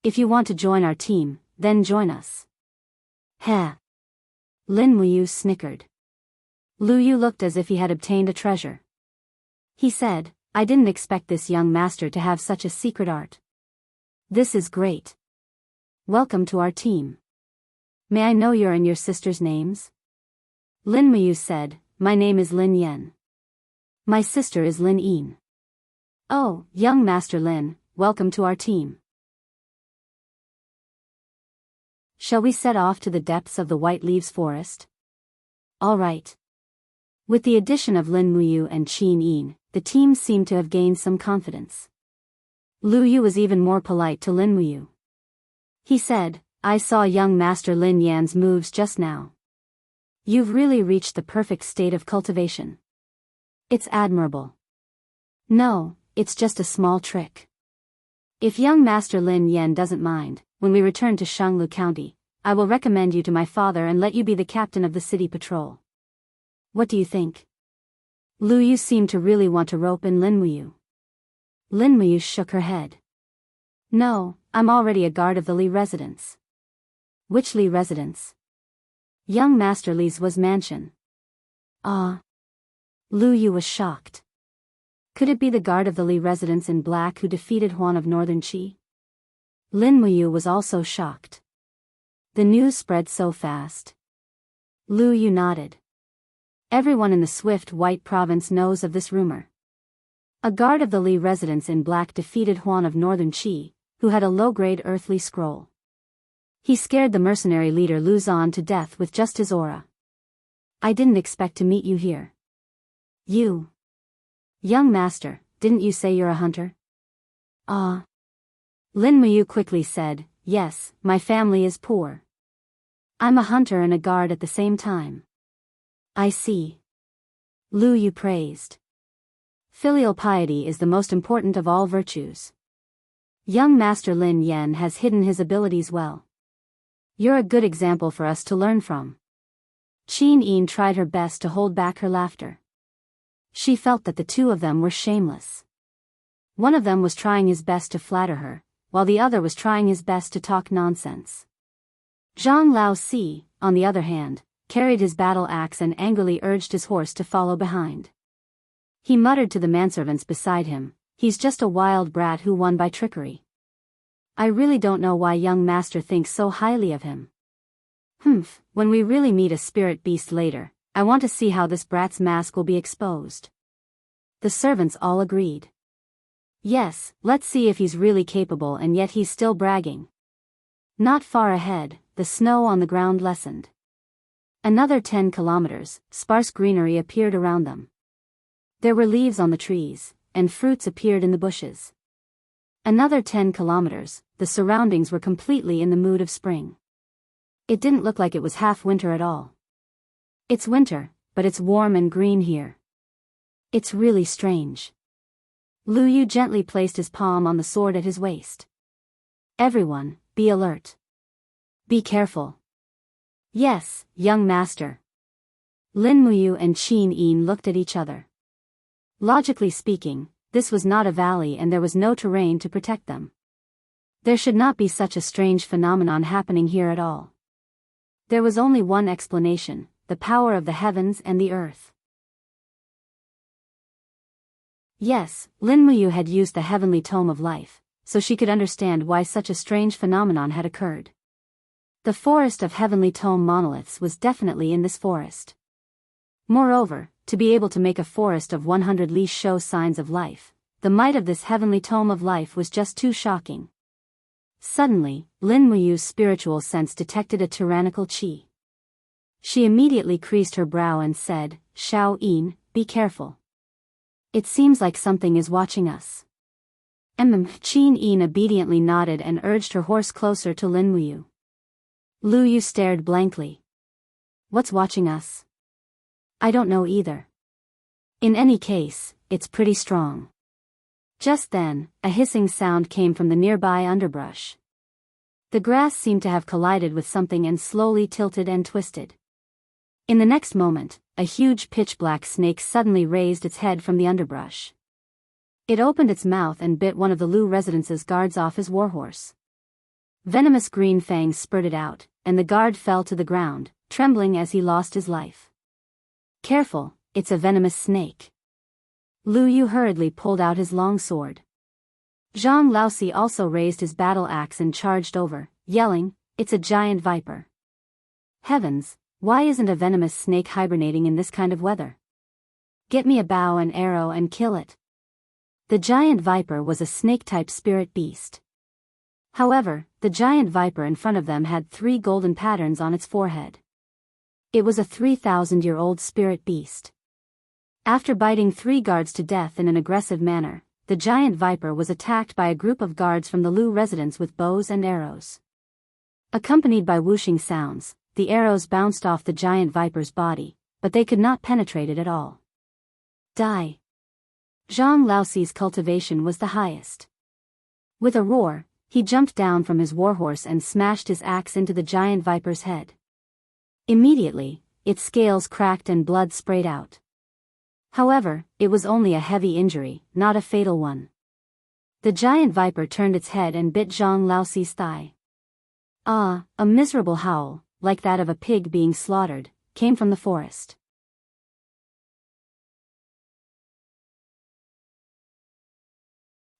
If you want to join our team, then join us." Heh. Lin Muyu snickered. Lu Yu looked as if he had obtained a treasure. He said, "I didn't expect this young master to have such a secret art. This is great. Welcome to our team. May I know your and your sister's names?" Lin Muyu said, "My name is Lin Yen. My sister is Lin Yin." "Oh, young Master Lin, welcome to our team. Shall we set off to the depths of the White Leaves Forest?" "All right." With the addition of Lin Muyu and Qin Yin, the team seemed to have gained some confidence. Lu Yu was even more polite to Lin Muyu. He said, "I saw young Master Lin Yan's moves just now. You've really reached the perfect state of cultivation. It's admirable. No, it's just a small trick. If young Master Lin Yan doesn't mind, when we return to Shanglu County, I will recommend you to my father and let you be the captain of the city patrol. What do you think?" Lu Yu seemed to really want to rope in Lin Muyu. Lin Muyu shook her head. "No, I'm already a guard of the Li residence." "Which Li residence?" "Young Master Li's was mansion." "Ah." Lu Yu was shocked. Could it be the guard of the Li residence in black who defeated Huan of Northern Qi? Lin Muyu was also shocked. The news spread so fast. Lu Yu nodded. Everyone in the Swift White Province knows of this rumor. A guard of the Li residence in black defeated Huan of Northern Qi, who had a low-grade earthly scroll. He scared the mercenary leader Lu Zan to death with just his aura. "I didn't expect to meet you here." "You. Young master, didn't you say you're a hunter?" "Ah." Lin Muyu quickly said, "Yes, my family is poor. I'm a hunter and a guard at the same time." "I see." Lu Yu praised. Filial piety is the most important of all virtues. Young Master Lin Yan has hidden his abilities well. You're a good example for us to learn from. Qin Yin tried her best to hold back her laughter. She felt that the two of them were shameless. One of them was trying his best to flatter her, while the other was trying his best to talk nonsense. Zhang Laosi, on the other hand, carried his battle axe and angrily urged his horse to follow behind. He muttered to the manservants beside him, "He's just a wild brat who won by trickery. I really don't know why young master thinks so highly of him. When we really meet a spirit beast later, I want to see how this brat's mask will be exposed." The servants all agreed. "Yes, let's see if he's really capable and yet he's still bragging." Not far ahead, the snow on the ground lessened. Another 10 kilometers, sparse greenery appeared around them. There were leaves on the trees, and fruits appeared in the bushes. Another 10 kilometers, the surroundings were completely in the mood of spring. It didn't look like it was half winter at all. It's winter, but it's warm and green here. It's really strange. Lu Yu gently placed his palm on the sword at his waist. Everyone, be alert. Be careful. Yes, young master. Lin Muyu and Qin Yin looked at each other. Logically speaking, this was not a valley and there was no terrain to protect them. There should not be such a strange phenomenon happening here at all. There was only one explanation, the power of the heavens and the earth. Yes, Lin Muyu had used the heavenly tome of life, so she could understand why such a strange phenomenon had occurred. The forest of heavenly tome monoliths was definitely in this forest. Moreover, to be able to make a forest of 100 li show signs of life, the might of this heavenly tome of life was just too shocking. Suddenly, Lin Muyu's spiritual sense detected a tyrannical qi. She immediately creased her brow and said, "Shao Yin, be careful. It seems like something is watching us." Qin Yin obediently nodded and urged her horse closer to Lin Muyu. Lu Yu stared blankly. What's watching us? I don't know either. In any case, it's pretty strong. Just then, a hissing sound came from the nearby underbrush. The grass seemed to have collided with something and slowly tilted and twisted. In the next moment, a huge pitch-black snake suddenly raised its head from the underbrush. It opened its mouth and bit one of the Lu residence's guards off his warhorse. Venomous green fangs spurted out, and the guard fell to the ground, trembling as he lost his life. Careful, it's a venomous snake. Lu Yu hurriedly pulled out his long sword. Zhang Laosi also raised his battle axe and charged over, yelling, "It's a giant viper." Heavens, why isn't a venomous snake hibernating in this kind of weather? Get me a bow and arrow and kill it. The giant viper was a snake-type spirit beast. However, the giant viper in front of them had 3 golden patterns on its forehead. It was a 3,000-year-old spirit beast. After biting 3 guards to death in an aggressive manner, the giant viper was attacked by a group of guards from the Lu residence with bows and arrows. Accompanied by whooshing sounds, the arrows bounced off the giant viper's body, but they could not penetrate it at all. Die. Zhang Laoxi's cultivation was the highest. With a roar, he jumped down from his warhorse and smashed his axe into the giant viper's head. Immediately, its scales cracked and blood sprayed out. However, it was only a heavy injury, not a fatal one. The giant viper turned its head and bit Zhang Laoxi's thigh. Ah, a miserable howl, like that of a pig being slaughtered, came from the forest.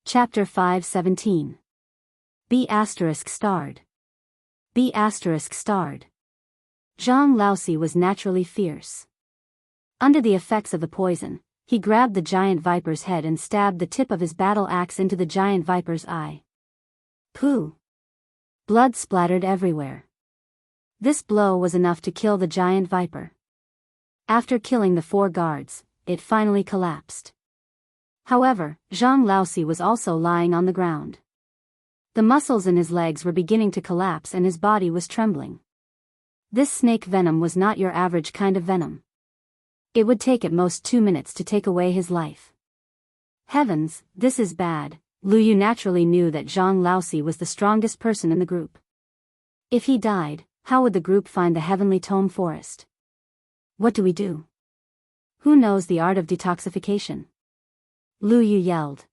Chapter 5:17. B***starred. B***starred. Zhang Laosi was naturally fierce. Under the effects of the poison, he grabbed the giant viper's head and stabbed the tip of his battle axe into the giant viper's eye. Pooh! Blood splattered everywhere. This blow was enough to kill the giant viper. After killing the 4 guards, it finally collapsed. However, Zhang Laosi was also lying on the ground. The muscles in his legs were beginning to collapse and his body was trembling. This snake venom was not your average kind of venom. It would take at most 2 minutes to take away his life. Heavens, this is bad. Lu Yu naturally knew that Zhang Laosi was the strongest person in the group. If he died, how would the group find the heavenly tome forest? What do we do? Who knows the art of detoxification? Lu Yu yelled.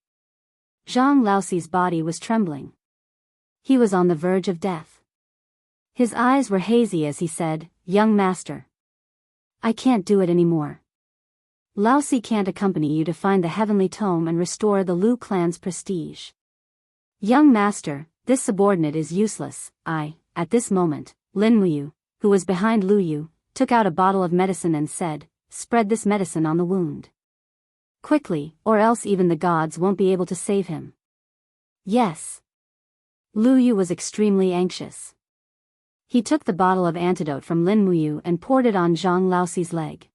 Zhang Laoxi's body was trembling. He was on the verge of death. His eyes were hazy as he said, "Young master. I can't do it anymore. Laosi can't accompany you to find the heavenly tome and restore the Lu clan's prestige. Young master, this subordinate is useless." At this moment, Lin Muyu, who was behind Lu Yu, took out a bottle of medicine and said, "Spread this medicine on the wound. Quickly, or else even the gods won't be able to save him." Yes. Lu Yu was extremely anxious. He took the bottle of antidote from Lin Muyu and poured it on Zhang Laoxi's leg.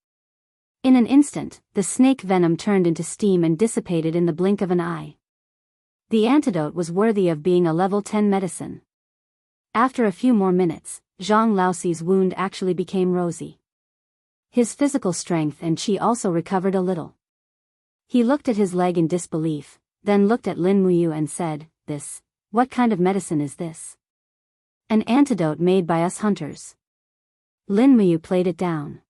In an instant, the snake venom turned into steam and dissipated in the blink of an eye. The antidote was worthy of being a level 10 medicine. After a few more minutes, Zhang Laoxi's wound actually became rosy. His physical strength and qi also recovered a little. He looked at his leg in disbelief, then looked at Lin Muyu and said, What kind of medicine is this? An antidote made by us hunters. Lin Muyu played it down.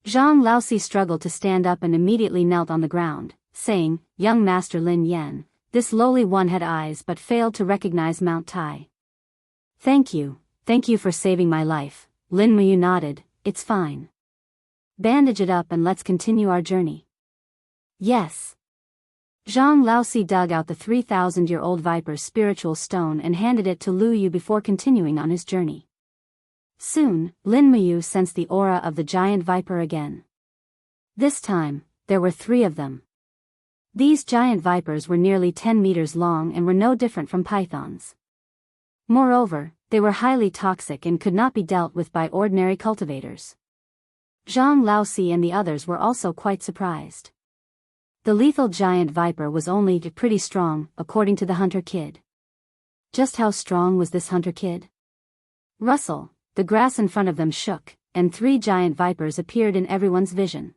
Zhang Laoxi struggled to stand up and immediately knelt on the ground, saying, Young Master Lin Yan, this lowly one had eyes but failed to recognize Mount Tai. Thank you for saving my life. Lin Muyu nodded, it's fine. Bandage it up and let's continue our journey. Yes. Zhang Laoxi dug out the 3,000-year-old viper's spiritual stone and handed it to Lu Yu before continuing on his journey. Soon, Lin Muyu sensed the aura of the giant viper again. This time, there were 3 of them. These giant vipers were nearly 10 meters long and were no different from pythons. Moreover, they were highly toxic and could not be dealt with by ordinary cultivators. Zhang Laoxi and the others were also quite surprised. The lethal giant viper was only pretty strong, according to the hunter kid. Just how strong was this hunter kid? Rustle, the grass in front of them shook, and 3 giant vipers appeared in everyone's vision.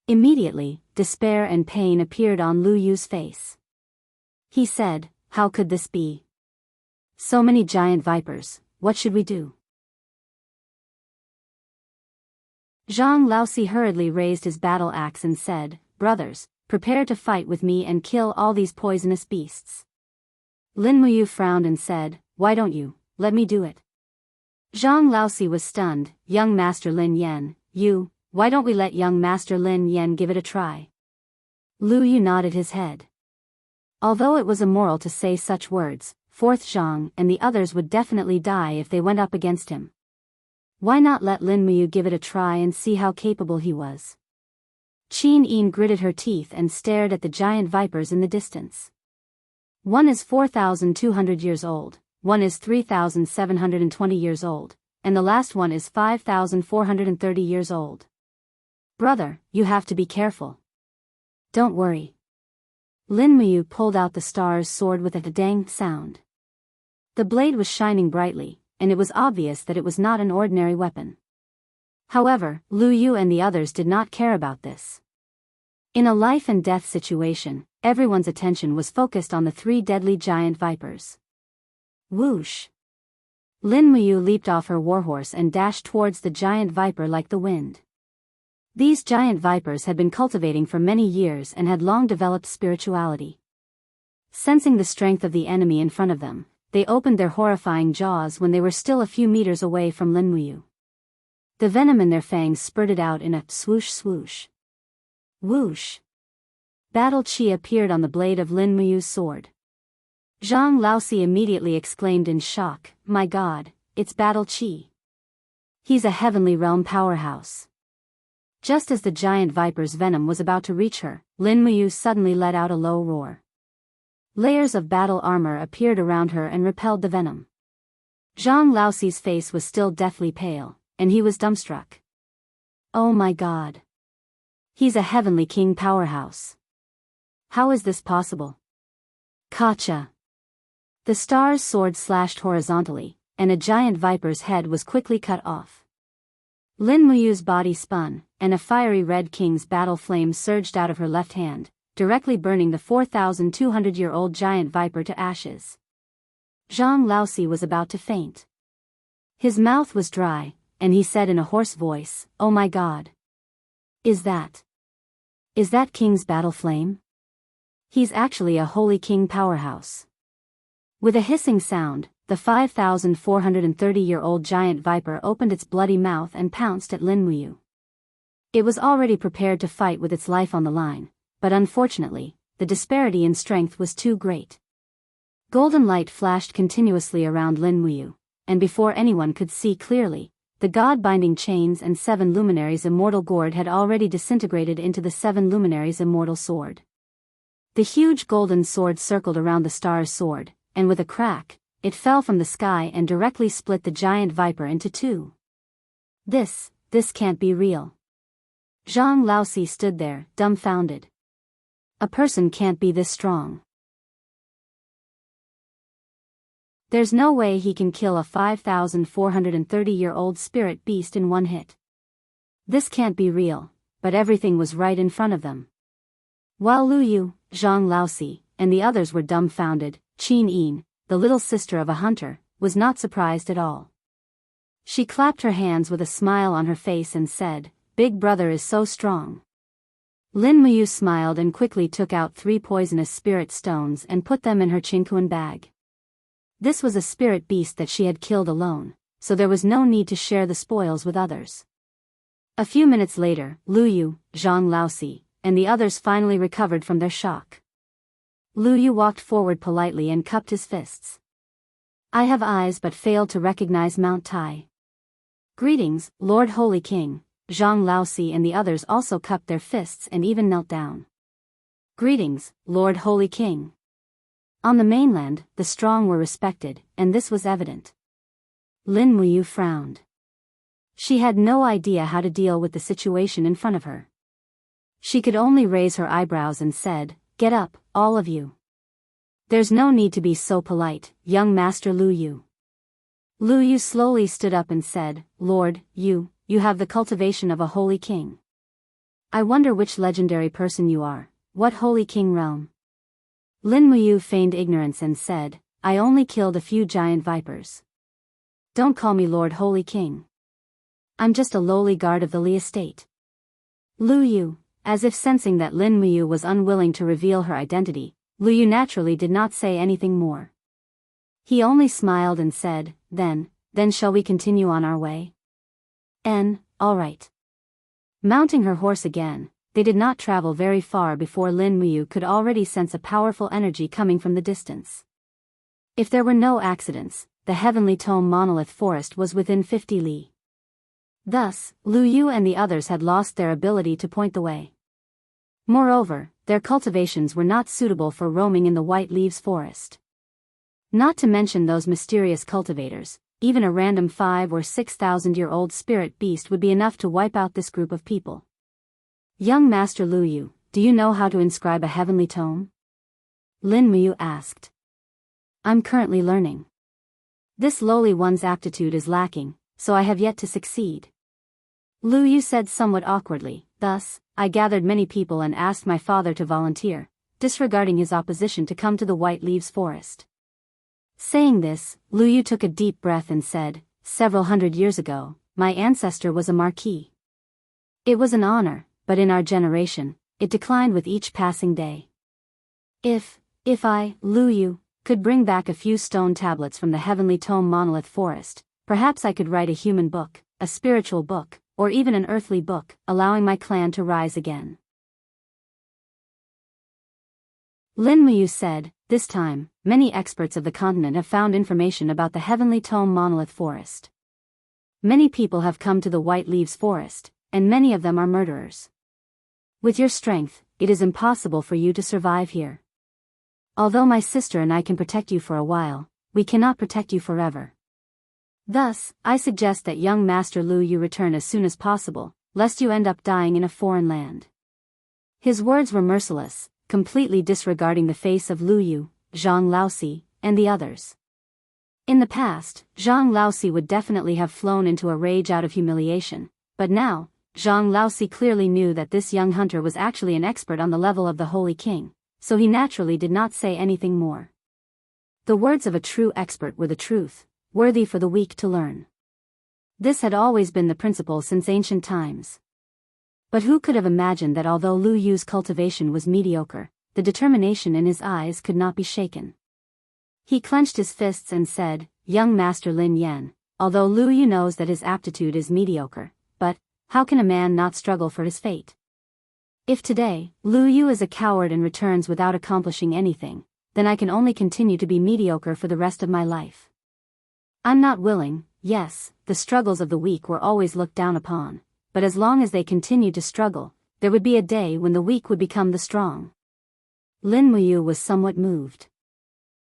Immediately, despair and pain appeared on Lu Yu's face. He said, How could this be? So many giant vipers, what should we do? Zhang Laoxi hurriedly raised his battle axe and said, Brothers, prepare to fight with me and kill all these poisonous beasts. Lin Muyu frowned and said, Why don't you, let me do it. Zhang Laoxi was stunned, Young Master Lin Yan, why don't we let young Master Lin Yan give it a try? Lu Yu nodded his head. Although it was immoral to say such words, Fourth Zhang and the others would definitely die if they went up against him. Why not let Lin Muyu give it a try and see how capable he was? Qin Yin gritted her teeth and stared at the giant vipers in the distance. One is 4,200 years old, one is 3,720 years old, and the last one is 5,430 years old. Brother, you have to be careful. Don't worry. Lin Muyu pulled out the star's sword with a dang sound. The blade was shining brightly, and it was obvious that it was not an ordinary weapon. However, Lu Yu and the others did not care about this. In a life-and-death situation, everyone's attention was focused on the 3 deadly giant vipers. Whoosh! Lin Muyu leaped off her warhorse and dashed towards the giant viper like the wind. These giant vipers had been cultivating for many years and had long developed spirituality. Sensing the strength of the enemy in front of them, they opened their horrifying jaws when they were still a few meters away from Lin Muyu. The venom in their fangs spurted out in a swoosh swoosh. Whoosh! Battle qi appeared on the blade of Lin Muyu's sword. Zhang Laoxi immediately exclaimed in shock, My God, it's battle qi. He's a heavenly realm powerhouse. Just as the giant viper's venom was about to reach her, Lin Muyu suddenly let out a low roar. Layers of battle armor appeared around her and repelled the venom. Zhang Laoxi's face was still deathly pale, and he was dumbstruck. Oh my God! He's a heavenly king powerhouse. How is this possible? Kacha! The star's sword slashed horizontally, and a giant viper's head was quickly cut off. Lin Muyu's body spun, and a fiery red king's battle flame surged out of her left hand, directly burning the 4,200-year-old giant viper to ashes. Zhang Laoxi was about to faint. His mouth was dry, and he said in a hoarse voice, Oh my God! Is that king's battle flame? He's actually a holy king powerhouse. With a hissing sound, the 5,430-year-old giant viper opened its bloody mouth and pounced at Lin Muyu. It was already prepared to fight with its life on the line, but unfortunately, the disparity in strength was too great. Golden light flashed continuously around Lin Muyu, and before anyone could see clearly, the god-binding chains and 7 luminaries' immortal gourd had already disintegrated into the 7 luminaries' immortal sword. The huge golden sword circled around the star's sword, and with a crack, it fell from the sky and directly split the giant viper into 2. This can't be real. Zhang Laosi stood there, dumbfounded. A person can't be this strong. There's no way he can kill a 5,430-year-old spirit beast in one hit. This can't be real, but everything was right in front of them. While Lu Yu, Zhang Laosi, and the others were dumbfounded, Qin Yin, the little sister of a hunter, was not surprised at all. She clapped her hands with a smile on her face and said, "Big brother is so strong." Lin Muyu smiled and quickly took out 3 poisonous spirit stones and put them in her Qingquan bag. This was a spirit beast that she had killed alone, so there was no need to share the spoils with others. A few minutes later, Lu Yu, Zhang Laosi, and the others finally recovered from their shock. Lu Yu walked forward politely and cupped his fists. "I have eyes but failed to recognize Mount Tai." "Greetings, Lord Holy King." Zhang Laosi and the others also cupped their fists and even knelt down. "Greetings, Lord Holy King." On the mainland, the strong were respected, and this was evident. Lin Muyu frowned. She had no idea how to deal with the situation in front of her. She could only raise her eyebrows and said, "Get up, all of you. There's no need to be so polite, young Master Lu Yu." Lu Yu slowly stood up and said, "Lord, you have the cultivation of a holy king. I wonder which legendary person you are, what holy king realm?" Lin Muyu feigned ignorance and said, "I only killed a few giant vipers. Don't call me Lord Holy King. I'm just a lowly guard of the Li estate." Lu Yu, as if sensing that Lin Muyu was unwilling to reveal her identity, Lu Yu naturally did not say anything more. He only smiled and said, Then shall we continue on our way?" All right." Mounting her horse again, they did not travel very far before Lin Muyu could already sense a powerful energy coming from the distance. If there were no accidents, the Heavenly Tome Monolith Forest was within 50 li. Thus, Lu Yu and the others had lost their ability to point the way. Moreover, their cultivations were not suitable for roaming in the White Leaves Forest. Not to mention those mysterious cultivators, even a random 5,000 or 6,000-year-old spirit beast would be enough to wipe out this group of people. "Young Master Lu Yu, do you know how to inscribe a heavenly tome?" Lin Muyu asked. "I'm currently learning. This lowly one's aptitude is lacking, so I have yet to succeed." Lu Yu said somewhat awkwardly, "Thus, I gathered many people and asked my father to volunteer, disregarding his opposition to come to the White Leaves Forest." Saying this, Lu Yu took a deep breath and said, "Several hundred years ago, my ancestor was a marquis. It was an honor, but in our generation, it declined with each passing day. If I, Lu Yu, could bring back a few stone tablets from the Heavenly Tome Monolith Forest, perhaps I could write a human book, a spiritual book, or even an earthly book, allowing my clan to rise again." Lin Muyu said, "This time, many experts of the continent have found information about the Heavenly Tome Monolith Forest. Many people have come to the White Leaves Forest, and many of them are murderers. With your strength, it is impossible for you to survive here. Although my sister and I can protect you for a while, we cannot protect you forever. Thus, I suggest that young Master Lu Yu return as soon as possible, lest you end up dying in a foreign land." His words were merciless, completely disregarding the face of Lu Yu, Zhang Laosi, and the others. In the past, Zhang Laosi would definitely have flown into a rage out of humiliation, but now, Zhang Laosi clearly knew that this young hunter was actually an expert on the level of the Holy King, so he naturally did not say anything more. The words of a true expert were the truth, worthy for the weak to learn. This had always been the principle since ancient times. But who could have imagined that although Lu Yu's cultivation was mediocre, the determination in his eyes could not be shaken. He clenched his fists and said, "Young Master Lin Yan, although Lu Yu knows that his aptitude is mediocre, but how can a man not struggle for his fate? If today, Lu Yu is a coward and returns without accomplishing anything, then I can only continue to be mediocre for the rest of my life. I'm not willing." Yes, the struggles of the weak were always looked down upon, but as long as they continued to struggle, there would be a day when the weak would become the strong. Lin Muyu was somewhat moved.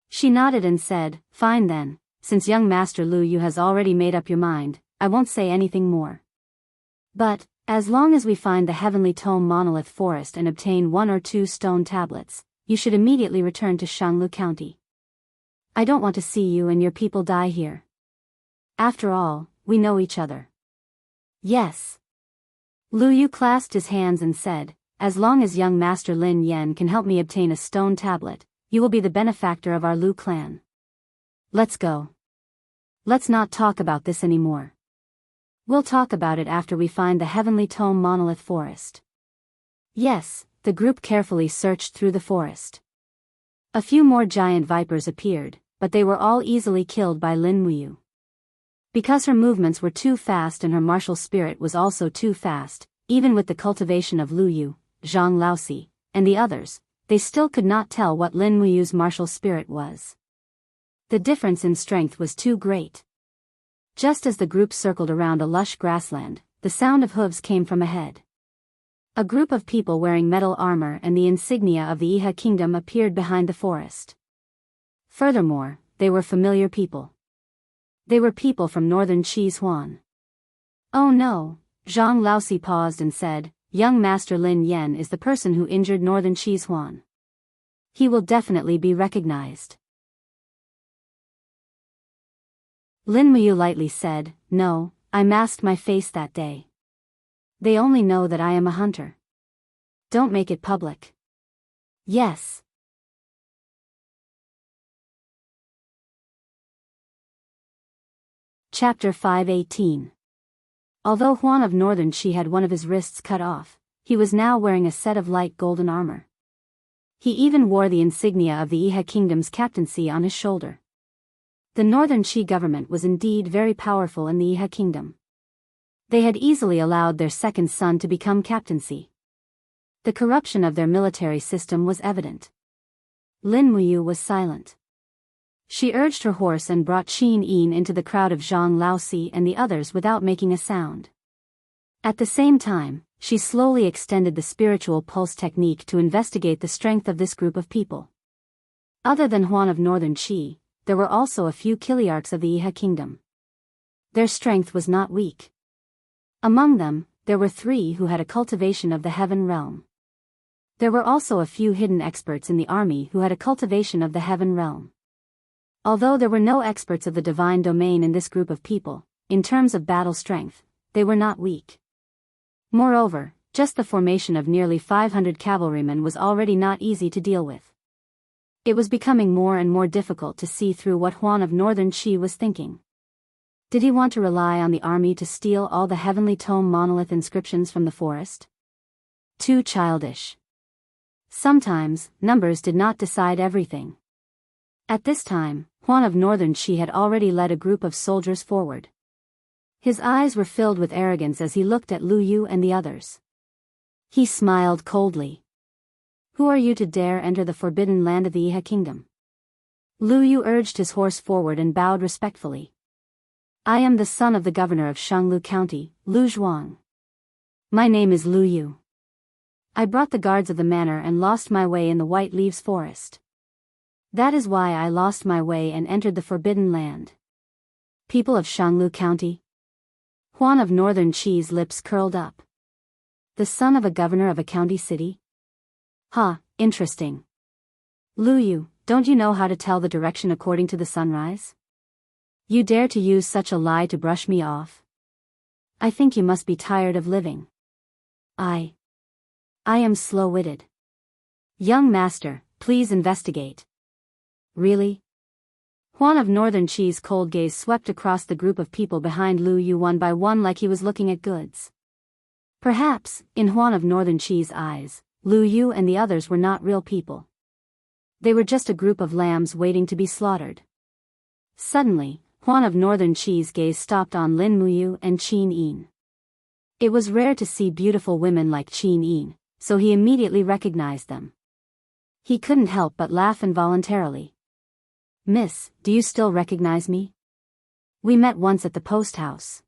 She nodded and said, "Fine then, since young Master Lu Yu has already made up your mind, I won't say anything more. But As long as we find the Heavenly Tome Monolith Forest and obtain 1 or 2 stone tablets, you should immediately return to Shanglu County. I don't want to see you and your people die here. After all, we know each other. Yes. Lu Yu clasped his hands and said, as long as young Master Lin Yen can help me obtain a stone tablet, you will be the benefactor of our Lu clan. Let's go. Let's not talk about this anymore. We'll talk about it after we find the Heavenly Tome Monolith Forest. Yes, the group carefully searched through the forest. A few more giant vipers appeared, but they were all easily killed by Lin Muyu. Because her movements were too fast and her martial spirit was also too fast, even with the cultivation of Lu Yu, Zhang Laosi, and the others, they still could not tell what Lin Muyu's martial spirit was. The difference in strength was too great. Just as the group circled around a lush grassland, the sound of hooves came from ahead. A group of people wearing metal armor and the insignia of the Iha kingdom appeared behind the forest. Furthermore, they were familiar people. They were people from northern Qizhuan. Oh no, Zhang Laosi paused and said, young Master Lin Yen is the person who injured northern Qizhuan. He will definitely be recognized. Lin Muyu lightly said, no, I masked my face that day. They only know that I am a hunter. Don't make it public. Yes. Chapter 518. Although Huan of Northern Qi had one of his wrists cut off, he was now wearing a set of light golden armor. He even wore the insignia of the Iha kingdom's captaincy on his shoulder. The Northern Qi government was indeed very powerful in the Iha kingdom. They had easily allowed their second son to become captaincy. The corruption of their military system was evident. Lin Muyu was silent. She urged her horse and brought Qin Yin into the crowd of Zhang Laosi and the others without making a sound. At the same time, she slowly extended the spiritual pulse technique to investigate the strength of this group of people. Other than Huan of Northern Qi, there were also a few Kiliarchs of the Iha kingdom. Their strength was not weak. Among them, there were 3 who had a cultivation of the heaven realm. There were also a few hidden experts in the army who had a cultivation of the heaven realm. Although there were no experts of the divine domain in this group of people, in terms of battle strength, they were not weak. Moreover, just the formation of nearly 500 cavalrymen was already not easy to deal with. It was becoming more and more difficult to see through what Huan of Northern Qi was thinking. Did he want to rely on the army to steal all the Heavenly Tome monolith inscriptions from the forest? Too childish. Sometimes, numbers did not decide everything. At this time, Huan of Northern Qi had already led a group of soldiers forward. His eyes were filled with arrogance as he looked at Lu Yu and the others. He smiled coldly. Who are you to dare enter the forbidden land of the Iha kingdom? Lu Yu urged his horse forward and bowed respectfully. I am the son of the governor of Shanglu County, Lu Zhuang. My name is Lu Yu. I brought the guards of the manor and lost my way in the White Leaves Forest. That is why I lost my way and entered the forbidden land. People of Shanglu County? Huan of Northern Qi's lips curled up. The son of a governor of a county city? Interesting. Lu Yu, don't you know how to tell the direction according to the sunrise? You dare to use such a lie to brush me off? I think you must be tired of living. I am slow-witted. Young master, please investigate. Really? Huan of Northern Qi's cold gaze swept across the group of people behind Lu Yu one by one like he was looking at goods. Perhaps, in Huan of Northern Qi's eyes, Lu Yu and the others were not real people. They were just a group of lambs waiting to be slaughtered. Suddenly, Huan of Northern Qi's gaze stopped on Lin Muyu and Qin Yin. It was rare to see beautiful women like Qin Yin, so he immediately recognized them. He couldn't help but laugh involuntarily. Miss, do you still recognize me? We met once at the post house.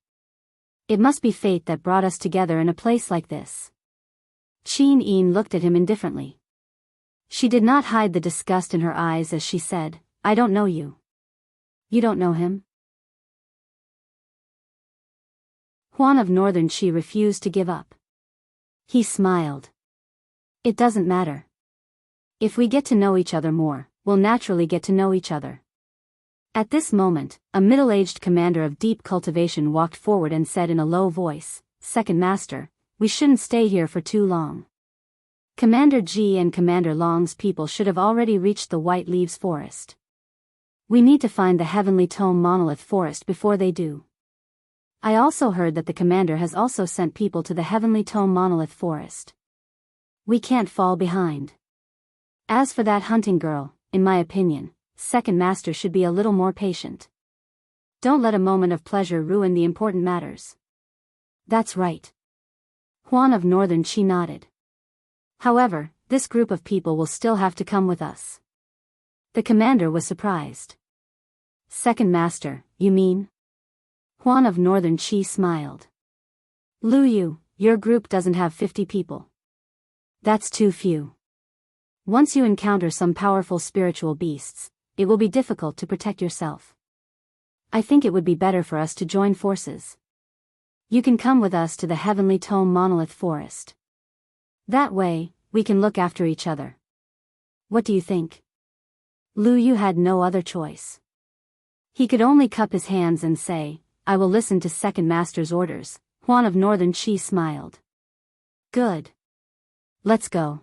It must be fate that brought us together in a place like this. Qin Yin looked at him indifferently. She did not hide the disgust in her eyes as she said, I don't know you. You don't know him? Huan of Northern Qi refused to give up. He smiled. It doesn't matter. If we get to know each other more, we'll naturally get to know each other. At this moment, a middle-aged commander of deep cultivation walked forward and said in a low voice, "Second Master, we shouldn't stay here for too long. Commander Ji and Commander Long's people should have already reached the White Leaves Forest. We need to find the Heavenly Tome Monolith Forest before they do. I also heard that the commander has also sent people to the Heavenly Tome Monolith Forest. We can't fall behind. As for that hunting girl, in my opinion, Second Master should be a little more patient. Don't let a moment of pleasure ruin the important matters." "That's right." Huan of Northern Qi nodded. "However, this group of people will still have to come with us." The commander was surprised. "Second Master, you mean?" Huan of Northern Qi smiled. "Lu Yu, your group doesn't have 50 people. That's too few. Once you encounter some powerful spiritual beasts, it will be difficult to protect yourself. I think it would be better for us to join forces. You can come with us to the Heavenly Tome Monolith Forest. That way, we can look after each other. What do you think?" Lu Yu had no other choice. He could only cup his hands and say, "I will listen to Second Master's orders." Huan of Northern Qi smiled. "Good. Let's go.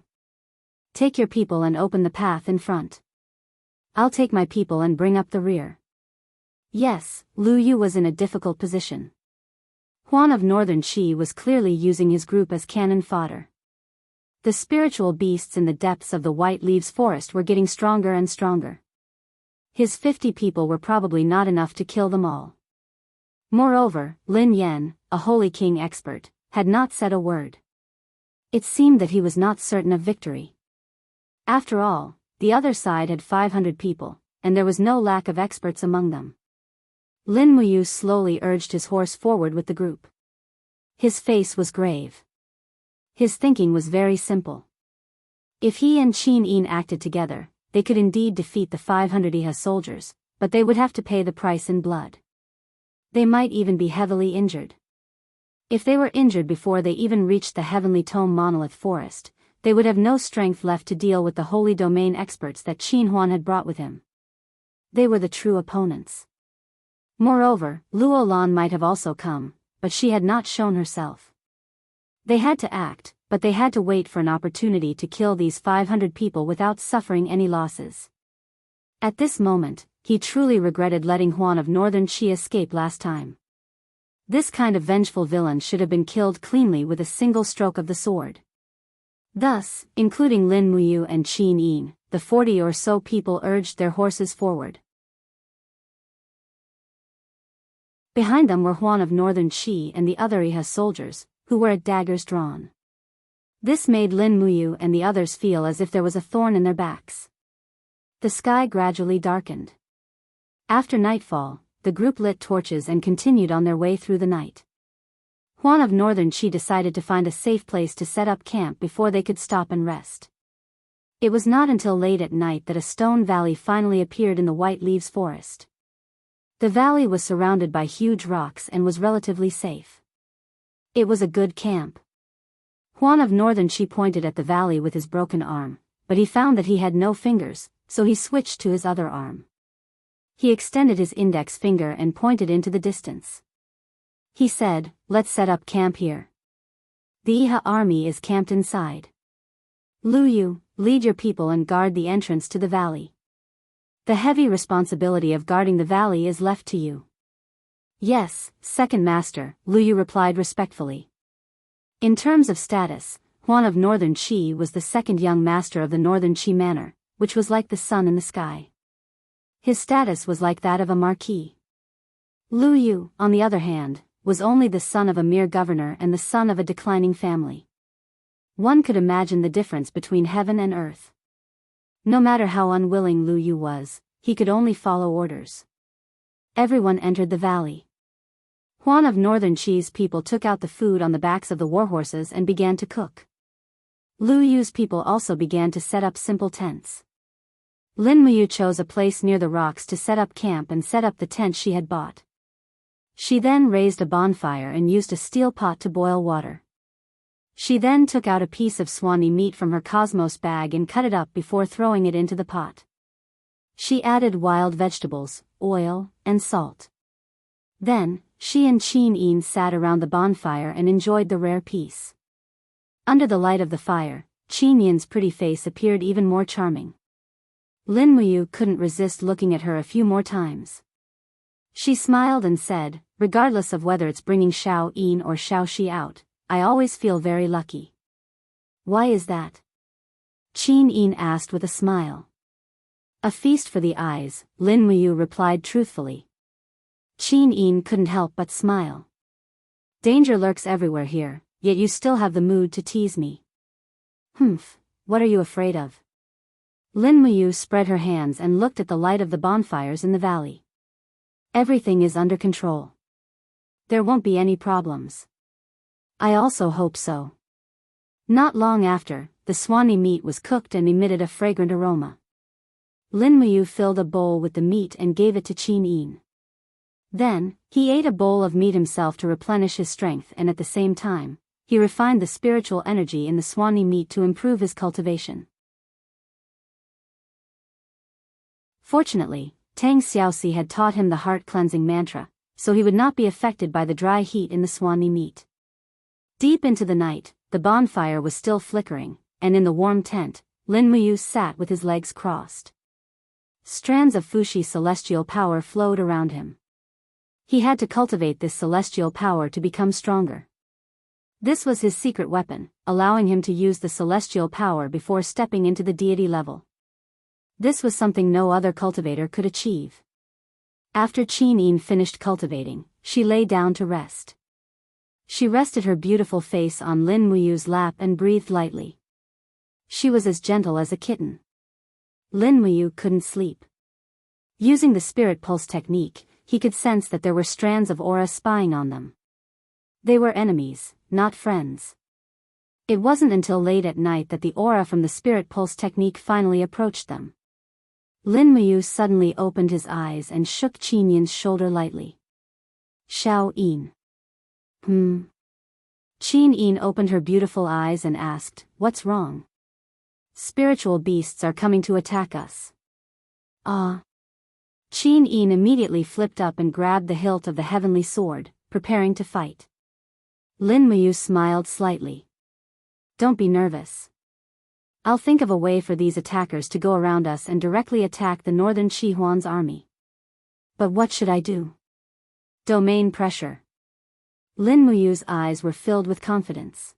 Take your people and open the path in front. I'll take my people and bring up the rear." Yes, Lu Yu was in a difficult position. Huan of Northern Qi was clearly using his group as cannon fodder. The spiritual beasts in the depths of the White Leaves Forest were getting stronger and stronger. His 50 people were probably not enough to kill them all. Moreover, Lin Yan, a Holy King expert, had not said a word. It seemed that he was not certain of victory. After all, the other side had 500 people, and there was no lack of experts among them. Lin Muyu slowly urged his horse forward with the group. His face was grave. His thinking was very simple. If he and Qin Yin acted together, they could indeed defeat the 500 Iha soldiers, but they would have to pay the price in blood. They might even be heavily injured. If they were injured before they even reached the Heavenly Tome Monolith Forest, they would have no strength left to deal with the Holy Domain experts that Qin Huan had brought with him. They were the true opponents. Moreover, Luo Lan might have also come, but she had not shown herself. They had to act, but they had to wait for an opportunity to kill these 500 people without suffering any losses. At this moment, he truly regretted letting Huan of Northern Qi escape last time. This kind of vengeful villain should have been killed cleanly with a single stroke of the sword. Thus, including Lin Muyu and Qin Yin, the 40 or so people urged their horses forward. Behind them were Huan of Northern Qi and the other Iha soldiers, who were at daggers drawn. This made Lin Muyu and the others feel as if there was a thorn in their backs. The sky gradually darkened. After nightfall, the group lit torches and continued on their way through the night. Huan of Northern Qi decided to find a safe place to set up camp before they could stop and rest. It was not until late at night that a stone valley finally appeared in the White Leaves Forest. The valley was surrounded by huge rocks and was relatively safe. It was a good camp. Huan of Northern Qi pointed at the valley with his broken arm, but he found that he had no fingers, so he switched to his other arm. He extended his index finger and pointed into the distance. He said, "Let's set up camp here. The Iha army is camped inside. Lu Yu, lead your people and guard the entrance to the valley. The heavy responsibility of guarding the valley is left to you." "Yes, Second Master," Lu Yu replied respectfully. In terms of status, Huan of Northern Qi was the second young master of the Northern Qi Manor, which was like the sun in the sky. His status was like that of a marquis. Lu Yu, on the other hand, was only the son of a mere governor and the son of a declining family. One could imagine the difference between heaven and earth. No matter how unwilling Lu Yu was, he could only follow orders. Everyone entered the valley. Huan of Northern Qi's people took out the food on the backs of the warhorses and began to cook. Lu Yu's people also began to set up simple tents. Lin Muyu chose a place near the rocks to set up camp and set up the tent she had bought. She then raised a bonfire and used a steel pot to boil water. She then took out a piece of swanee meat from her cosmos bag and cut it up before throwing it into the pot. She added wild vegetables, oil, and salt. Then, she and Chin sat around the bonfire and enjoyed the rare piece. Under the light of the fire, Chin's pretty face appeared even more charming. Lin Muyu couldn't resist looking at her a few more times. She smiled and said, regardless of whether it's bringing Xiao Yin or Xiao Shi out, I always feel very lucky. Why is that? Chin asked with a smile. A feast for the eyes, Lin Muyu replied truthfully. Chin couldn't help but smile. Danger lurks everywhere here, yet you still have the mood to tease me. Humph, what are you afraid of? Lin Muyu spread her hands and looked at the light of the bonfires in the valley. Everything is under control. There won't be any problems. I also hope so. Not long after, the swanee meat was cooked and emitted a fragrant aroma. Lin Muyu filled a bowl with the meat and gave it to Chin. Then, he ate a bowl of meat himself to replenish his strength, and at the same time, he refined the spiritual energy in the swanee meat to improve his cultivation. Fortunately, Tang Xiaoxi had taught him the heart-cleansing mantra, so he would not be affected by the dry heat in the swanee meat. Deep into the night, the bonfire was still flickering, and in the warm tent, Lin Muyu sat with his legs crossed. Strands of Fushi celestial power flowed around him. He had to cultivate this celestial power to become stronger. This was his secret weapon, allowing him to use the celestial power before stepping into the deity level. This was something no other cultivator could achieve. After Chin finished cultivating, she lay down to rest. She rested her beautiful face on Lin Muyu's lap and breathed lightly. She was as gentle as a kitten. Lin Muyu couldn't sleep. Using the spirit pulse technique, he could sense that there were strands of aura spying on them. They were enemies, not friends. It wasn't until late at night that the aura from the spirit pulse technique finally approached them. Lin Muyu suddenly opened his eyes and shook Chin's shoulder lightly. Xiao Yin. Chin opened her beautiful eyes and asked, "What's wrong?" "Spiritual beasts are coming to attack us." Ah. Chin immediately flipped up and grabbed the hilt of the heavenly sword, preparing to fight. Lin Muyu smiled slightly. "Don't be nervous. I'll think of a way for these attackers to go around us and directly attack the northern Qihuan's army." "But what should I do?" "Domain pressure." Lin Muyu's eyes were filled with confidence.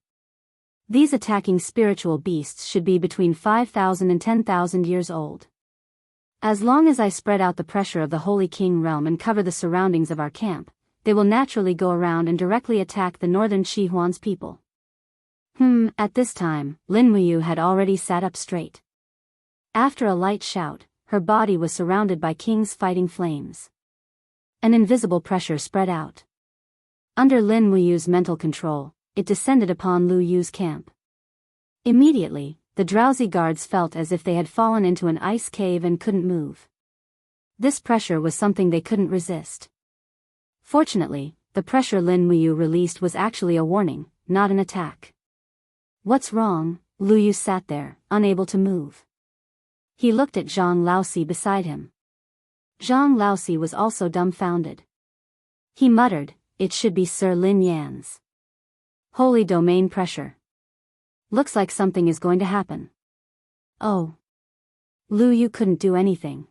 These attacking spiritual beasts should be between 5,000 and 10,000 years old. As long as I spread out the pressure of the Holy King realm and cover the surroundings of our camp, they will naturally go around and directly attack the northern Qihuan's people. At this time, Lin Muyu had already sat up straight. After a light shout, her body was surrounded by King's fighting flames. An invisible pressure spread out. Under Lin Muyu's mental control, it descended upon Lu Yu's camp. Immediately, the drowsy guards felt as if they had fallen into an ice cave and couldn't move. This pressure was something they couldn't resist. Fortunately, the pressure Lin Muyu released was actually a warning, not an attack. "What's wrong?" Lu Yu sat there, unable to move. He looked at Zhang Laosi beside him. Zhang Laosi was also dumbfounded. He muttered, "It should be Sir Lin Yan's holy domain pressure. Looks like something is going to happen." Oh. Lu Yu couldn't do anything.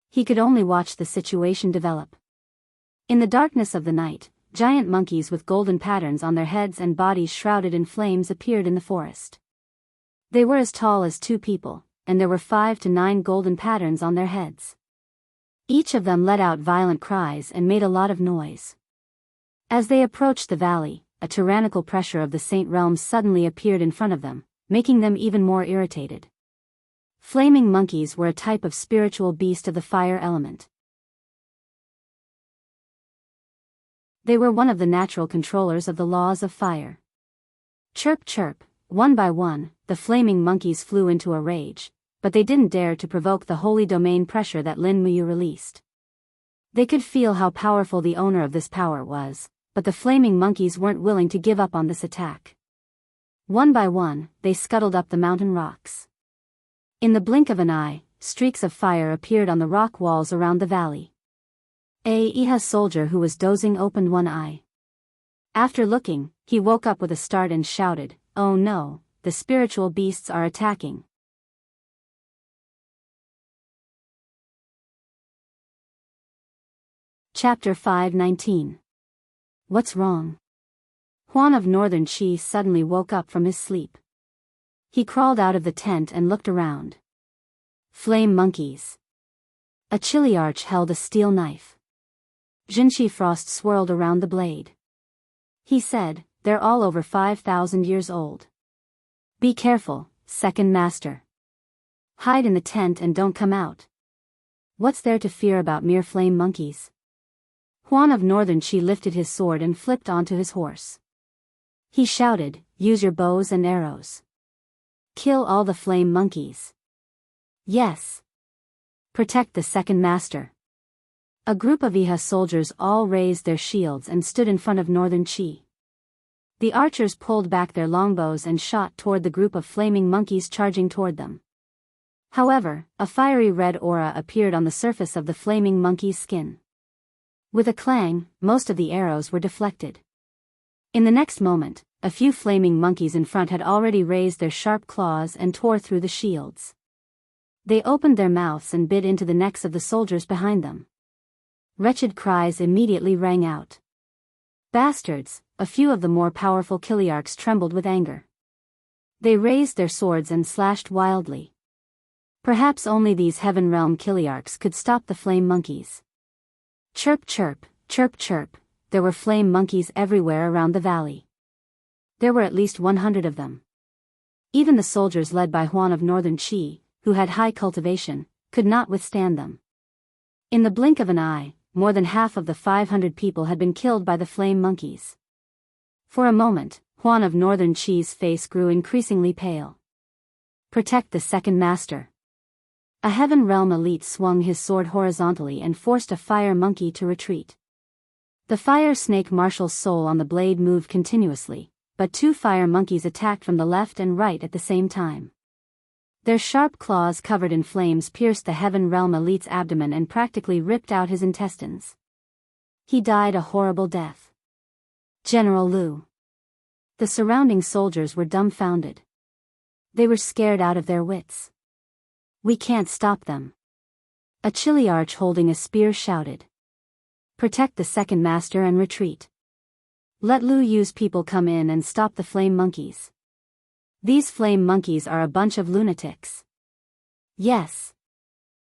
He could only watch the situation develop. In the darkness of the night, giant monkeys with golden patterns on their heads and bodies shrouded in flames appeared in the forest. They were as tall as 2 people, and there were 5 to 9 golden patterns on their heads. Each of them let out violent cries and made a lot of noise. As they approached the valley, a tyrannical pressure of the Saint Realm suddenly appeared in front of them, making them even more irritated. Flaming monkeys were a type of spiritual beast of the fire element. They were one of the natural controllers of the laws of fire. Chirp chirp, one by one, the flaming monkeys flew into a rage, but they didn't dare to provoke the holy domain pressure that Lin Muyu released. They could feel how powerful the owner of this power was, but the flaming monkeys weren't willing to give up on this attack. One by one, they scuttled up the mountain rocks. In the blink of an eye, streaks of fire appeared on the rock walls around the valley. Iha soldier who was dozing opened one eye. After looking, he woke up with a start and shouted, "Oh no, the spiritual beasts are attacking." Chapter 5:19. What's wrong? Juan of Northern Chi suddenly woke up from his sleep. He crawled out of the tent and looked around. Flame monkeys. A chiliarch held a steel knife. Jinchi frost swirled around the blade. He said, "They're all over 5,000 years old. Be careful, second master. Hide in the tent and don't come out. What's there to fear about mere flame monkeys?" Juan of Northern Chi lifted his sword and flipped onto his horse. He shouted, "Use your bows and arrows. Kill all the flame monkeys." Yes. Protect the second master. A group of Iha soldiers all raised their shields and stood in front of Northern Chi. The archers pulled back their longbows and shot toward the group of flaming monkeys charging toward them. However, a fiery red aura appeared on the surface of the flaming monkey's skin. With a clang, most of the arrows were deflected. In the next moment, a few flaming monkeys in front had already raised their sharp claws and tore through the shields. They opened their mouths and bit into the necks of the soldiers behind them. Wretched cries immediately rang out. Bastards! A few of the more powerful chiliarchs trembled with anger. They raised their swords and slashed wildly. Perhaps only these Heaven Realm chiliarchs could stop the flame monkeys. Chirp chirp, chirp chirp, there were flame monkeys everywhere around the valley. There were at least 100 of them. Even the soldiers led by Juan of Northern Chi, who had high cultivation, could not withstand them. In the blink of an eye, more than half of the 500 people had been killed by the flame monkeys. For a moment, Juan of Northern Chi's face grew increasingly pale. Protect the second master. A Heaven Realm elite swung his sword horizontally and forced a fire monkey to retreat. The fire snake marshal's soul on the blade moved continuously, but two fire monkeys attacked from the left and right at the same time. Their sharp claws covered in flames pierced the Heaven Realm elite's abdomen and practically ripped out his intestines. He died a horrible death. General Liu. The surrounding soldiers were dumbfounded. They were scared out of their wits. We can't stop them. A chiliarch holding a spear shouted. Protect the second master and retreat. Let Liu Yu's people come in and stop the flame monkeys. These flame monkeys are a bunch of lunatics. Yes.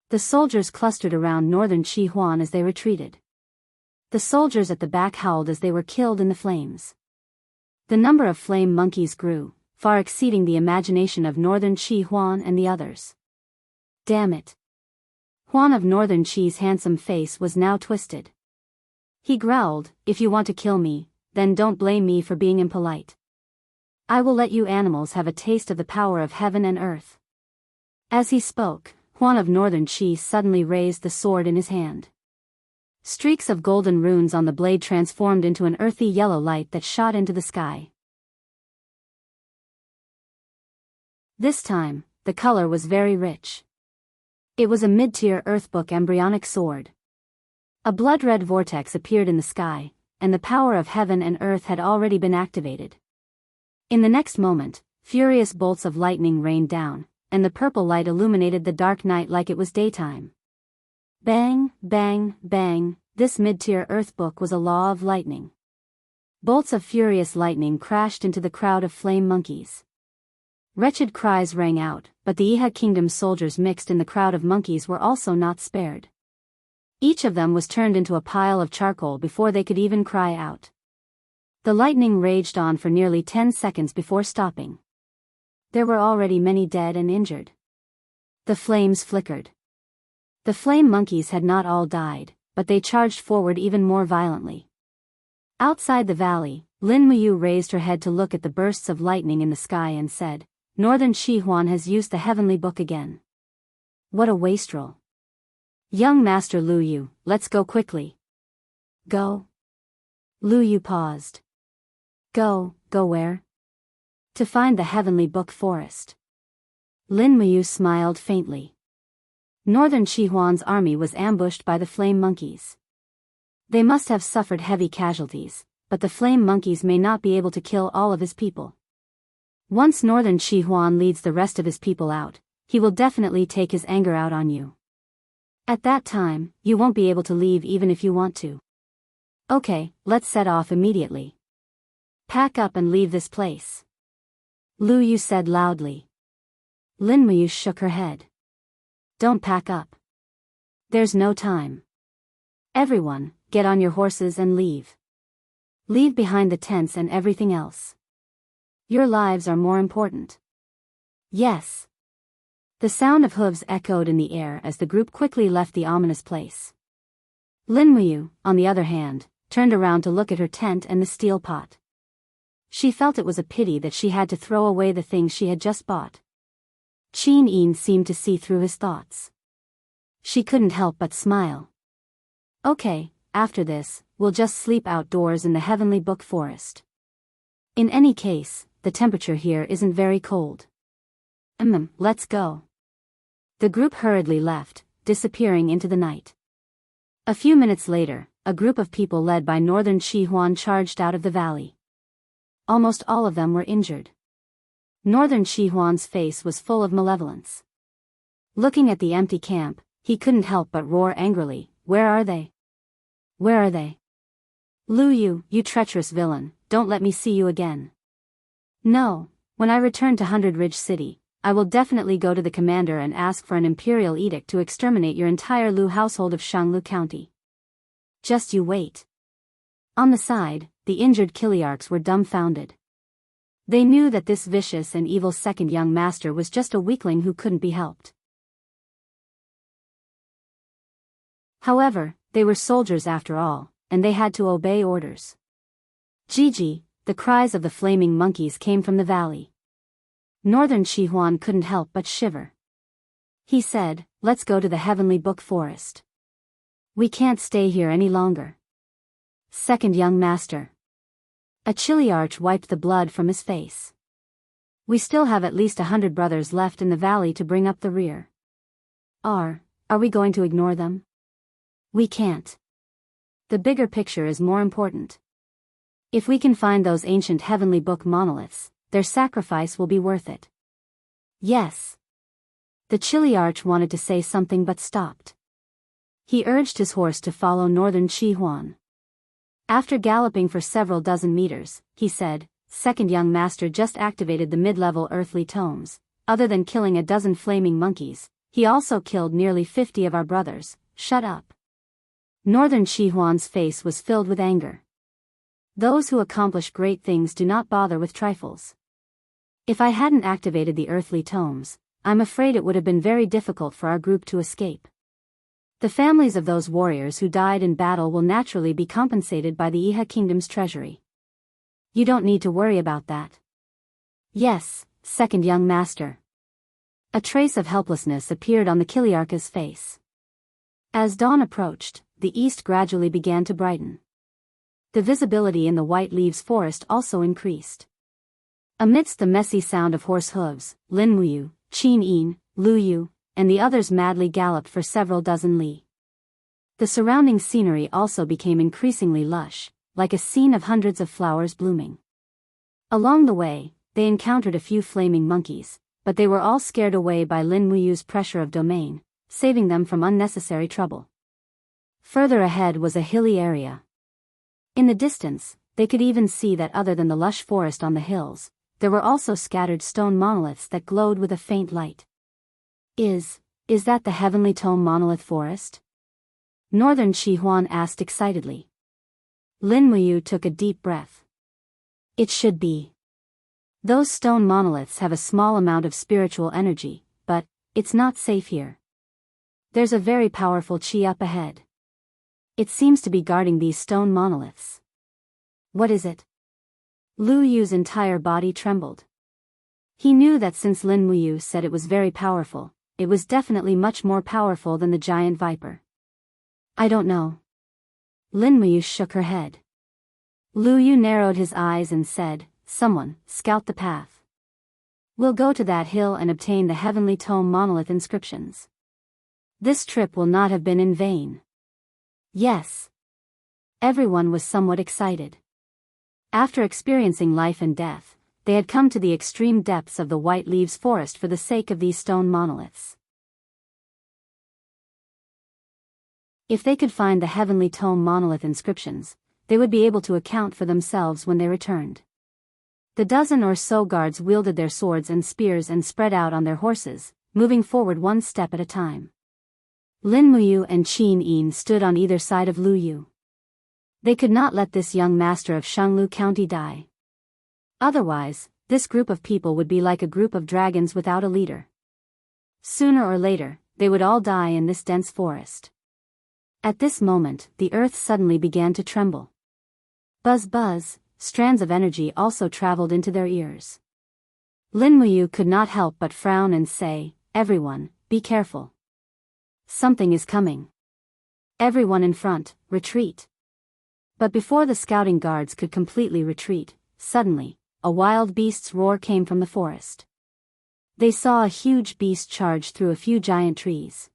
The soldiers clustered around Northern Chi Juan as they retreated. The soldiers at the back howled as they were killed in the flames. The number of flame monkeys grew, far exceeding the imagination of Northern Chi Juan and the others. Damn it. Juan of Northern Chi's handsome face was now twisted. He growled, "If you want to kill me, then don't blame me for being impolite. I will let you animals have a taste of the power of heaven and earth." As he spoke, Juan of Northern Chi suddenly raised the sword in his hand. Streaks of golden runes on the blade transformed into an earthy yellow light that shot into the sky. This time, the color was very rich. It was a mid-tier Earthbook embryonic sword. A blood-red vortex appeared in the sky, and the power of heaven and earth had already been activated. In the next moment, furious bolts of lightning rained down, and the purple light illuminated the dark night like it was daytime. Bang, bang, bang, this mid-tier Earthbook was a law of lightning. Bolts of furious lightning crashed into the crowd of flame monkeys. Wretched cries rang out, but the Iha Kingdom soldiers mixed in the crowd of monkeys were also not spared. Each of them was turned into a pile of charcoal before they could even cry out. The lightning raged on for nearly 10 seconds before stopping. There were already many dead and injured. The flames flickered. The flame monkeys had not all died, but they charged forward even more violently. Outside the valley, Lin Muyu raised her head to look at the bursts of lightning in the sky and said, "Northern Chi Juan has used the heavenly book again. What a wastrel. Young Master Lu Yu, let's go quickly. Go? Lu Yu paused. Go where? To find the Heavenly Book Forest. Lin Muyu smiled faintly. Northern Qihuan's army was ambushed by the flame monkeys. They must have suffered heavy casualties, but the flame monkeys may not be able to kill all of his people. Once Northern Qihuan leads the rest of his people out, he will definitely take his anger out on you. At that time, you won't be able to leave even if you want to. Okay, let's set off immediately. Pack up and leave this place. Lu Yu said loudly. Lin Muyu shook her head. Don't pack up. There's no time. Everyone, get on your horses and leave. Leave behind the tents and everything else. Your lives are more important. Yes. The sound of hooves echoed in the air as the group quickly left the ominous place. Lin Muyu, on the other hand, turned around to look at her tent and the steel pot. She felt it was a pity that she had to throw away the things she had just bought. Qin Yin seemed to see through his thoughts. She couldn't help but smile. Okay, after this, we'll just sleep outdoors in the Heavenly Book Forest. In any case, the temperature here isn't very cold. Let's go. The group hurriedly left, disappearing into the night. A few minutes later, a group of people led by Northern Qihuan charged out of the valley. Almost all of them were injured. Northern Qihuan's face was full of malevolence. Looking at the empty camp, he couldn't help but roar angrily, "Where are they? Where are they? Lu Yu, you treacherous villain, don't let me see you again." No, when I return to Hundred Ridge City, I will definitely go to the commander and ask for an imperial edict to exterminate your entire Lu household of Shanglu County. Just you wait. On the side, the injured Kiliarchs were dumbfounded. They knew that this vicious and evil second young master was just a weakling who couldn't be helped. However, they were soldiers after all, and they had to obey orders. Gigi, the cries of the flaming monkeys came from the valley. Northern Qihuan couldn't help but shiver. He said, "Let's go to the Heavenly Book Forest. We can't stay here any longer." Second young master. A Chiliarch wiped the blood from his face. "We still have at least 100 brothers left in the valley to bring up the rear. Are we going to ignore them? We can't. The bigger picture is more important. If we can find those ancient Heavenly Book monoliths, their sacrifice will be worth it." Yes. The Chiliarch wanted to say something but stopped. He urged his horse to follow Northern Qihuan. After galloping for several dozen meters, he said, "Second young master just activated the mid-level earthly tomes. Other than killing a dozen flaming monkeys, he also killed nearly 50 of our brothers. Shut up." Northern Qihuan's face was filled with anger. Those who accomplish great things do not bother with trifles. If I hadn't activated the earthly tomes, I'm afraid it would have been very difficult for our group to escape. The families of those warriors who died in battle will naturally be compensated by the Iha Kingdom's treasury. You don't need to worry about that. Yes, second young master. A trace of helplessness appeared on the Kiliarcha's face. As dawn approached, the east gradually began to brighten. The visibility in the white leaves forest also increased. Amidst the messy sound of horse hooves, Lin Muyu, Qin Yin, Lu Yu, and the others madly galloped for several dozen li. The surrounding scenery also became increasingly lush, like a scene of hundreds of flowers blooming. Along the way, they encountered a few flaming monkeys, but they were all scared away by Lin Muyu's pressure of domain, saving them from unnecessary trouble. Further ahead was a hilly area. In the distance, they could even see that other than the lush forest on the hills, there were also scattered stone monoliths that glowed with a faint light. Is that the Heavenly Tome monolith forest? Northern Qihuan asked excitedly. Lin Muyu took a deep breath. It should be. Those stone monoliths have a small amount of spiritual energy, but it's not safe here. There's a very powerful chi up ahead. It seems to be guarding these stone monoliths. What is it? Lu Yu's entire body trembled. He knew that since Lin Muyu said it was very powerful, it was definitely much more powerful than the giant viper. I don't know. Lin Muyu shook her head. Lu Yu narrowed his eyes and said, someone, scout the path. We'll go to that hill and obtain the heavenly tome monolith inscriptions. This trip will not have been in vain. Yes. Everyone was somewhat excited. After experiencing life and death, they had come to the extreme depths of the White Leaves Forest for the sake of these stone monoliths. If they could find the heavenly tome monolith inscriptions, they would be able to account for themselves when they returned. The dozen or so guards wielded their swords and spears and spread out on their horses, moving forward one step at a time. Lin Muyu and Qin Yin stood on either side of Lu Yu. They could not let this young master of Shanglu County die. Otherwise, this group of people would be like a group of dragons without a leader. Sooner or later, they would all die in this dense forest. At this moment, the earth suddenly began to tremble. Buzz buzz, strands of energy also traveled into their ears. Lin Muyu could not help but frown and say, everyone, be careful. Something is coming. Everyone in front, retreat. But before the scouting guards could completely retreat, suddenly, a wild beast's roar came from the forest. They saw a huge beast charge through a few giant trees.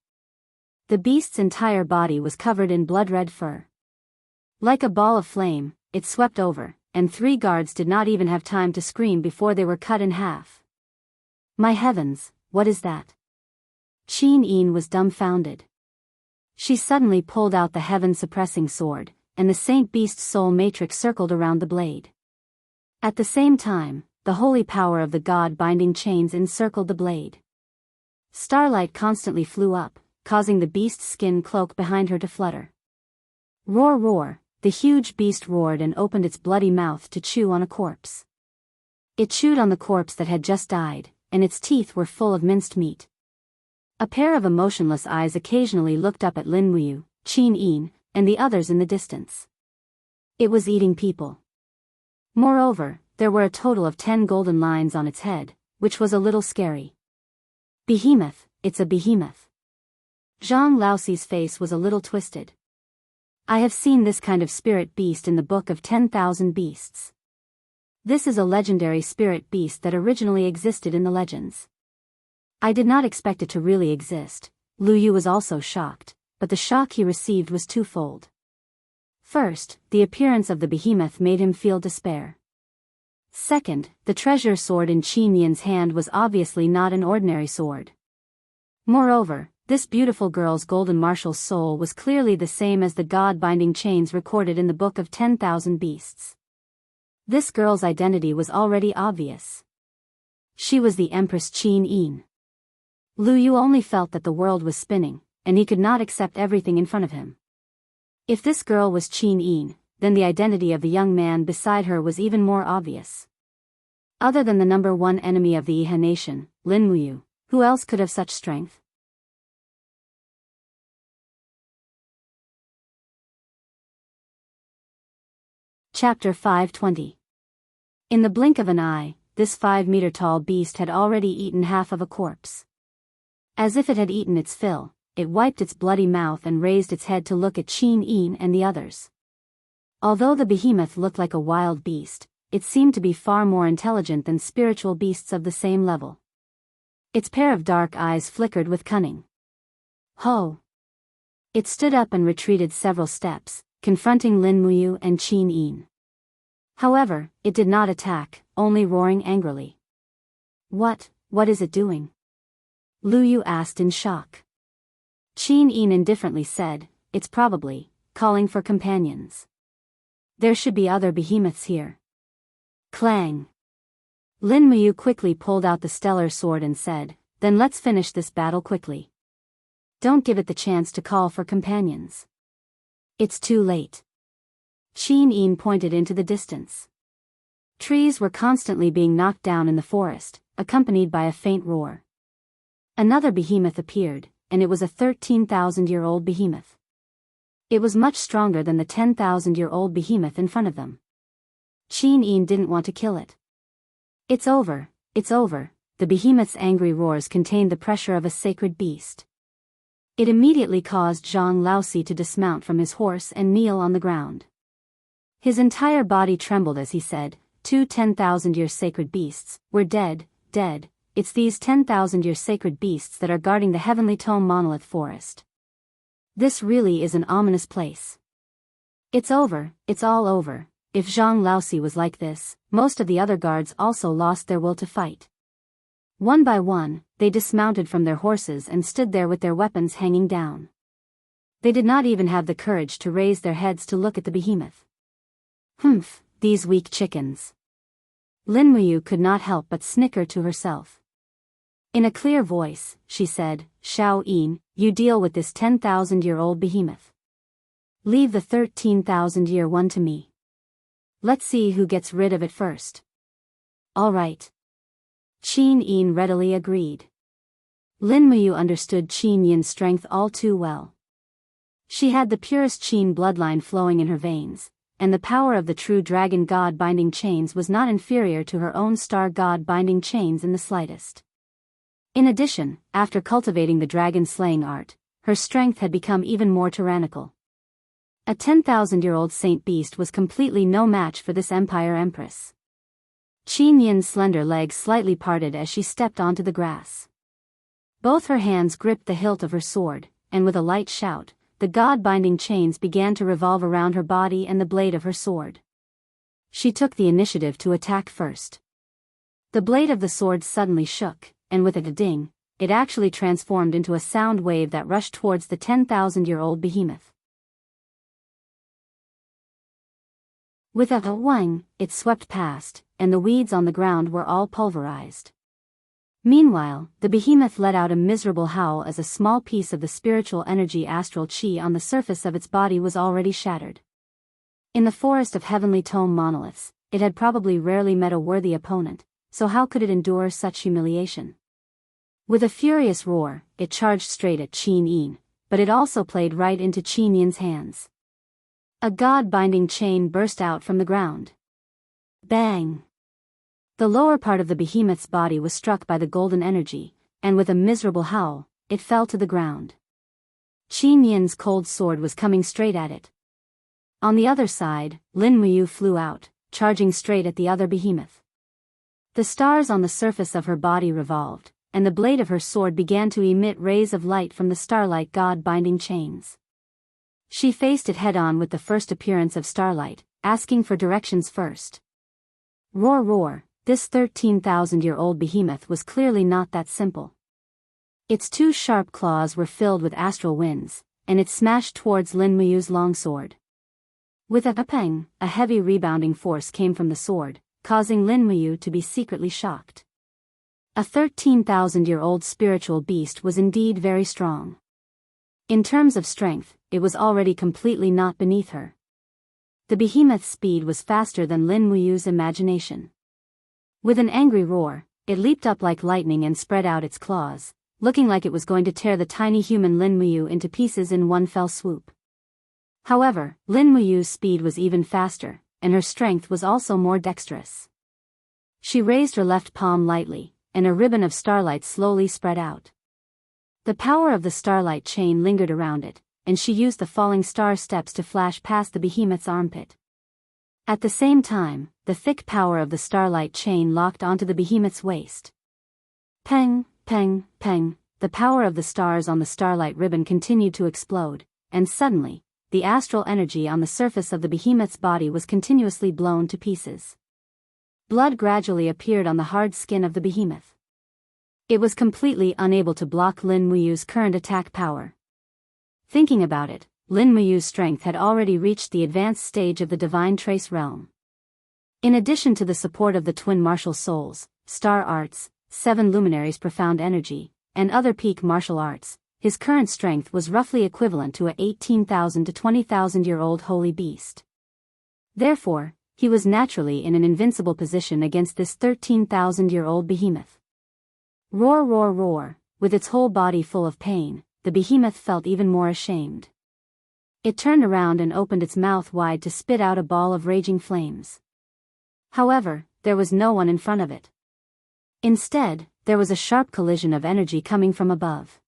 The beast's entire body was covered in blood-red fur. Like a ball of flame, it swept over, and 3 guards did not even have time to scream before they were cut in half. My heavens, what is that? Qin Yin was dumbfounded. She suddenly pulled out the heaven-suppressing sword, and the Saint Beast's soul matrix circled around the blade. At the same time, the holy power of the god-binding chains encircled the blade. Starlight constantly flew up, causing the beast's skin cloak behind her to flutter. Roar roar, the huge beast roared and opened its bloody mouth to chew on a corpse. It chewed on the corpse that had just died, and its teeth were full of minced meat. A pair of emotionless eyes occasionally looked up at Lin Muyu, Qin Yin, and the others in the distance. It was eating people. Moreover, there were a total of 10 golden lines on its head, which was a little scary. Behemoth, it's a behemoth. Zhang Laoxi's face was a little twisted. I have seen this kind of spirit beast in the Book of 10,000 Beasts. This is a legendary spirit beast that originally existed in the legends. I did not expect it to really exist. Lu Yu was also shocked, but the shock he received was twofold. First, the appearance of the behemoth made him feel despair. Second, the treasure sword in Qin Yin's hand was obviously not an ordinary sword. Moreover, this beautiful girl's golden martial soul was clearly the same as the god-binding chains recorded in the Book of 10,000 Beasts. This girl's identity was already obvious. She was the Empress Qin Yin. Lu Yu only felt that the world was spinning, and he could not accept everything in front of him. If this girl was Qin Yin, then the identity of the young man beside her was even more obvious. Other than the number 1 enemy of the Iha nation, Lin Muyu, who else could have such strength? Chapter 520. In the blink of an eye, this 5-meter-tall beast had already eaten half of a corpse. As if it had eaten its fill, it wiped its bloody mouth and raised its head to look at Qin Yin and the others. Although the behemoth looked like a wild beast, it seemed to be far more intelligent than spiritual beasts of the same level. Its pair of dark eyes flickered with cunning. Ho! It stood up and retreated several steps, confronting Lin Muyu and Qin Yin. However, it did not attack, only roaring angrily. What is it doing? Lu Yu asked in shock. Qin Yin indifferently said, it's probably calling for companions. There should be other behemoths here. Clang. Lin Muyu quickly pulled out the stellar sword and said, then let's finish this battle quickly. Don't give it the chance to call for companions. It's too late. Qin Yin pointed into the distance. Trees were constantly being knocked down in the forest, accompanied by a faint roar. Another behemoth appeared, and it was a 13,000-year-old behemoth. It was much stronger than the 10,000-year-old behemoth in front of them. Qin Yin didn't want to kill it. It's over, the behemoth's angry roars contained the pressure of a sacred beast. It immediately caused Zhang Laosi to dismount from his horse and kneel on the ground. His entire body trembled as he said, 10,000-year sacred beasts, we're dead, dead. It's these 10,000-year sacred beasts that are guarding the heavenly tome monolith forest. This really is an ominous place. It's over, it's all over. If Zhang Laosi was like this, most of the other guards also lost their will to fight. One by one, they dismounted from their horses and stood there with their weapons hanging down. They did not even have the courage to raise their heads to look at the behemoth. Humph, these weak chickens. Lin Muyu could not help but snicker to herself. In a clear voice, she said, Shao Yin, you deal with this 10,000-year-old behemoth. Leave the 13,000-year one to me. Let's see who gets rid of it first. All right. Qin Yin readily agreed. Lin Muyu understood Qin Yin's strength all too well. She had the purest Qin bloodline flowing in her veins, and the power of the true dragon god binding chains was not inferior to her own star god binding chains in the slightest. In addition, after cultivating the dragon slaying art, her strength had become even more tyrannical. A 10,000-year-old saint beast was completely no match for this empire empress. Qin Yin's slender legs slightly parted as she stepped onto the grass. Both her hands gripped the hilt of her sword, and with a light shout, the god-binding chains began to revolve around her body and the blade of her sword. She took the initiative to attack first. The blade of the sword suddenly shook, and with a ding, it actually transformed into a sound wave that rushed towards the 10,000-year-old behemoth. With a whang, it swept past, and the weeds on the ground were all pulverized. Meanwhile, the behemoth let out a miserable howl as a small piece of the spiritual energy astral chi on the surface of its body was already shattered. In the forest of heavenly tome monoliths, it had probably rarely met a worthy opponent, so how could it endure such humiliation? With a furious roar, it charged straight at Qin Yin, but it also played right into Qin Yin's hands. A god-binding chain burst out from the ground. Bang! The lower part of the behemoth's body was struck by the golden energy, and with a miserable howl, it fell to the ground. Qin Yin's cold sword was coming straight at it. On the other side, Lin Muyu flew out, charging straight at the other behemoth. The stars on the surface of her body revolved, and the blade of her sword began to emit rays of light from the starlight god-binding chains. She faced it head-on with the first appearance of starlight, asking for directions first. Roar roar, this 13,000-year-old behemoth was clearly not that simple. Its two sharp claws were filled with astral winds, and it smashed towards Lin Muyu's longsword. With a pang, a heavy rebounding force came from the sword, causing Lin Muyu to be secretly shocked. A 13,000-year-old spiritual beast was indeed very strong. In terms of strength, it was already completely not beneath her. The behemoth's speed was faster than Lin Muyu's imagination. With an angry roar, it leaped up like lightning and spread out its claws, looking like it was going to tear the tiny human Lin Muyu into pieces in one fell swoop. However, Lin Muyu's speed was even faster, and her strength was also more dexterous. She raised her left palm lightly, and a ribbon of starlight slowly spread out. The power of the starlight chain lingered around it, and she used the falling star steps to flash past the behemoth's armpit. At the same time, the thick power of the starlight chain locked onto the behemoth's waist. Peng, peng, peng, the power of the stars on the starlight ribbon continued to explode, and suddenly, the astral energy on the surface of the behemoth's body was continuously blown to pieces. Blood gradually appeared on the hard skin of the behemoth. It was completely unable to block Lin Muyu's current attack power. Thinking about it, Lin Muyu's strength had already reached the advanced stage of the divine trace realm. In addition to the support of the twin martial souls, star arts, 7 luminaries profound energy, and other peak martial arts, his current strength was roughly equivalent to a 18,000 to 20,000-year-old holy beast. Therefore, he was naturally in an invincible position against this 13,000-year-old behemoth. Roar roar roar, with its whole body full of pain, the behemoth felt even more ashamed. It turned around and opened its mouth wide to spit out a ball of raging flames. However, there was no one in front of it. Instead, there was a sharp collision of energy coming from above.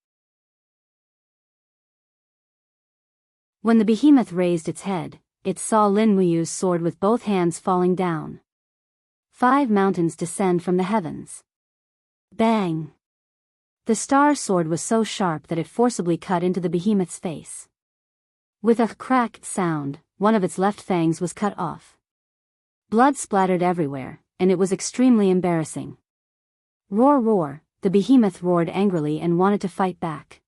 When the behemoth raised its head, it saw Lin Muyu's sword with both hands falling down. 5 mountains descend from the heavens. Bang! The star sword was so sharp that it forcibly cut into the behemoth's face. With a cracked sound, one of its left fangs was cut off. Blood splattered everywhere, and it was extremely embarrassing. Roar, roar, the behemoth roared angrily and wanted to fight back.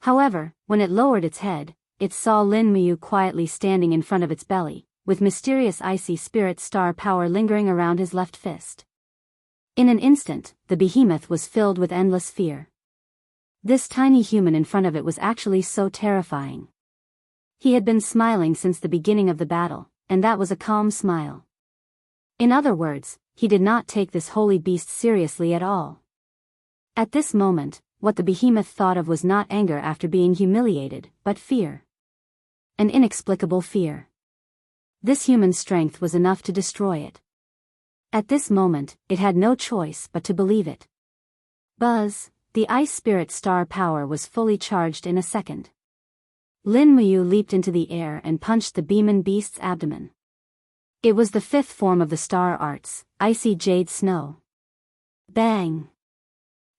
However, when it lowered its head, it saw Lin Muyu quietly standing in front of its belly, with mysterious icy spirit star power lingering around his left fist. In an instant, the behemoth was filled with endless fear. This tiny human in front of it was actually so terrifying. He had been smiling since the beginning of the battle, and that was a calm smile. In other words, he did not take this holy beast seriously at all. At this moment, what the behemoth thought of was not anger after being humiliated, but fear. An inexplicable fear. This human strength was enough to destroy it. At this moment, it had no choice but to believe it. Buzz, the ice spirit star power was fully charged in a second. Lin Muyu leaped into the air and punched the demon beast's abdomen. It was the 5th form of the star arts, icy jade snow. Bang!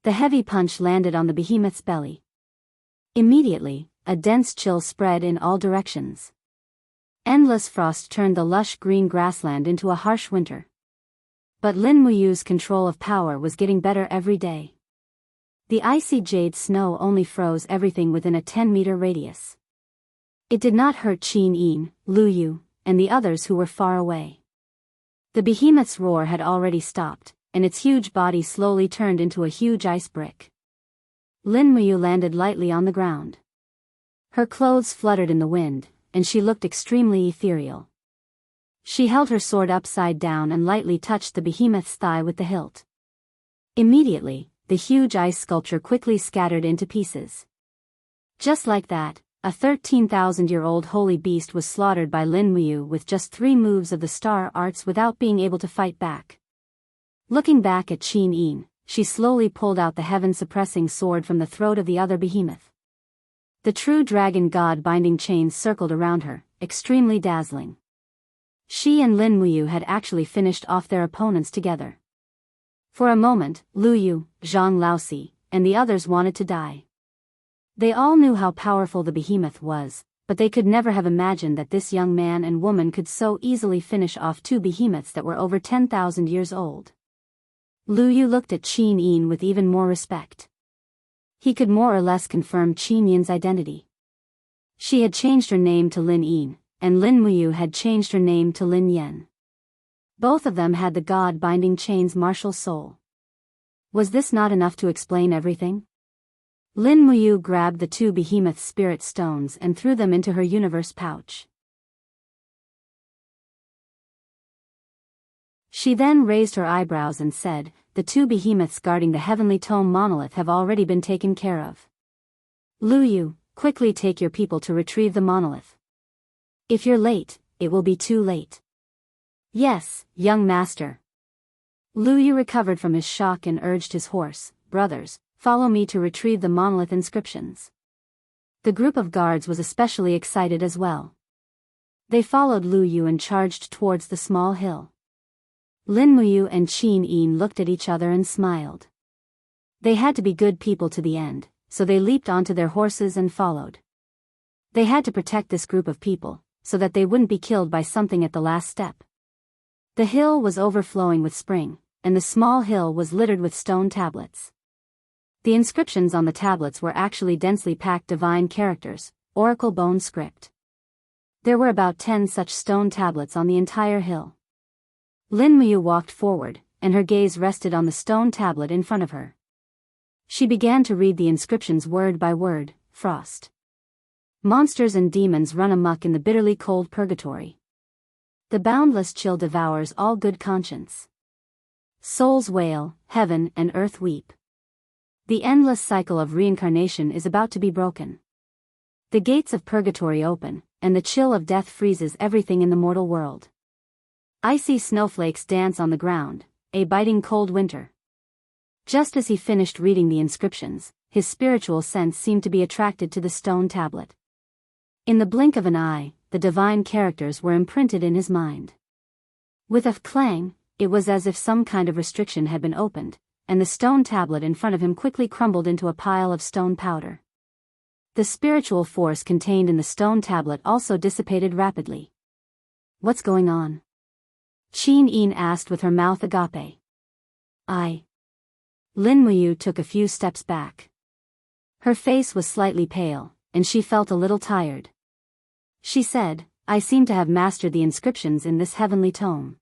The heavy punch landed on the behemoth's belly. Immediately, a dense chill spread in all directions. Endless frost turned the lush green grassland into a harsh winter. But Lin Muyu's control of power was getting better every day. The icy jade snow only froze everything within a 10-meter radius. It did not hurt Qin Yin, Lu Yu, and the others who were far away. The behemoth's roar had already stopped, and its huge body slowly turned into a huge ice brick. Lin Muyu landed lightly on the ground. Her clothes fluttered in the wind, and she looked extremely ethereal. She held her sword upside down and lightly touched the behemoth's thigh with the hilt. Immediately, the huge ice sculpture quickly scattered into pieces. Just like that, a 13,000-year-old holy beast was slaughtered by Lin Muyu with just 3 moves of the star arts without being able to fight back. Looking back at Qin Yin, she slowly pulled out the heaven-suppressing sword from the throat of the other behemoth. The true dragon god binding chains circled around her, extremely dazzling. She and Lin Muyu had actually finished off their opponents together. For a moment, Lu Yu, Zhang Laosi, and the others wanted to die. They all knew how powerful the behemoth was, but they could never have imagined that this young man and woman could so easily finish off 2 behemoths that were over 10,000 years old. Lu Yu looked at Qin Yin with even more respect. He could more or less confirm Qin Yin's identity. She had changed her name to Lin Yin, and Lin Muyu had changed her name to Lin Yan. Both of them had the god binding chains martial soul. Was this not enough to explain everything? Lin Muyu grabbed the 2 behemoth spirit stones and threw them into her universe pouch. She then raised her eyebrows and said, "The 2 behemoths guarding the heavenly tome monolith have already been taken care of. Lu Yu, quickly take your people to retrieve the monolith. If you're late, it will be too late." "Yes, young master." Lu Yu recovered from his shock and urged his horse, "Brothers, follow me to retrieve the monolith inscriptions." The group of guards was especially excited as well. They followed Lu Yu and charged towards the small hill. Lin Muyu and Qin Yin looked at each other and smiled. They had to be good people to the end, so they leaped onto their horses and followed. They had to protect this group of people, so that they wouldn't be killed by something at the last step. The hill was overflowing with spring, and the small hill was littered with stone tablets. The inscriptions on the tablets were actually densely packed divine characters, oracle bone script. There were about 10 such stone tablets on the entire hill. Lin Muyu walked forward, and her gaze rested on the stone tablet in front of her. She began to read the inscriptions word by word. Frost. Monsters and demons run amok in the bitterly cold purgatory. The boundless chill devours all good conscience. Souls wail, heaven and earth weep. The endless cycle of reincarnation is about to be broken. The gates of purgatory open, and the chill of death freezes everything in the mortal world. Icy snowflakes dance on the ground, a biting cold winter. Just as he finished reading the inscriptions, his spiritual sense seemed to be attracted to the stone tablet. In the blink of an eye, the divine characters were imprinted in his mind. With a clang, it was as if some kind of restriction had been opened, and the stone tablet in front of him quickly crumbled into a pile of stone powder. The spiritual force contained in the stone tablet also dissipated rapidly. "What's going on?" Qin Yin asked with her mouth agape. Lin Muyu took a few steps back. Her face was slightly pale, and she felt a little tired. She said, "I seem to have mastered the inscriptions in this heavenly tome.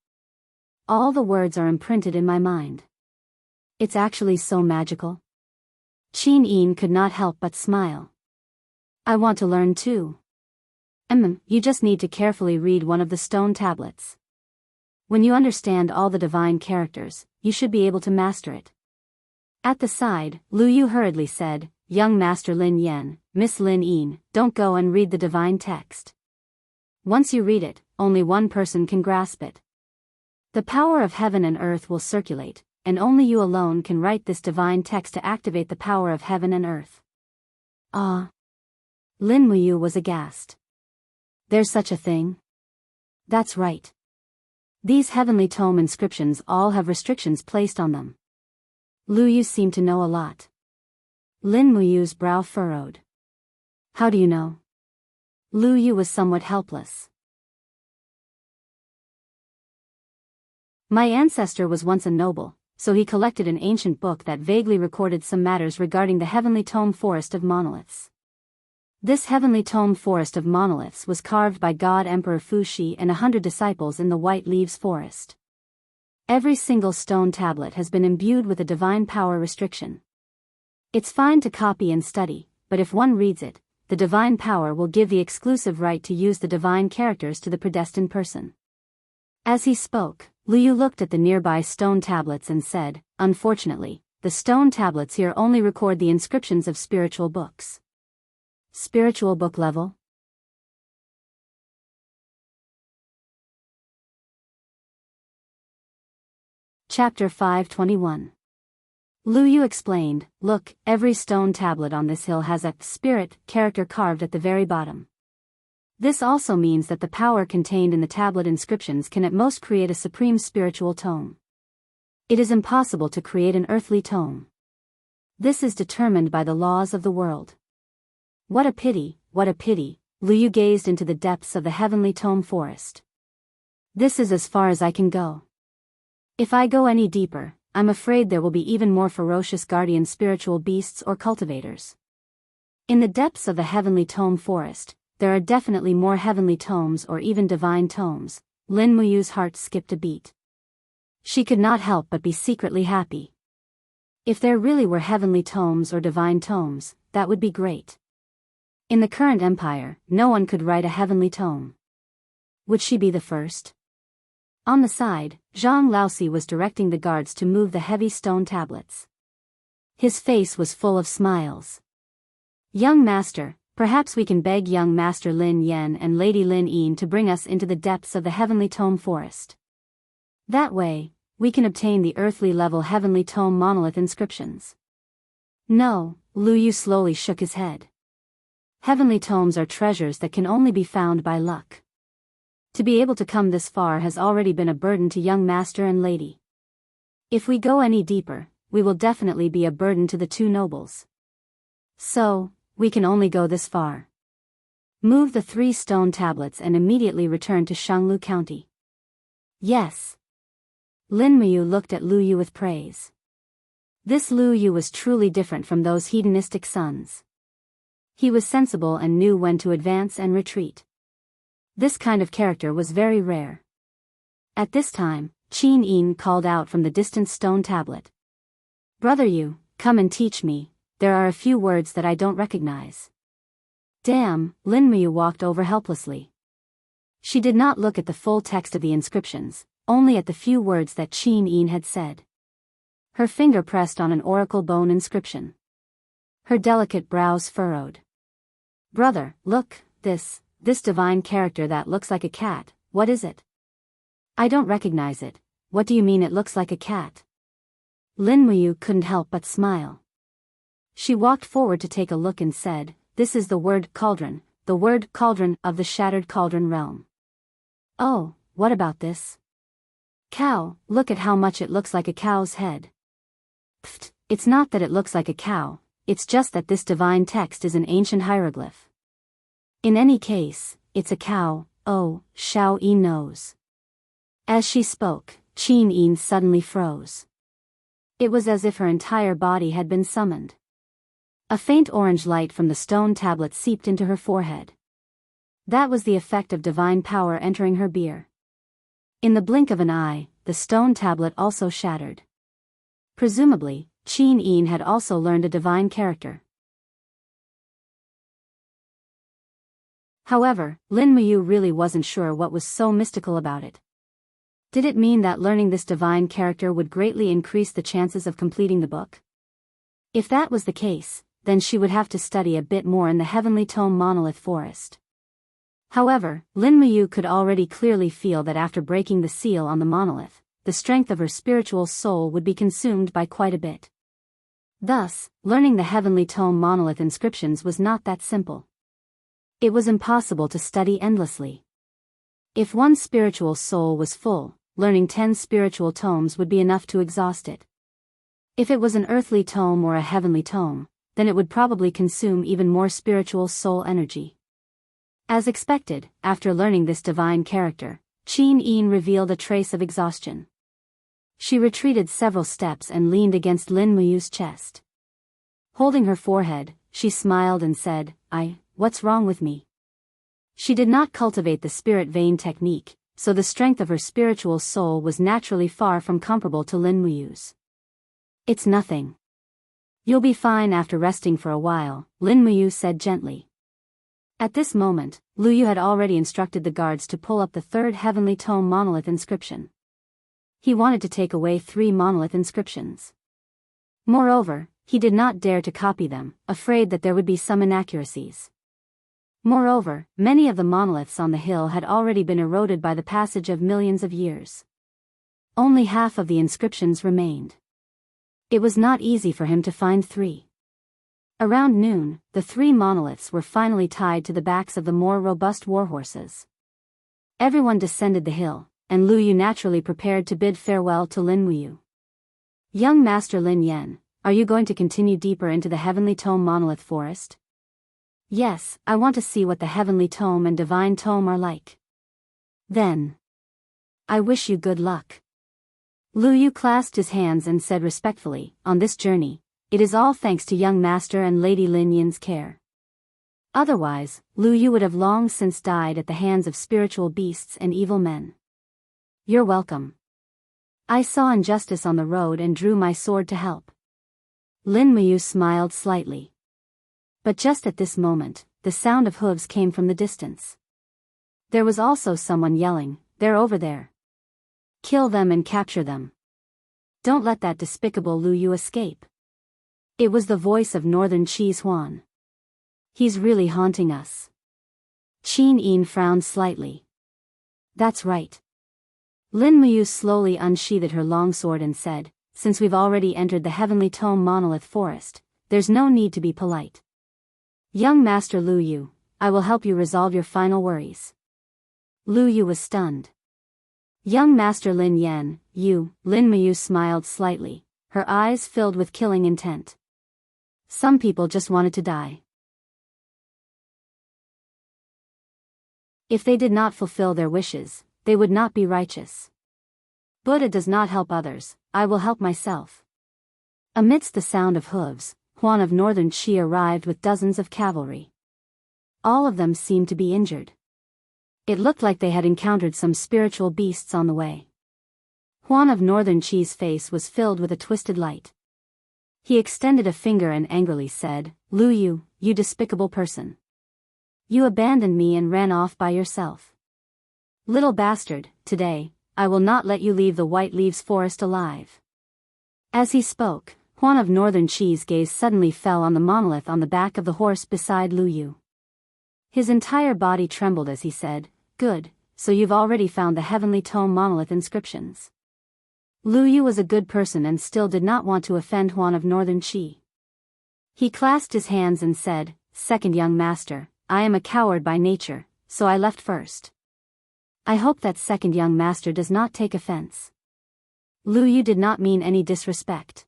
All the words are imprinted in my mind. It's actually so magical." Qin Yin could not help but smile. "I want to learn too." You just need to carefully read one of the stone tablets. When you understand all the divine characters, you should be able to master it." At the side, Lu Yu hurriedly said, "Young Master Lin Yan, Miss Lin Yin, don't go and read the divine text. Once you read it, only one person can grasp it. The power of heaven and earth will circulate, and only you alone can write this divine text to activate the power of heaven and earth." Lin Muyu was aghast. "There's such a thing?" "That's right. These heavenly tome inscriptions all have restrictions placed on them." Lu Yu seemed to know a lot. Lin Muyu's brow furrowed. "How do you know?" Lu Yu was somewhat helpless. "My ancestor was once a noble, so he collected an ancient book that vaguely recorded some matters regarding the heavenly tome forest of monoliths. This heavenly tome forest of monoliths was carved by God Emperor Fuxi and 100 disciples in the White Leaves Forest. Every single stone tablet has been imbued with a divine power restriction. It's fine to copy and study, but if one reads it, the divine power will give the exclusive right to use the divine characters to the predestined person." As he spoke, Lu Yu looked at the nearby stone tablets and said, "Unfortunately, the stone tablets here only record the inscriptions of spiritual books." Spiritual book level? Chapter 521. Lu Yu explained, "Look, every stone tablet on this hill has a spirit character carved at the very bottom. This also means that the power contained in the tablet inscriptions can at most create a supreme spiritual tome. It is impossible to create an earthly tome. This is determined by the laws of the world." What a pity, what a pity," Lu Yu gazed into the depths of the heavenly tome forest. "This is as far as I can go. If I go any deeper, I'm afraid there will be even more ferocious guardian spiritual beasts or cultivators. In the depths of the heavenly tome forest, there are definitely more heavenly tomes or even divine tomes." Lin Muyu's heart skipped a beat. She could not help but be secretly happy. If there really were heavenly tomes or divine tomes, that would be great. In the current empire, no one could write a heavenly tome. Would she be the first? On the side, Zhang Laosi was directing the guards to move the heavy stone tablets. His face was full of smiles. "Young master, perhaps we can beg young master Lin Yan and Lady Lin Yin to bring us into the depths of the heavenly tome forest. That way, we can obtain the earthly level heavenly tome monolith inscriptions." "No," Lu Yu slowly shook his head. "Heavenly tomes are treasures that can only be found by luck. To be able to come this far has already been a burden to young master and lady. If we go any deeper, we will definitely be a burden to the two nobles. So, we can only go this far. Move the 3 stone tablets and immediately return to Shanglu County." "Yes." Lin Muyu looked at Lu Yu with praise. This Lu Yu was truly different from those hedonistic sons. He was sensible and knew when to advance and retreat. This kind of character was very rare. At this time, Qin Yin called out from the distant stone tablet. "Brother Yu, come and teach me, there are a few words that I don't recognize." "Damn," Lin Muyu walked over helplessly. She did not look at the full text of the inscriptions, only at the few words that Qin Yin had said. Her finger pressed on an oracle bone inscription. Her delicate brows furrowed. "Brother, look, this divine character that looks like a cat, what is it?" "I don't recognize it. What do you mean it looks like a cat?" Lin Muyu couldn't help but smile. She walked forward to take a look and said, "This is the word cauldron of the Shattered Cauldron realm." "Oh, what about this?" "Cow, look at how much it looks like a cow's head." "Pfft, it's not that it looks like a cow, it's just that this divine text is an ancient hieroglyph. In any case, it's a cow, oh, Xiao Yi knows." As she spoke, Qin Yin suddenly froze. It was as if her entire body had been summoned. A faint orange light from the stone tablet seeped into her forehead. That was the effect of divine power entering her being. In the blink of an eye, the stone tablet also shattered. Presumably, Qin Yin had also learned a divine character. However, Lin Muyu really wasn't sure what was so mystical about it. Did it mean that learning this divine character would greatly increase the chances of completing the book? If that was the case, then she would have to study a bit more in the Heavenly Tome Monolith Forest. However, Lin Muyu could already clearly feel that after breaking the seal on the monolith, the strength of her spiritual soul would be consumed by quite a bit. Thus, learning the Heavenly Tome Monolith inscriptions was not that simple. It was impossible to study endlessly. If one's spiritual soul was full, learning 10 spiritual tomes would be enough to exhaust it. If it was an earthly tome or a heavenly tome, then it would probably consume even more spiritual soul energy. As expected, after learning this divine character, Qin Yin revealed a trace of exhaustion. She retreated several steps and leaned against Lin Muyu's chest. Holding her forehead, she smiled and said, What's wrong with me?" She did not cultivate the spirit vein technique, so the strength of her spiritual soul was naturally far from comparable to Lin Muyu's. "It's nothing. You'll be fine after resting for a while," Lin Muyu said gently. At this moment, Lu Yu had already instructed the guards to pull up the third Heavenly Tome monolith inscription. He wanted to take away 3 monolith inscriptions. Moreover, he did not dare to copy them, afraid that there would be some inaccuracies. Moreover, many of the monoliths on the hill had already been eroded by the passage of millions of years. Only half of the inscriptions remained. It was not easy for him to find 3. Around noon, the 3 monoliths were finally tied to the backs of the more robust warhorses. Everyone descended the hill, and Lu Yu naturally prepared to bid farewell to Lin Muyu. "Young Master Lin Yan, are you going to continue deeper into the Heavenly Tome Monolith Forest?" "Yes, I want to see what the Heavenly Tome and Divine Tome are like." "Then, I wish you good luck." Lu Yu clasped his hands and said respectfully, "On this journey, it is all thanks to young Master and Lady Lin Yan's care. Otherwise, Lu Yu would have long since died at the hands of spiritual beasts and evil men." "You're welcome. I saw injustice on the road and drew my sword to help." Lin Muyu smiled slightly. But just at this moment, the sound of hooves came from the distance. There was also someone yelling, "They're over there. Kill them and capture them. Don't let that despicable Lu Yu escape." It was the voice of Northern Chi's Huan. "He's really haunting us." Qin Yin frowned slightly. "That's right." Lin Muyu slowly unsheathed her longsword and said, "Since we've already entered the Heavenly Tome Monolith Forest, there's no need to be polite. Young Master Lu Yu, I will help you resolve your final worries." Lu Yu was stunned. "Young Master Lin Yan, you," Lin Muyu smiled slightly, her eyes filled with killing intent. "Some people just wanted to die. If they did not fulfill their wishes, they would not be righteous. Buddha does not help others, I will help myself." Amidst the sound of hooves, Huan of Northern Qi arrived with dozens of cavalry. All of them seemed to be injured. It looked like they had encountered some spiritual beasts on the way. Huan of Northern Qi's face was filled with a twisted light. He extended a finger and angrily said, "Lu Yu, you despicable person. You abandoned me and ran off by yourself. Little bastard, today, I will not let you leave the White Leaves Forest alive." As he spoke, Huan of Northern Qi's gaze suddenly fell on the monolith on the back of the horse beside Lu Yu. His entire body trembled as he said, "Good, so you've already found the Heavenly Tome monolith inscriptions." Lu Yu was a good person and still did not want to offend Huan of Northern Qi. He clasped his hands and said, "Second young master, I am a coward by nature, so I left first. I hope that second young master does not take offense." Lu Yu did not mean any disrespect.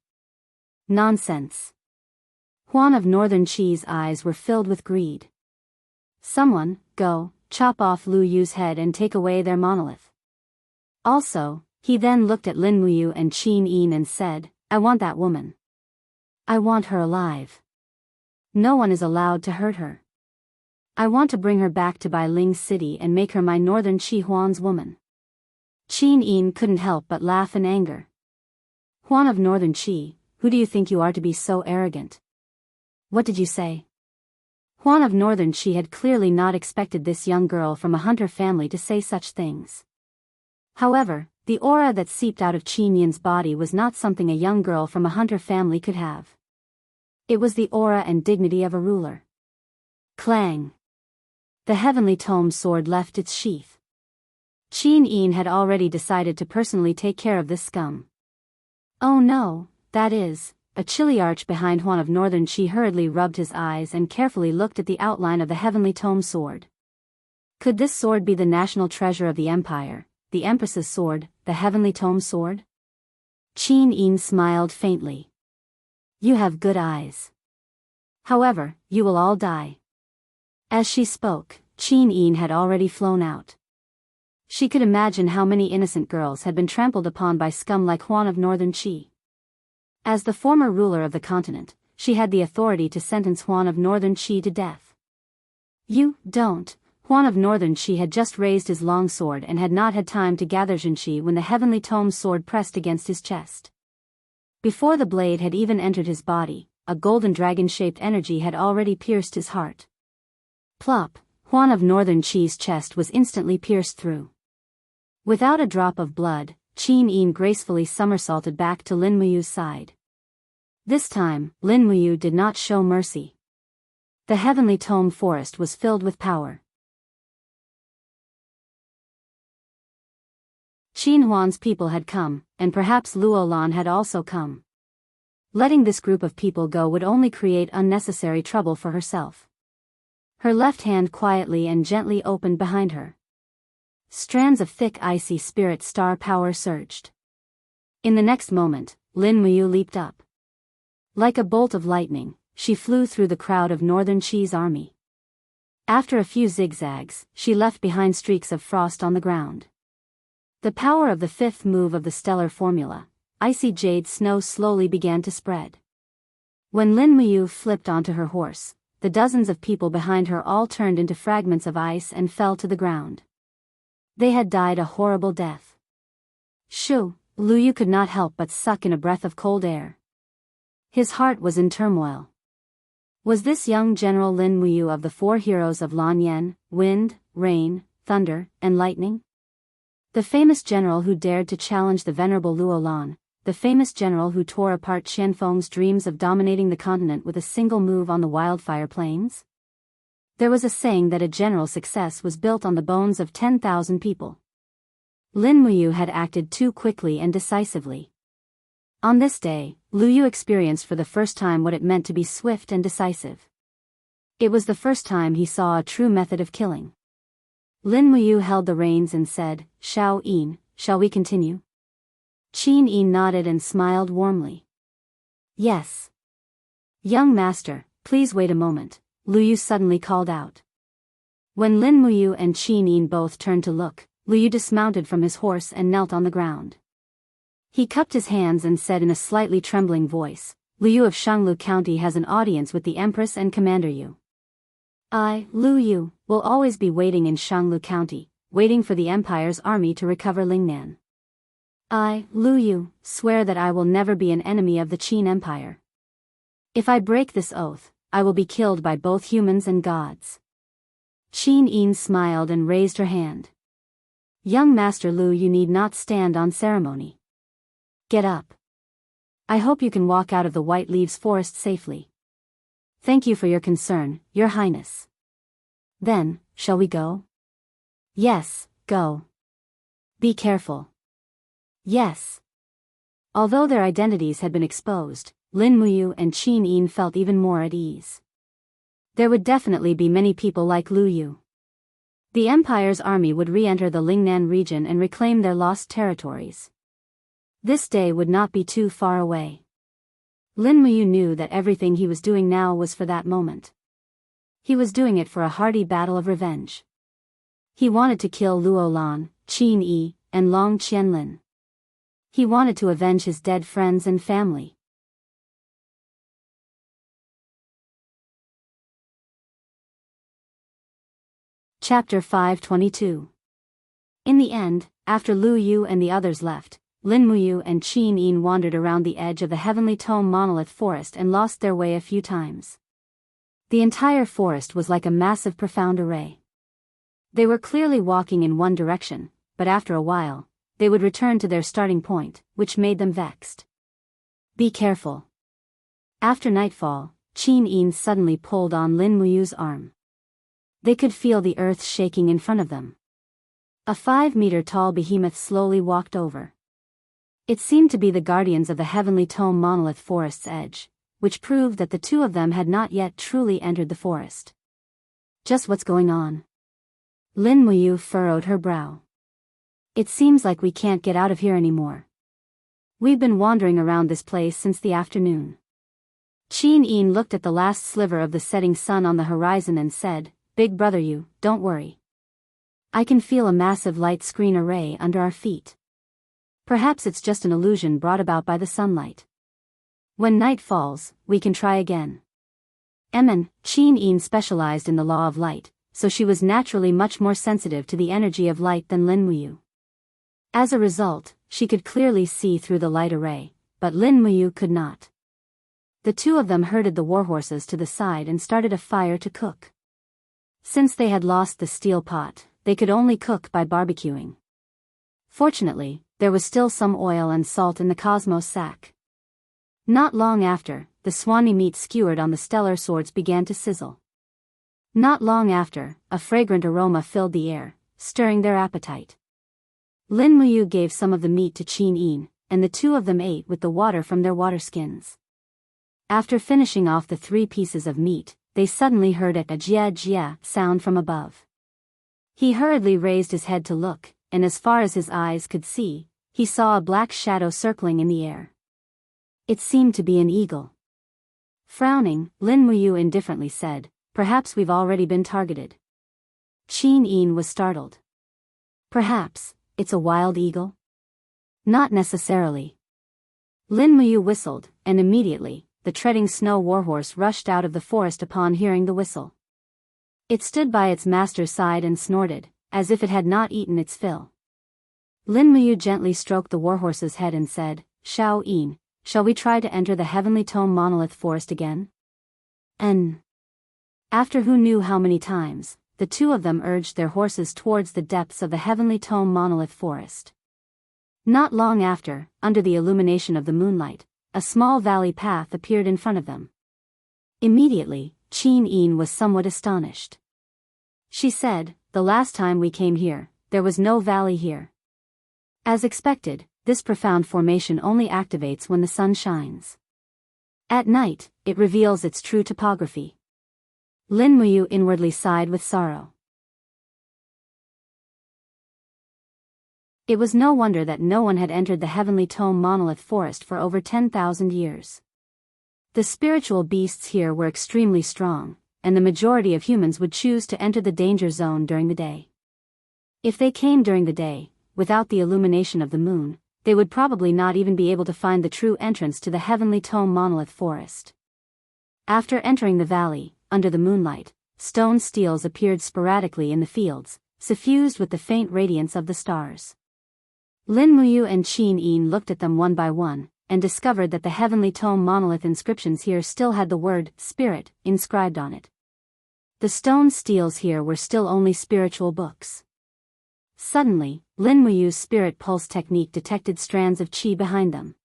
Nonsense. Huan of Northern Qi's eyes were filled with greed. Someone, go, chop off Lu Yu's head and take away their monolith. Also, he then looked at Lin Muyu and Qin Yin and said, "I want that woman. I want her alive. No one is allowed to hurt her. I want to bring her back to Bai Ling City and make her my Northern Qi Huan's woman." Qin Yin couldn't help but laugh in anger. "Huan of Northern Qi, who do you think you are to be so arrogant? What did you say?" Huan of Northern Qi had clearly not expected this young girl from a hunter family to say such things. However, the aura that seeped out of Qin Yin's body was not something a young girl from a hunter family could have. It was the aura and dignity of a ruler. Clang! The heavenly tome sword left its sheath. Qin Yin had already decided to personally take care of this scum. "Oh no, that is..." A chilly arch behind Huan of Northern Qi hurriedly rubbed his eyes and carefully looked at the outline of the heavenly tome sword. Could this sword be the national treasure of the empire, the Empress's sword, the heavenly tome sword? Qin Yin smiled faintly. "You have good eyes. However, you will all die." As she spoke, Qin Yin had already flown out. She could imagine how many innocent girls had been trampled upon by scum like Huan of Northern Qi. As the former ruler of the continent, she had the authority to sentence Huan of Northern Qi to death. "You don't." Huan of Northern Qi had just raised his long sword and had not had time to gather Zhenqi when the heavenly tome sword pressed against his chest. Before the blade had even entered his body, a golden dragon-shaped energy had already pierced his heart. Plop! Huan of Northern Qi's chest was instantly pierced through. Without a drop of blood, Qin Yin gracefully somersaulted back to Lin Muyu's side. This time, Lin Muyu did not show mercy. The heavenly tome forest was filled with power. Qin Huan's people had come, and perhaps Luo Lan had also come. Letting this group of people go would only create unnecessary trouble for herself. Her left hand quietly and gently opened behind her. Strands of thick icy spirit star power surged. In the next moment, Lin Muyu leaped up. Like a bolt of lightning, she flew through the crowd of Northern Qi's army. After a few zigzags, she left behind streaks of frost on the ground. The power of the fifth move of the stellar formula, icy jade snow, slowly began to spread. When Lin Muyu flipped onto her horse, the dozens of people behind her all turned into fragments of ice and fell to the ground. They had died a horrible death. Shoo! Lu Yu could not help but suck in a breath of cold air. His heart was in turmoil. Was this young General Lin Muyu of the four heroes of Lan Yen, wind, rain, thunder, and lightning? The famous general who dared to challenge the venerable Luo Lan, the famous general who tore apart Qianfeng's dreams of dominating the continent with a single move on the wildfire plains? There was a saying that a general's success was built on the bones of 10,000 people. Lin Muyu had acted too quickly and decisively. On this day, Lu Yu experienced for the first time what it meant to be swift and decisive. It was the first time he saw a true method of killing. Lin Muyu held the reins and said, "Shao Yin, shall we continue?" Qin Yin nodded and smiled warmly. "Yes." "Young master, please wait a moment," Lu Yu suddenly called out. When Lin Muyu and Qin Yin both turned to look, Lu Yu dismounted from his horse and knelt on the ground. He cupped his hands and said in a slightly trembling voice, "Lu Yu of Shanglu County has an audience with the Empress and Commander Yu. I, Lu Yu, will always be waiting in Shanglu County, waiting for the Empire's army to recover Lingnan. I, Lu Yu, swear that I will never be an enemy of the Qin Empire. If I break this oath, I will be killed by both humans and gods." Qin Yin smiled and raised her hand. "Young Master Lu, you need not stand on ceremony. Get up. I hope you can walk out of the White Leaves Forest safely. Thank you for your concern, Your Highness. Then, shall we go?" "Yes, go. Be careful." "Yes." Although their identities had been exposed, Lin Muyu and Qin Yin felt even more at ease. There would definitely be many people like Lu Yu. The Empire's army would re-enter the Lingnan region and reclaim their lost territories. This day would not be too far away. Lin Muyu knew that everything he was doing now was for that moment. He was doing it for a hearty battle of revenge. He wanted to kill Luo Lan, Qin Yi, and Long Qianlin. He wanted to avenge his dead friends and family. Chapter 522. In the end, after Lu Yu and the others left, Lin Muyu and Qin Yin wandered around the edge of the Heavenly Tome Monolith Forest and lost their way a few times. The entire forest was like a massive profound array. They were clearly walking in one direction, but after a while, they would return to their starting point, which made them vexed. Be careful. After nightfall, Qin Yin suddenly pulled on Lin Muyu's arm. They could feel the earth shaking in front of them. A 5-meter-tall behemoth slowly walked over. It seemed to be the guardians of the Heavenly Tome Monolith Forest's edge, which proved that the two of them had not yet truly entered the forest. Just what's going on? Lin Muyu furrowed her brow. It seems like we can't get out of here anymore. We've been wandering around this place since the afternoon. Qin Yin looked at the last sliver of the setting sun on the horizon and said, Big brother you, don't worry. I can feel a massive light screen array under our feet. Perhaps it's just an illusion brought about by the sunlight. When night falls, we can try again. Qin Yin specialized in the law of light, so she was naturally much more sensitive to the energy of light than Lin Muyu. As a result, she could clearly see through the light array, but Lin Muyu could not. The two of them herded the warhorses to the side and started a fire to cook. Since they had lost the steel pot, they could only cook by barbecuing. Fortunately, there was still some oil and salt in the Cosmos sack. Not long after, the swanny meat skewered on the stellar swords began to sizzle. Not long after, a fragrant aroma filled the air, stirring their appetite. Lin Muyu gave some of the meat to Qin Yin, and the two of them ate with the water from their water skins. After finishing off the 3 pieces of meat, they suddenly heard a jia jia sound from above. He hurriedly raised his head to look, and as far as his eyes could see, he saw a black shadow circling in the air. It seemed to be an eagle. Frowning, Lin Muyu indifferently said, Perhaps we've already been targeted. Qin Yin was startled. Perhaps it's a wild eagle? Not necessarily. Lin Muyu whistled, and immediately, the treading snow warhorse rushed out of the forest upon hearing the whistle. It stood by its master's side and snorted, as if it had not eaten its fill. Lin Muyu gently stroked the warhorse's head and said, Xiao Yin, shall we try to enter the Heavenly Tome Monolith Forest again? After who knew how many times, the two of them urged their horses towards the depths of the Heavenly Tome Monolith Forest. Not long after, under the illumination of the moonlight, a small valley path appeared in front of them. Immediately, Qin Yin was somewhat astonished. She said, The last time we came here, there was no valley here. As expected, this profound formation only activates when the sun shines. At night, it reveals its true topography. Lin Muyu inwardly sighed with sorrow. It was no wonder that no one had entered the Heavenly Tome Monolith Forest for over 10,000 years. The spiritual beasts here were extremely strong, and the majority of humans would choose to enter the danger zone during the day. If they came during the day, without the illumination of the moon, they would probably not even be able to find the true entrance to the Heavenly Tome Monolith Forest. After entering the valley, under the moonlight, stone steels appeared sporadically in the fields, suffused with the faint radiance of the stars. Lin Muyu and Qin Yin looked at them one by one, and discovered that the Heavenly Tome Monolith inscriptions here still had the word, Spirit, inscribed on it. The stone steels here were still only spiritual books. Suddenly, Lin Muyu's spirit pulse technique detected strands of qi behind them.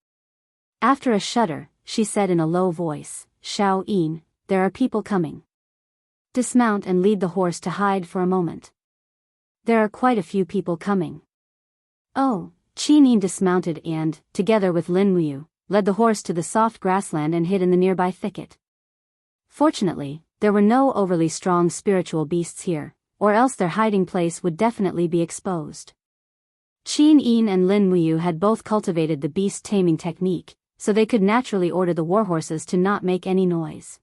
After a shudder, she said in a low voice, Xiao Yin, there are people coming. Dismount and lead the horse to hide for a moment. There are quite a few people coming. Oh, Qin Yin dismounted and, together with Lin Muyu, led the horse to the soft grassland and hid in the nearby thicket. Fortunately, there were no overly strong spiritual beasts here, or else their hiding place would definitely be exposed. Qin Yin and Lin Muyu had both cultivated the beast taming technique, so they could naturally order the warhorses to not make any noise.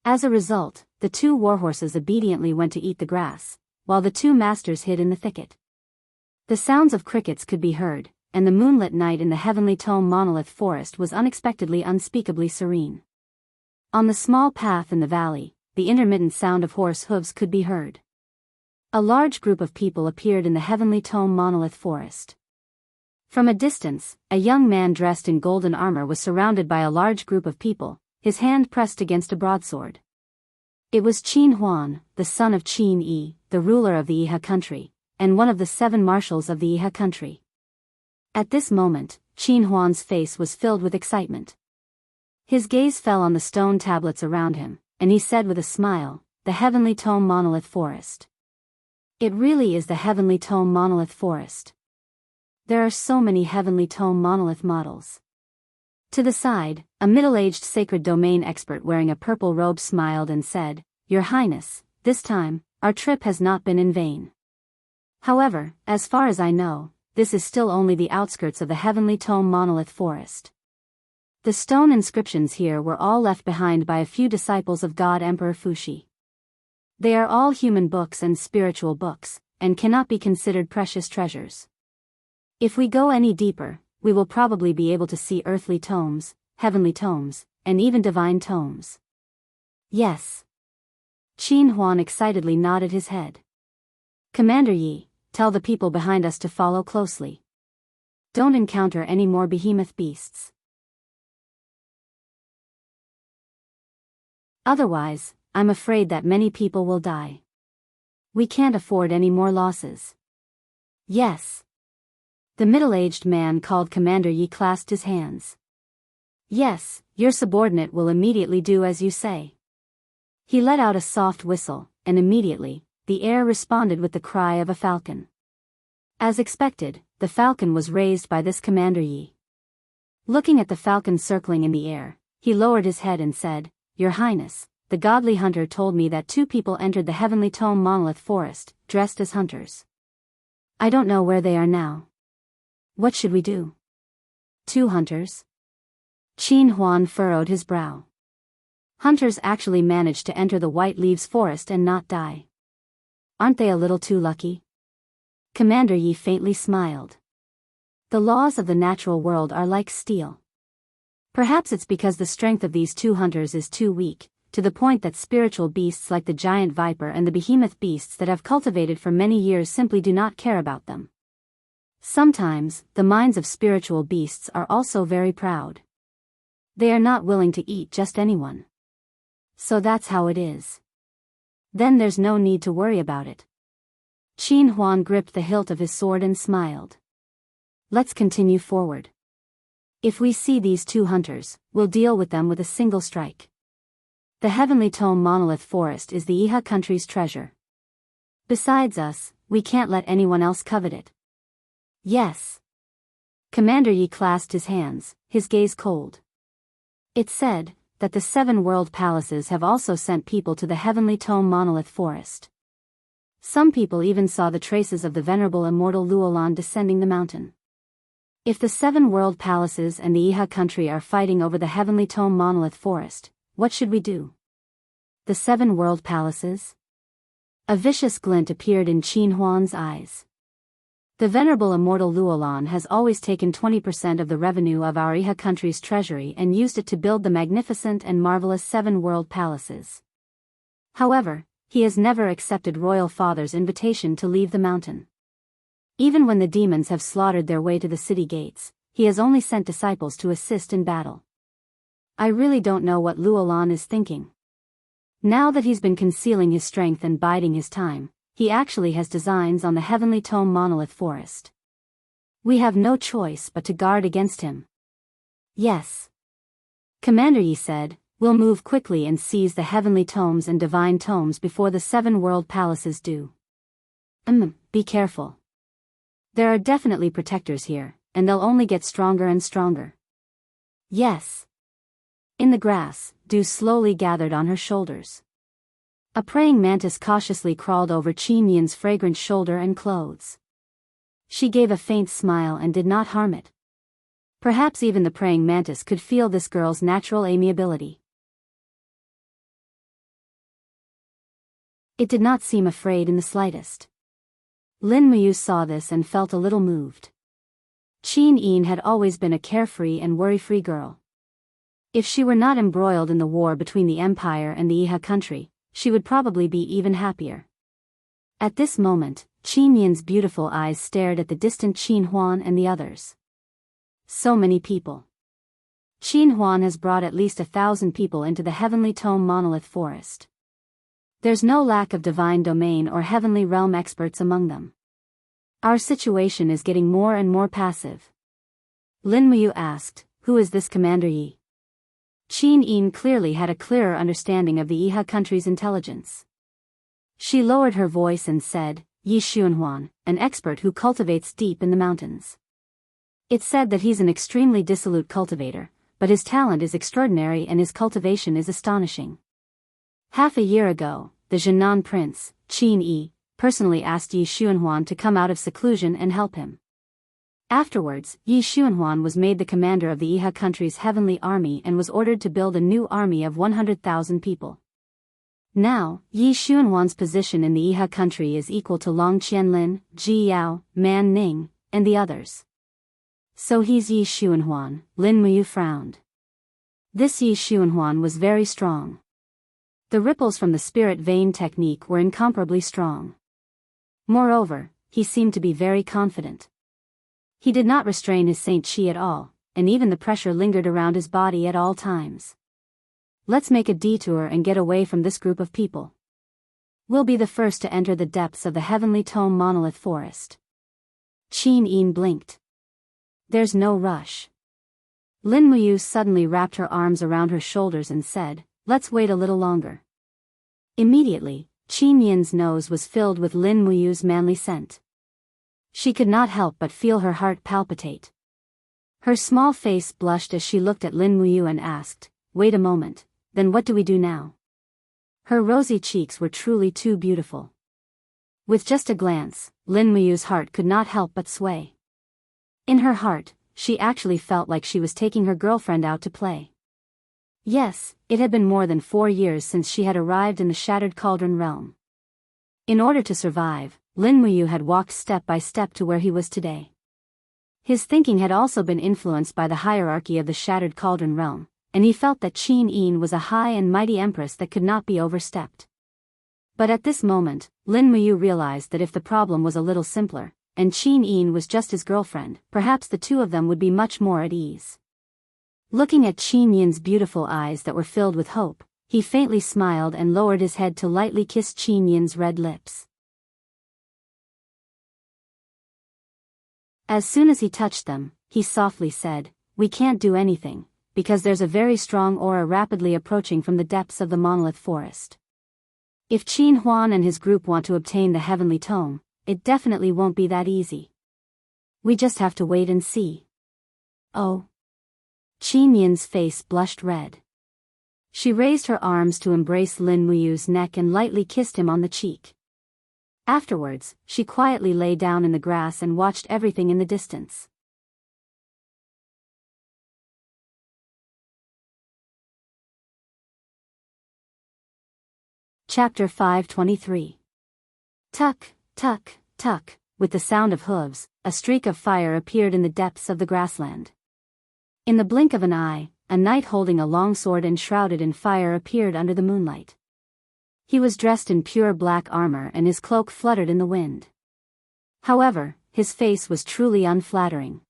As a result, the two warhorses obediently went to eat the grass, while the two masters hid in the thicket. The sounds of crickets could be heard, and the moonlit night in the heavenly tome monolith forest was unexpectedly unspeakably serene. On the small path in the valley, the intermittent sound of horse hooves could be heard. A large group of people appeared in the heavenly tome monolith forest. From a distance, a young man dressed in golden armor was surrounded by a large group of people, his hand pressed against a broadsword. It was Qin Huan, the son of Qin Yi, the ruler of the Iha country, and one of the 7 marshals of the Iha country. At this moment, Qin Huan's face was filled with excitement. His gaze fell on the stone tablets around him, and he said with a smile, "The heavenly tome monolith forest. It really is the heavenly tome monolith forest. There are so many heavenly tome monolith models." To the side, a middle-aged sacred domain expert wearing a purple robe smiled and said, "Your Highness, this time, our trip has not been in vain. However, as far as I know, this is still only the outskirts of the heavenly tome monolith forest. The stone inscriptions here were all left behind by a few disciples of God Emperor Fuxi. They are all human books and spiritual books, and cannot be considered precious treasures. If we go any deeper, we will probably be able to see earthly tomes, heavenly tomes, and even divine tomes." "Yes." Qin Huan excitedly nodded his head. "Commander Yi, tell the people behind us to follow closely. Don't encounter any more behemoth beasts. Otherwise, I'm afraid that many people will die. We can't afford any more losses." "Yes." The middle-aged man called Commander Yi clasped his hands. "Yes, your subordinate will immediately do as you say." He let out a soft whistle, and immediately, the air responded with the cry of a falcon. As expected, the falcon was raised by this Commander Yi. Looking at the falcon circling in the air, he lowered his head and said, "Your Highness, the godly hunter told me that 2 people entered the heavenly tome monolith forest, dressed as hunters. I don't know where they are now. What should we do?" "2 hunters?" Qin Huan furrowed his brow. "Hunters actually managed to enter the White Leaves forest and not die. Aren't they a little too lucky?" Commander Yi faintly smiled. "The laws of the natural world are like steel. Perhaps it's because the strength of these 2 hunters is too weak, to the point that spiritual beasts like the giant viper and the behemoth beasts that have cultivated for many years simply do not care about them. Sometimes, the minds of spiritual beasts are also very proud. They are not willing to eat just anyone. So that's how it is. Then there's no need to worry about it." Qin Huan gripped the hilt of his sword and smiled. "Let's continue forward. If we see these 2 hunters, we'll deal with them with a single strike. The heavenly tome monolith forest is the Iha country's treasure. Besides us, we can't let anyone else covet it." "Yes." Commander Yi clasped his hands, his gaze cold. "It's said that the 7 world palaces have also sent people to the heavenly tome monolith forest. Some people even saw the traces of the venerable immortal Luolan descending the mountain. If the 7 world palaces and the Iha country are fighting over the heavenly tome monolith forest, what should we do?" "The 7 world palaces?" A vicious glint appeared in Qin Huan's eyes. "The venerable immortal Luolan has always taken 20% of the revenue of our Iha country's treasury and used it to build the magnificent and marvelous 7 world palaces. However, he has never accepted Royal Father's invitation to leave the mountain. Even when the demons have slaughtered their way to the city gates, he has only sent disciples to assist in battle. I really don't know what Luolan is thinking. Now that he's been concealing his strength and biding his time, he actually has designs on the heavenly tome monolith forest. We have no choice but to guard against him." "Yes." Commander Yi said, "We'll move quickly and seize the heavenly tomes and divine tomes before the 7 world palaces do. Be careful. There are definitely protectors here, and they'll only get stronger and stronger. Yes. In the grass, dew slowly gathered on her shoulders. A praying mantis cautiously crawled over Qin Yin's fragrant shoulder and clothes. She gave a faint smile and did not harm it. Perhaps even the praying mantis could feel this girl's natural amiability. It did not seem afraid in the slightest. Lin Muyu saw this and felt a little moved. Qin Yin had always been a carefree and worry-free girl. If she were not embroiled in the war between the Empire and the Iha country, she would probably be even happier. At this moment, Qin Yin's beautiful eyes stared at the distant Qin Huan and the others. So many people. Qin Huan has brought at least 1,000 people into the Heavenly Tome Monolith Forest. There's no lack of divine domain or heavenly realm experts among them. Our situation is getting more and more passive. Lin Muyu asked, "Who is this Commander Yi?" Qin Yin clearly had a clearer understanding of the Iha country's intelligence. She lowered her voice and said, "Yi Xuanhuan, an expert who cultivates deep in the mountains. It's said that he's an extremely dissolute cultivator, but his talent is extraordinary and his cultivation is astonishing. Half a year ago, the Jinan prince, Qin Yi, personally asked Yi Xuanhuan to come out of seclusion and help him. Afterwards, Yi Xuanhuan was made the commander of the Iha country's heavenly army and was ordered to build a new army of 100,000 people. Now, Yi Xuanhuan's position in the Iha country is equal to Long Qianlin, Ji Yao, Man Ning, and the others. So he's Yi Xuanhuan." Lin Muyu frowned. This Yi Xuanhuan was very strong. The ripples from the spirit vein technique were incomparably strong. Moreover, he seemed to be very confident. He did not restrain his saint chi at all, and even the pressure lingered around his body at all times. "Let's make a detour and get away from this group of people. We'll be the first to enter the depths of the Heavenly Tome Monolith Forest." Qin Yin blinked. "There's no rush." Lin Muyu suddenly wrapped her arms around her shoulders and said, "Let's wait a little longer." Immediately, Qin Yin's nose was filled with Lin Muyu's manly scent. She could not help but feel her heart palpitate. Her small face blushed as she looked at Lin Muyu and asked, "Wait a moment, then what do we do now?" Her rosy cheeks were truly too beautiful. With just a glance, Lin Muyu's heart could not help but sway. In her heart, she actually felt like she was taking her girlfriend out to play. Yes, it had been more than 4 years since she had arrived in the Shattered Cauldron realm. In order to survive, Lin Muyu had walked step by step to where he was today. His thinking had also been influenced by the hierarchy of the Shattered Cauldron realm, and he felt that Qin Yin was a high and mighty empress that could not be overstepped. But at this moment, Lin Muyu realized that if the problem was a little simpler, and Qin Yin was just his girlfriend, perhaps the two of them would be much more at ease. Looking at Qin Yin's beautiful eyes that were filled with hope, he faintly smiled and lowered his head to lightly kiss Qin Yin's red lips. As soon as he touched them, he softly said, "We can't do anything, because there's a very strong aura rapidly approaching from the depths of the Monolith Forest. If Qin Huan and his group want to obtain the Heavenly Tome, it definitely won't be that easy. We just have to wait and see." "Oh." Qin Yin's face blushed red. She raised her arms to embrace Lin Muyu's neck and lightly kissed him on the cheek. Afterwards, she quietly lay down in the grass and watched everything in the distance. Chapter 523. Tuck, tuck, tuck, with the sound of hooves, a streak of fire appeared in the depths of the grassland. In the blink of an eye, a knight holding a long sword enshrouded in fire appeared under the moonlight. He was dressed in pure black armor and his cloak fluttered in the wind. However, his face was truly unflattering.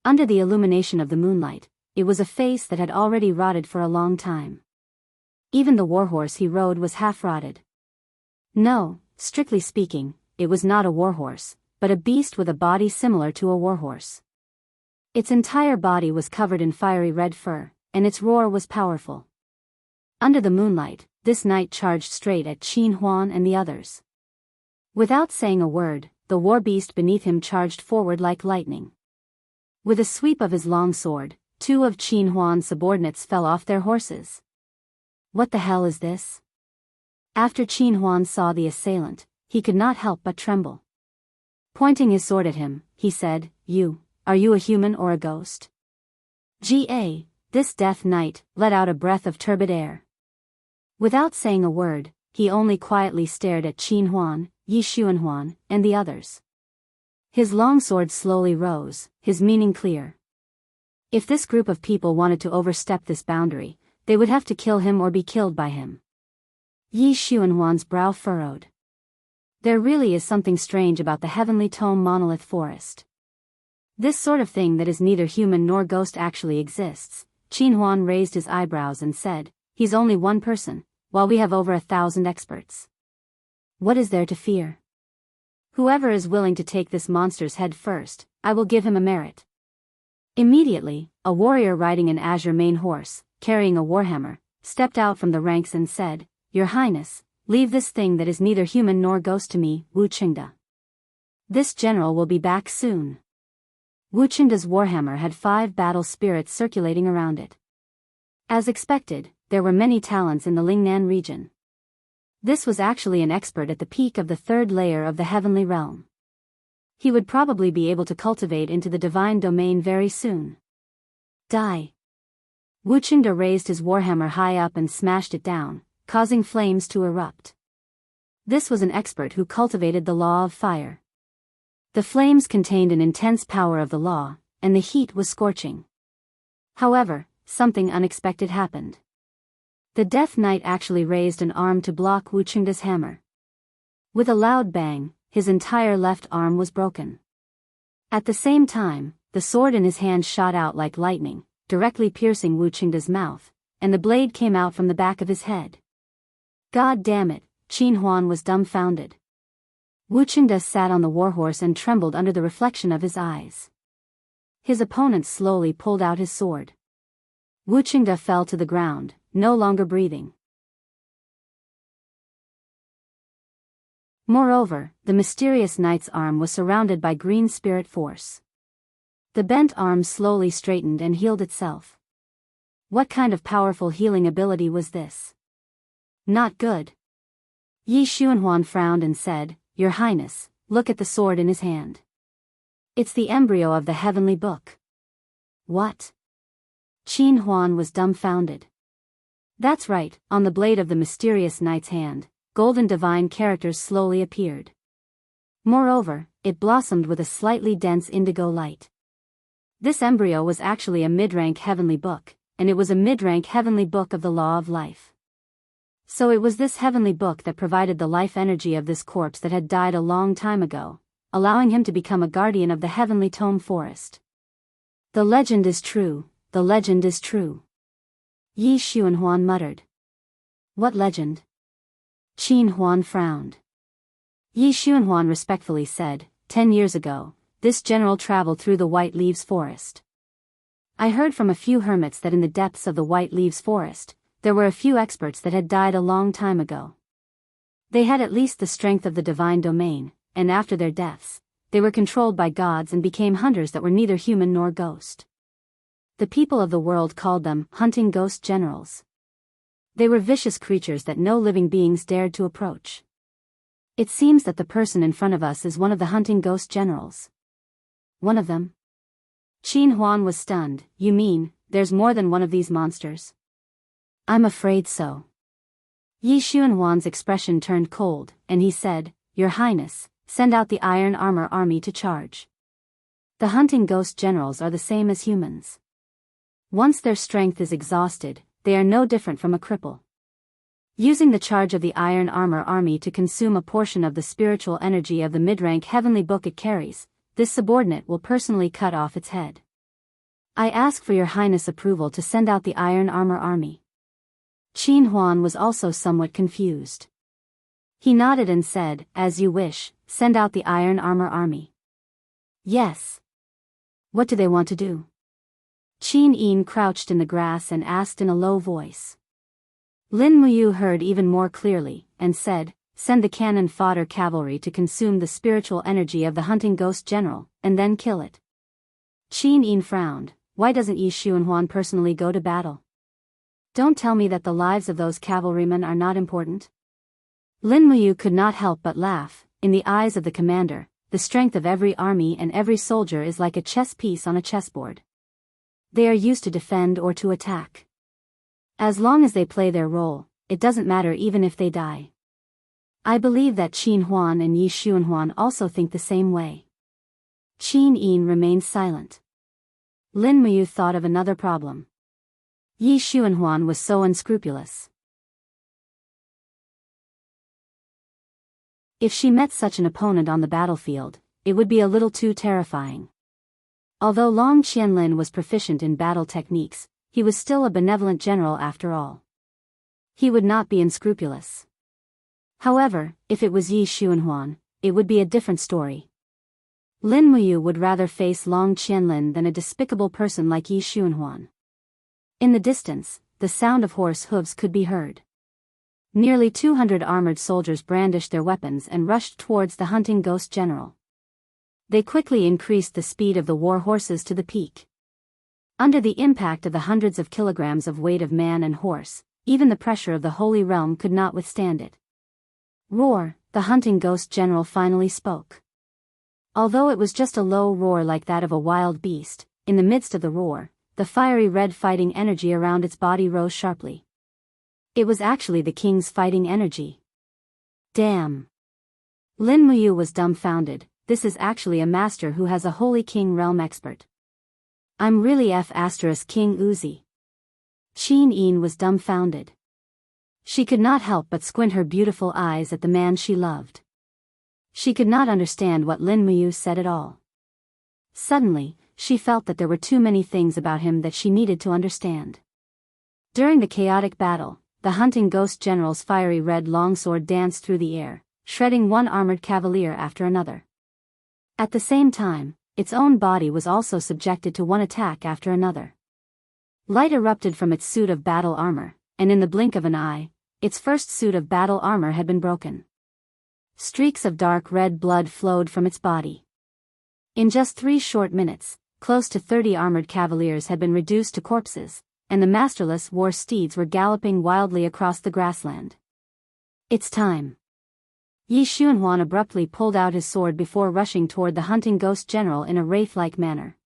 Under the illumination of the moonlight, it was a face that had already rotted for a long time. Even the warhorse he rode was half-rotted. No, strictly speaking, it was not a warhorse, but a beast with a body similar to a warhorse. Its entire body was covered in fiery red fur, and its roar was powerful. Under the moonlight, this knight charged straight at Qin Huan and the others. Without saying a word, the war beast beneath him charged forward like lightning. With a sweep of his long sword, 2 of Qin Huan's subordinates fell off their horses. What the hell is this? After Qin Huan saw the assailant, he could not help but tremble. Pointing his sword at him, he said, Are you a human or a ghost? This Death Knight let out a breath of turbid air. Without saying a word, he only quietly stared at Qin Huan, Yi Xuanhuan, and the others. His long sword slowly rose, his meaning clear. If this group of people wanted to overstep this boundary, they would have to kill him or be killed by him. Yi Xuanhuan's brow furrowed. There really is something strange about the Heavenly Tome monolith forest. This sort of thing that is neither human nor ghost actually exists. Qin Huan raised his eyebrows and said, He's only one person, while we have over 1,000 experts. What is there to fear? Whoever is willing to take this monster's head first, I will give him a merit. Immediately, a warrior riding an azure mane horse, carrying a warhammer, stepped out from the ranks and said, Your Highness, leave this thing that is neither human nor ghost to me, Wu Qingda. This general will be back soon. Wu Qingda's warhammer had 5 battle spirits circulating around it. As expected, there were many talents in the Lingnan region. This was actually an expert at the peak of the 3rd layer of the heavenly realm. He would probably be able to cultivate into the divine domain very soon. Die! Wu Qingda raised his warhammer high up and smashed it down, causing flames to erupt. This was an expert who cultivated the law of fire. The flames contained an intense power of the law, and the heat was scorching. However, something unexpected happened. The Death Knight actually raised an arm to block Wu Qingda's hammer. With a loud bang, his entire left arm was broken. At the same time, the sword in his hand shot out like lightning, directly piercing Wu Qingda's mouth, and the blade came out from the back of his head. God damn it, Qin Huan was dumbfounded. Wu Qingda sat on the warhorse and trembled under the reflection of his eyes. His opponent slowly pulled out his sword. Wu Qingda fell to the ground, no longer breathing. Moreover, the mysterious knight's arm was surrounded by green spirit force. The bent arm slowly straightened and healed itself. What kind of powerful healing ability was this? Not good. Yi Xuanhuan frowned and said, Your Highness, look at the sword in his hand. It's the embryo of the heavenly book. What? Qin Huan was dumbfounded. That's right, on the blade of the mysterious knight's hand, golden divine characters slowly appeared. Moreover, it blossomed with a slightly dense indigo light. This embryo was actually a mid-rank heavenly book, and it was a mid-rank heavenly book of the law of life. So it was this heavenly book that provided the life energy of this corpse that had died a long time ago, allowing him to become a guardian of the heavenly tome forest. The legend is true, the legend is true. Yi Xuanhuan muttered. What legend? Qin Huan frowned. Yi Xuanhuan respectfully said, 10 years ago, this general traveled through the White Leaves Forest. I heard from a few hermits that in the depths of the White Leaves Forest, there were a few experts that had died a long time ago. They had at least the strength of the divine domain, and after their deaths, they were controlled by gods and became hunters that were neither human nor ghost. The people of the world called them hunting ghost generals. They were vicious creatures that no living beings dared to approach. It seems that the person in front of us is one of the hunting ghost generals. One of them? Qin Huan was stunned. You mean, there's more than one of these monsters? I'm afraid so. Yi Xuanhuan's expression turned cold, and he said, Your Highness, send out the Iron Armor Army to charge. The hunting ghost generals are the same as humans. Once their strength is exhausted, they are no different from a cripple. Using the charge of the Iron Armor Army to consume a portion of the spiritual energy of the mid-rank heavenly book it carries, this subordinate will personally cut off its head. I ask for your Highness' approval to send out the Iron Armor Army. Qin Huan was also somewhat confused. He nodded and said, As you wish, send out the Iron Armor Army. Yes. What do they want to do? Qin Yin crouched in the grass and asked in a low voice. Lin Muyu heard even more clearly, and said, send the cannon fodder cavalry to consume the spiritual energy of the hunting ghost general, and then kill it. Qin Yin frowned. Why doesn't Yi Xuanhuan personally go to battle? Don't tell me that the lives of those cavalrymen are not important. Lin Muyu could not help but laugh. In the eyes of the commander, the strength of every army and every soldier is like a chess piece on a chessboard. They are used to defend or to attack. As long as they play their role, it doesn't matter even if they die. I believe that Qin Huan and Yi Xuanhuan also think the same way. Qin Yin remained silent. Lin Muyu thought of another problem. Yi Xuanhuan was so unscrupulous. If she met such an opponent on the battlefield, it would be a little too terrifying. Although Long Qianlin was proficient in battle techniques, he was still a benevolent general after all. He would not be unscrupulous. However, if it was Yi Xuanhuan, it would be a different story. Lin Muyu would rather face Long Qianlin than a despicable person like Yi Xuanhuan. In the distance, the sound of horse hooves could be heard. Nearly 200 armored soldiers brandished their weapons and rushed towards the hunting ghost general. They quickly increased the speed of the war horses to the peak. Under the impact of the hundreds of kilograms of weight of man and horse, even the pressure of the Holy Realm could not withstand it. Roar, the hunting ghost general finally spoke. Although it was just a low roar like that of a wild beast, in the midst of the roar, the fiery red fighting energy around its body rose sharply. It was actually the king's fighting energy. Damn! Lin Muyu was dumbfounded. This is actually a master who has a Holy King realm expert. I'm really King Uzi. Qin Yin was dumbfounded. She could not help but squint her beautiful eyes at the man she loved. She could not understand what Lin Muyu said at all. Suddenly, she felt that there were too many things about him that she needed to understand. During the chaotic battle, the hunting ghost general's fiery red longsword danced through the air, shredding one armored cavalier after another. At the same time, its own body was also subjected to one attack after another. Light erupted from its suit of battle armor, and in the blink of an eye, its first suit of battle armor had been broken. Streaks of dark red blood flowed from its body. In just 3 short minutes, close to 30 armored cavaliers had been reduced to corpses, and the masterless war steeds were galloping wildly across the grassland. It's time. Yi Xuanhuan abruptly pulled out his sword before rushing toward the hunting ghost general in a wraith-like manner.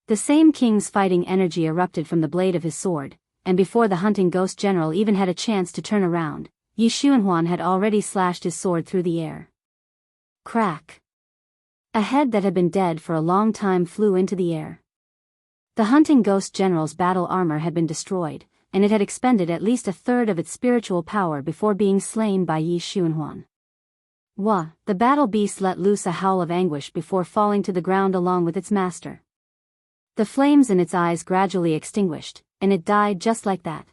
The same king's fighting energy erupted from the blade of his sword, and before the hunting ghost general even had a chance to turn around, Yi Xuanhuan had already slashed his sword through the air. Crack! A head that had been dead for a long time flew into the air. The hunting ghost general's battle armor had been destroyed, and it had expended at least a third of its spiritual power before being slain by Yi Xuanhuan. Wah! The battle beast let loose a howl of anguish before falling to the ground along with its master. The flames in its eyes gradually extinguished, and it died just like that.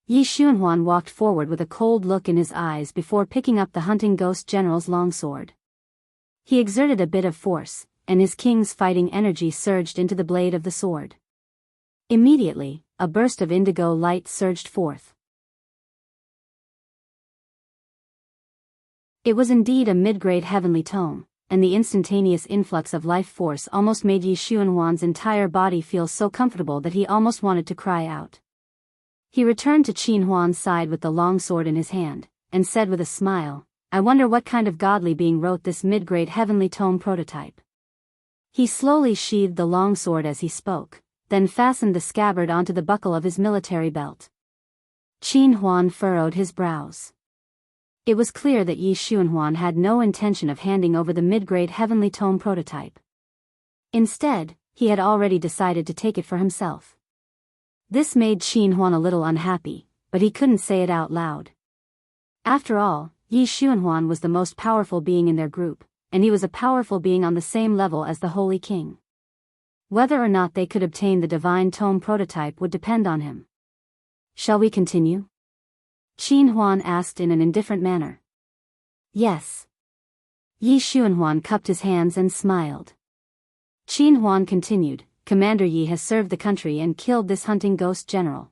Yi Xuanhuan walked forward with a cold look in his eyes before picking up the hunting ghost general's longsword. He exerted a bit of force, and his king's fighting energy surged into the blade of the sword. Immediately, a burst of indigo light surged forth. It was indeed a mid-grade heavenly tome, and the instantaneous influx of life force almost made Yi Xuanhuan's entire body feel so comfortable that he almost wanted to cry out. He returned to Qin Huan's side with the long sword in his hand, and said with a smile, I wonder what kind of godly being wrote this mid-grade heavenly tome prototype. He slowly sheathed the long sword as he spoke, then fastened the scabbard onto the buckle of his military belt. Qin Huan furrowed his brows. It was clear that Yi Xuanhuan had no intention of handing over the mid-grade heavenly tome prototype. Instead, he had already decided to take it for himself. This made Qin Huan a little unhappy, but he couldn't say it out loud. After all, Yi Xuanhuan was the most powerful being in their group, and he was a powerful being on the same level as the Holy King. Whether or not they could obtain the divine tome prototype would depend on him. Shall we continue? Qin Huan asked in an indifferent manner. Yes. Yi Xuanhuan cupped his hands and smiled. Qin Huan continued, Commander Yi has served the country and killed this hunting ghost general.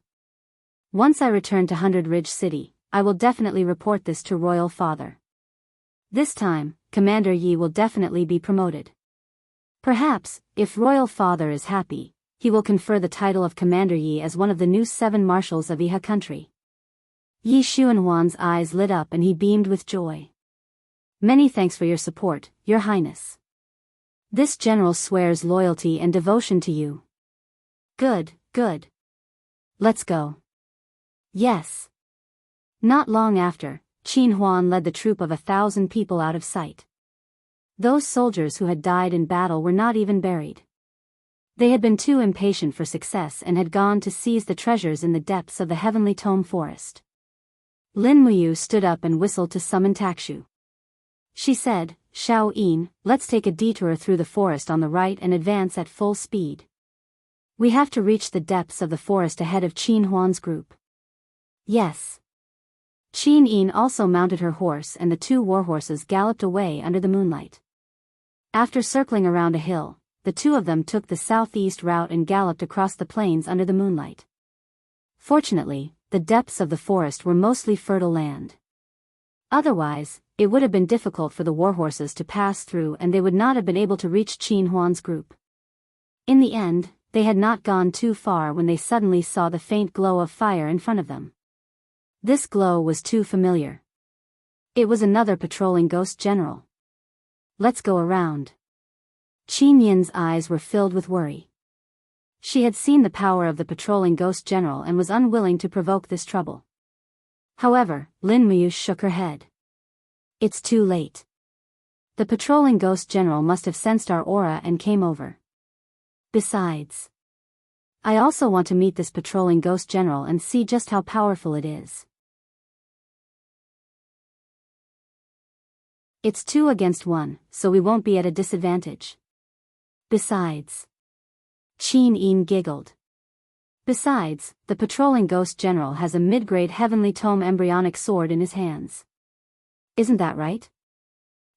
Once I return to Hundred Ridge City, I will definitely report this to Royal Father. This time, Commander Yi will definitely be promoted. Perhaps, if Royal Father is happy, he will confer the title of Commander Yi as one of the new 7 marshals of Iha country. Yi Xuanhuan's eyes lit up and he beamed with joy. Many thanks for your support, Your Highness. This general swears loyalty and devotion to you. Good, good. Let's go. Yes. Not long after, Qin Huan led the troop of 1,000 people out of sight. Those soldiers who had died in battle were not even buried. They had been too impatient for success and had gone to seize the treasures in the depths of the heavenly tome forest. Lin Muyu stood up and whistled to summon Takshu. She said, Xiao Yin, let's take a detour through the forest on the right and advance at full speed. We have to reach the depths of the forest ahead of Qin Huan's group. Yes. Qin Yin also mounted her horse and the 2 warhorses galloped away under the moonlight. After circling around a hill, the 2 of them took the southeast route and galloped across the plains under the moonlight. Fortunately, the depths of the forest were mostly fertile land. Otherwise, it would have been difficult for the warhorses to pass through and they would not have been able to reach Qin Huan's group. In the end, they had not gone too far when they suddenly saw the faint glow of fire in front of them. This glow was too familiar. It was another patrolling ghost general. Let's go around. Qin Yin's eyes were filled with worry. She had seen the power of the patrolling ghost general and was unwilling to provoke this trouble. However, Lin Muyu shook her head. It's too late. The patrolling ghost general must have sensed our aura and came over. Besides, I also want to meet this patrolling ghost general and see just how powerful it is. It's 2 against 1, so we won't be at a disadvantage. Besides. Qin Yin giggled. Besides, the patrolling ghost general has a mid-grade heavenly tome embryonic sword in his hands. Isn't that right?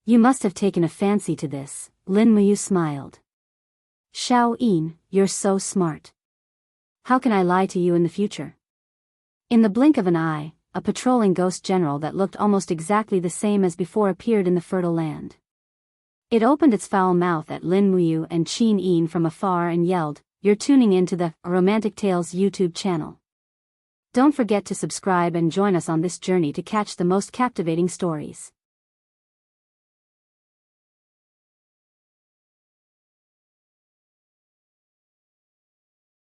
You must have taken a fancy to this, Lin Muyu smiled. Xiao Yin, you're so smart. How can I lie to you in the future? In the blink of an eye, a patrolling ghost general that looked almost exactly the same as before appeared in the fertile land. It opened its foul mouth at Lin Muyu and Qin Yin from afar and yelled, "You're tuning into the Romantic Tales YouTube channel. Don't forget to subscribe and join us on this journey to catch the most captivating stories."